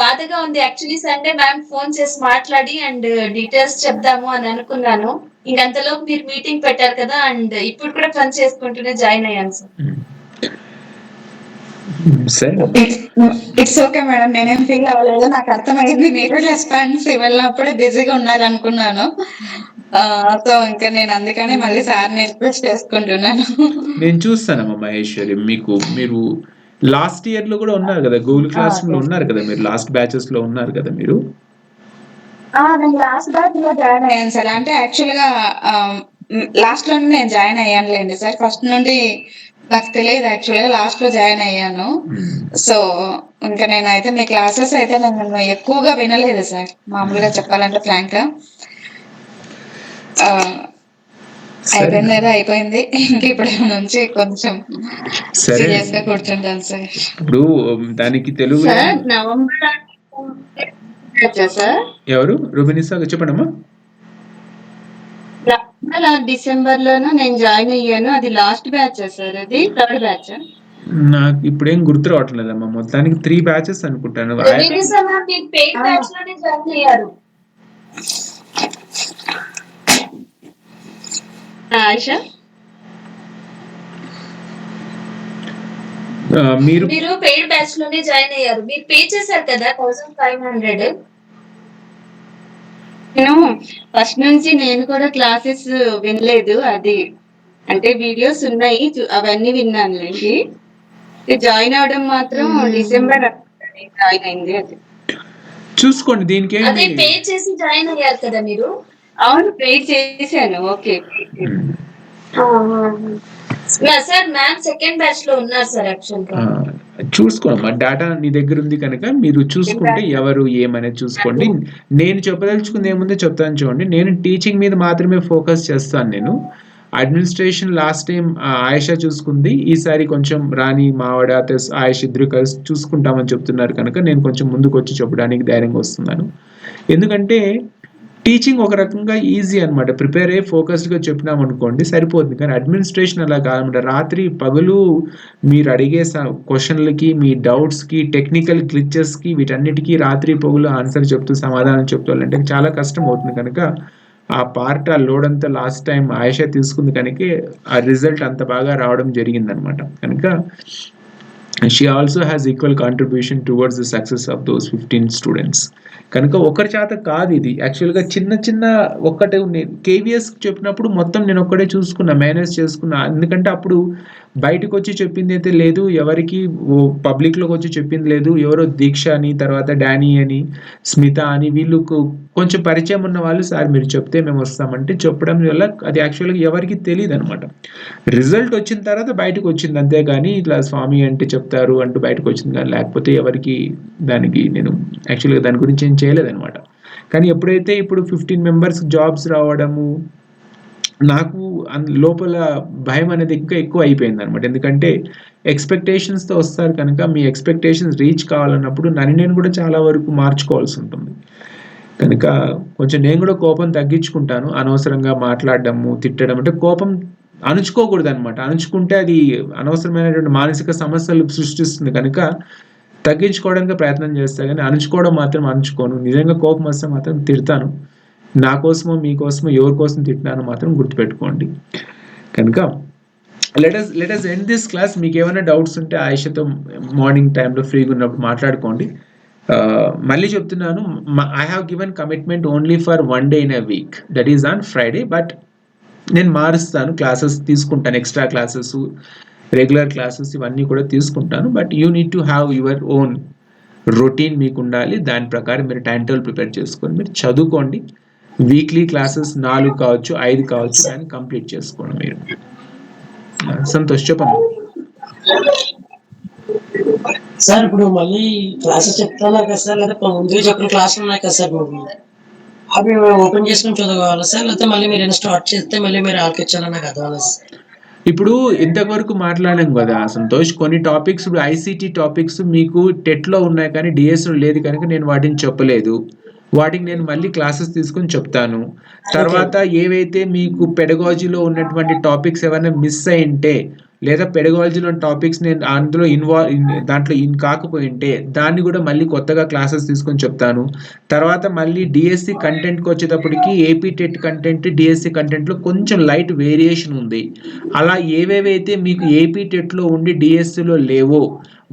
బాధగా ఉంది. యాక్చువల్లీ సండే మ్యామ్ ఫోన్ చేసి మాట్లాడి అండ్ డీటెయిల్స్ చెప్దాము అని అనుకున్నాను. ఇంకంతలోపు మీరు మీటింగ్ పెట్టారు కదా, అండ్ ఇప్పుడు కూడా పని చేసుకుంటూనే జాయిన్ అయ్యాను సార్. ఇట్స్ ఓకే మేడం, నేనేం ఫీల్ అవ్వలేదు. నాకు అర్థమైంది, మీరు రెస్పాన్స్ ఇవ్వనప్పుడే బిజీగా ఉన్నారు అనుకున్నాను. సో ఇంకా నేను అందుకనే మళ్ళీ సార్ని రిక్వెస్ట్ చేసుకుంటున్నాను. నేను చూస్తానమ్మా మహేశ్వరి, మీరు లాస్ట్ ఇయర్ లో కూడా ఉన్నారు కదా, గూగుల్ క్లాస్ రూమ్ లో ఉన్నారు కదా, మీరు లాస్ట్ బ్యాచెస్ లో ఉన్నారు కదా మీరు. నేను లాస్ట్ బ్యాచ్ లో జాయిన్ అయ్యాను సార్. అంటే యాక్చువల్ గా లాస్ట్ లోనే నేను జాయిన్ అయ్యానులేండి సార్. ఫస్ట్ నుండి నాకు తెలియదు, యాక్చువల్ గా లాస్ట్ లో జాయిన్ అయ్యాను. సో ఇంకా నేనైతే మీ క్లాసెస్ అయితే నేను ఎక్కువగా వినలేదు సార్, మామూలుగా చెప్పాలంటే ఫ్రాంక్ గా. అయిపోయింది ఏదో అయిపోయింది, ఇంక ఇప్పుడు నుంచి కొంచెం సీరియస్ గా కూర్చుంటాను సార్. ఇప్పుడు దానికి తెలుగు నవంబర్ సార్. ఎవరు రూబినిసా చెప్పండి అమ్మా. అలా డిసెంబర్ లోనూ నేను జాయిన్ అయ్యాను. అది లాస్ట్ బ్యాచ్ సార్, అది థర్డ్ బ్యాచ్. నాకు ఇప్పుడేం గుర్తు రావట్లేదమ్మా, మొత్తానికి 3 బ్యాచెస్ అనుకుంటాను. మీరు సార్ మీరు పెయిడ్ బ్యాచ్ లోనే జాయిన్ అయ్యారు. ఆయిషా మీరు మీరు పెయిడ్ బ్యాచ్ లోనే జాయిన్ అయ్యారు. మీరు పే చేశారు కదా 1500. నేను ఫస్ట్ నుంచి నేను కూడా క్లాసెస్ వినలేదు. అది అంటే వీడియోస్ ఉన్నాయి, అవన్నీ విన్నానులేండి. జాయిన్ అవడం మాత్రం డిసెంబర్ జాయిన్ అయింది. అది చూసుకోండి, దీనికి అదే పే చేసి జాయిన్ అయ్యారు కదా మీరు. అవును, పే చేశాను. Okay. Sir ma'am second batch లో ఉన్నారు సార్ యాక్చువల్ గా. చూసుకోమ్మా, డేటా నీ దగ్గర ఉంది కనుక మీరు చూసుకుంటే ఎవరు ఏమనేది చూసుకోండి. నేను చెప్పదలుచుకుంది ఏముందో చెప్తాను చూడండి. నేను టీచింగ్ మీద మాత్రమే ఫోకస్ చేస్తాను. నేను అడ్మినిస్ట్రేషన్ లాస్ట్ టైం ఆయేషా చూసుకుంది, ఈసారి కొంచెం రాణి మావాడ ఆయేష ఇద్దరు కలిసి చూసుకుంటామని చెప్తున్నారు కనుక నేను కొంచెం ముందుకు వచ్చి చెప్పడానికి ధైర్యంగా వస్తున్నాను. ఎందుకంటే టీచింగ్ ఒక రకంగా ఈజీ అనమాట, ప్రిపేర్ అయ్యి ఫోకస్డ్గా చెప్పినాం అనుకోండి సరిపోతుంది. కానీ అడ్మినిస్ట్రేషన్ అలా కాదనమాట, రాత్రి పగలు మీరు అడిగే క్వశ్చన్లకి, మీ డౌట్స్కి, టెక్నికల్ గ్లిచెస్కి, వీటన్నిటికీ రాత్రి పగులు ఆన్సర్ చెప్తూ సమాధానం చెప్తాలంటే చాలా కష్టం అవుతుంది. కనుక ఆ పార్ట్, ఆ లోడ్ అంతా లాస్ట్ టైం ఆయేషా తీసుకుంది కనుక ఆ రిజల్ట్ అంత బాగా రావడం జరిగిందనమాట. కనుక she also has equal contribution towards the success of those 15 students. కనుక ఒకరి చేత కాదు ఇది, యాక్చువల్గా చిన్న చిన్న ఒక్కటే కేవీఎస్ చెప్పినప్పుడు మొత్తం నేను ఒక్కడే చూసుకున్నా, మేనేజ్ చేసుకున్నా. ఎందుకంటే అప్పుడు బయటకు వచ్చి చెప్పింది అయితే లేదు, ఎవరికి పబ్లిక్లోకి వచ్చి చెప్పింది లేదు. ఎవరో దీక్ష అని, తర్వాత డానీ అని, స్మిత అని, వీళ్ళు కొంచెం పరిచయం ఉన్న వాళ్ళు సార్ మీరు చెప్తే మేము వస్తామంటే చెప్పడం వల్ల అది యాక్చువల్గా ఎవరికి తెలియదు అనమాట. రిజల్ట్ వచ్చిన తర్వాత బయటకు వచ్చింది, అంతేగాని ఇట్లా స్వామి అంటే చెప్తారు అంటూ బయటకు వచ్చింది కానీ లేకపోతే ఎవరికి దానికి నేను యాక్చువల్గా దాని గురించి ఏం చేయలేదన్నమాట. కానీ ఎప్పుడైతే ఇప్పుడు 15 మెంబర్స్ జాబ్స్ రావడము, నాకు లోపల భయం అనేది ఇంకా ఎక్కువ అయిపోయింది అనమాట. ఎందుకంటే ఎక్స్పెక్టేషన్స్తో వస్తారు కనుక మీ ఎక్స్పెక్టేషన్స్ రీచ్ కావాలన్నప్పుడు నన్ను నేను కూడా చాలా వరకు మార్చుకోవాల్సి ఉంటుంది. కనుక కొంచెం నేను కూడా కోపం తగ్గించుకుంటాను. అనవసరంగా మాట్లాడడము, తిట్టడం, అంటే కోపం అణుచుకోకూడదు అనమాట. అణుచుకుంటే అది అనవసరమైనటువంటి మానసిక సమస్యలు సృష్టిస్తుంది. కనుక తగ్గించుకోవడానికి ప్రయత్నం చేస్తా, కానీ అణుచుకోవడం మాత్రం అణుచుకోను. నిజంగా కోపం వస్తే మాత్రం తిడతాను. నా కోసమో మీకోసమో ఎవరి కోసం తిట్టినానో మాత్రం గుర్తుపెట్టుకోండి. కనుక let us end this class. మీకు ఏమైనా డౌట్స్ ఉంటే ఆయేషతో మార్నింగ్ టైంలో ఫ్రీగా ఉన్నప్పుడు మాట్లాడుకోండి. మళ్ళీ చెప్తున్నాను, I have given commitment only for 1 day in a week, that is on Friday. But నేను మారుస్తాను, క్లాసెస్ తీసుకుంటాను, ఎక్స్ట్రా క్లాసెస్, రెగ్యులర్ క్లాసెస్ ఇవన్నీ కూడా తీసుకుంటాను. But you need to have your own routine మీకు ఉండాలి. దాని ప్రకారం మీరు టైం టేబుల్ ప్రిపేర్ చేసుకొని మీరు చదువుకోండి. వీక్లీ క్లాసెస్ 4 కావచ్చు, 5 కావచ్చు, కానీ కంప్లీట్ చేసుకోండి మీరు. సంతోష్ చెప్పమ్మా. సార్ ఇప్పుడు మళ్ళీ క్లాసెస్ చెప్తున్నారు కదా సార్, లేదా ముందుగా చెప్పిన క్లాసులు ఉన్నాయి కదా సార్, అవి ఓపెన్ చేసుకుని చదవాలి సార్, లేకపోతే మళ్ళీ మీరు స్టార్ట్ చేస్తే మళ్ళీ మీరు ఆలకించాలన్నా కదా సార్? ఇప్పుడు ఇంతవరకు మాట్లాడాం కదా సంతోష్, కొన్ని టాపిక్స్, ఇప్పుడు ఐసీటీ టాపిక్స్ మీకు టెట్లో ఉన్నాయి కానీ డిఎస్లో లేదు కనుక నేను వాటిని చెప్పలేదు. వాటికి నేను మళ్ళీ క్లాసెస్ తీసుకొని చెప్తాను. తర్వాత ఏవైతే మీకు పెడగాలజీలో ఉన్నటువంటి టాపిక్స్ ఏమైనా మిస్ అయింటే, లేదా పెడగాలజీలో టాపిక్స్ నేను అందులో దాంట్లో కాకపోయింటే దాన్ని కూడా మళ్ళీ కొత్తగా క్లాసెస్ తీసుకొని చెప్తాను. తర్వాత మళ్ళీ డిఎస్సి కంటెంట్కి వచ్చేటప్పటికి ఏపీ టెట్ కంటెంట్, డిఎస్సి కంటెంట్లో కొంచెం లైట్ వేరియేషన్ ఉంది. అలా ఏవేవైతే మీకు ఏపీ టెట్లో ఉండి డిఎస్సిలో లేవో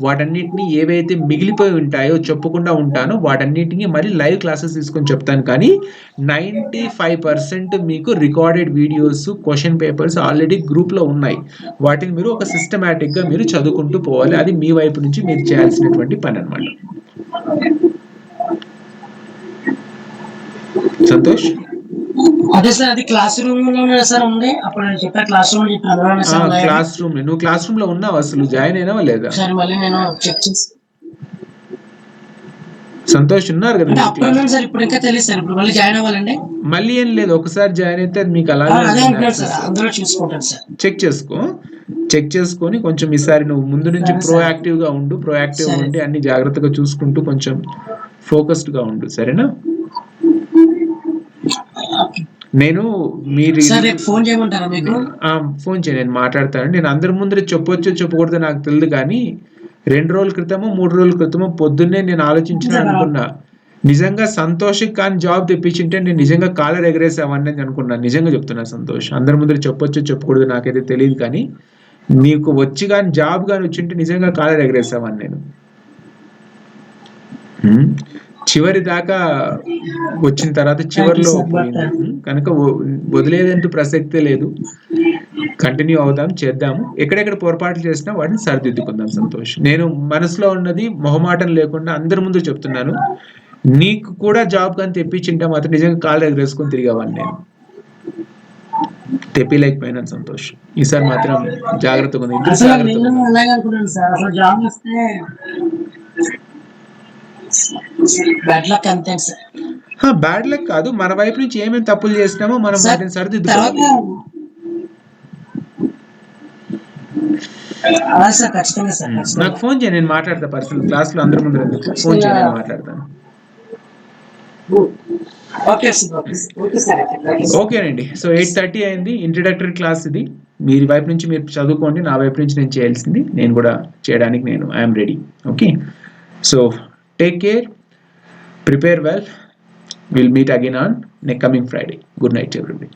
వాటన్నిటిని, ఏవైతే మిగిలిపోయి ఉంటాయో చెప్పకుండా ఉంటానో వాటన్నిటిని మళ్ళీ లైవ్ క్లాసెస్ తీసుకొని చెప్తాను. కానీ 95% మీకు recorded videos, question papers already గ్రూప్లో ఉన్నాయి. వాటిని మీరు ఒక సిస్టమేటిక్గా మీరు చదువుకుంటూ పోవాలి. అది మీ వైపు నుంచి మీరు చేయాల్సినటువంటి పని అన్నమాట. సంతోష్, అదే సార్, అది క్లాస్ రూమ్ లో సార్ ఉంది. అప్పుడు చెప్పా క్లాస్ రూమ్ క్లాస్ రూమ్ నువ్వు క్లాస్ రూమ్ లో ఉన్నావు, అసలు జాయిన్ అయినావా లేదా? సార్ మళ్ళీ నేను చెక్ చేసి సంతోష్ ఉన్నారు కదా సార్, ఇప్పుడు ఇంకా తెలియదు సార్, ఇప్పుడు మళ్ళీ జాయిన్ అవ్వాలండి. మళ్ళీ ఏం లేదు, ఒకసారి జాయిన్ అయితే అది మీకు అలాగే అందులో చూసుకుంటాను సార్. చెక్ చేసుకొని కొంచెం ఈసారి నువ్వు ముందు నుంచి ప్రోయాక్టివ్ గా ఉండి అన్ని జాగ్రత్తగా చూసుకుంటూ కొంచెం ఫోకస్డ్ గా ఉండు, సరేనా? నేను మీరు సార్ రేపు ఫోన్ చేయమంటారా మీకు? ఫోన్ చేయండి, నేను మాట్లాడతాను. నేను అందరి ముందర చెప్పొచ్చో చెప్పకూడదో నాకు తెలియదు, కానీ 2 రోజుల క్రితమో 3 రోజుల క్రితమో పొద్దున్నే నేను ఆలోచించిన అనుకున్నా, నిజంగా సంతోష్ కానీ జాబ్ తెప్పించింటే నేను నిజంగా కాలర్ ఎగరేసావని నేను అనుకున్నాను. నిజంగా చెప్తున్నా సంతోష్, అందరి ముందర చెప్పొచ్చో చెప్పకూడదు నాకైతే తెలియదు, కానీ నీకు వచ్చి కానీ జాబ్ కానీ వచ్చింటే నిజంగా కాలర్ ఎగరేసావని నేను. చివరి దాకా వచ్చిన తర్వాత చివరిలో పోయింది కనుక వదిలేదంటూ ప్రసక్తే లేదు. కంటిన్యూ అవుదాం, చేద్దాము. ఎక్కడెక్కడ పొరపాట్లు చేసినా వాటిని సరిదిద్దుకుందాం సంతోష్. నేను మనసులో ఉన్నది మొహమాటం లేకుండా అందరి ముందు చెప్తున్నాను. నీకు కూడా జాబ్ కానీ తెప్పించింటే మాత్రం నిజంగా కాళ్ళు ఎగరేసుకొని తిరిగేవాడిని నేను. తెప్పిలేకపోయినాను సంతోష్. ఈసారి మాత్రం జాగ్రత్తగా ఉంది. బ్యాడ్ లక్ కాదు, మన వైపు నుంచి ఏమేమి తప్పులు చేసినామో మనం వాటిని సరిదిద్దుకోవాలి. నాకు ఫోన్ చేయండి, నేను మాట్లాడతా. పర్సనల్ క్లాస్ లో అందరి ముందు ఫోన్ చేయండి, నేను మాట్లాడతాను. ఓకేనండి. సో 8:30 అయింది. ఇంట్రడక్టరీ క్లాస్ ఇది. మీ వైపు నుంచి మీరు చదువుకోండి, నా వైపు నుంచి నేను చేయాల్సింది నేను కూడా చేయడానికి I'm ready. Okay, so take care, prepare well. We'll meet again on next coming Friday. Good night everybody.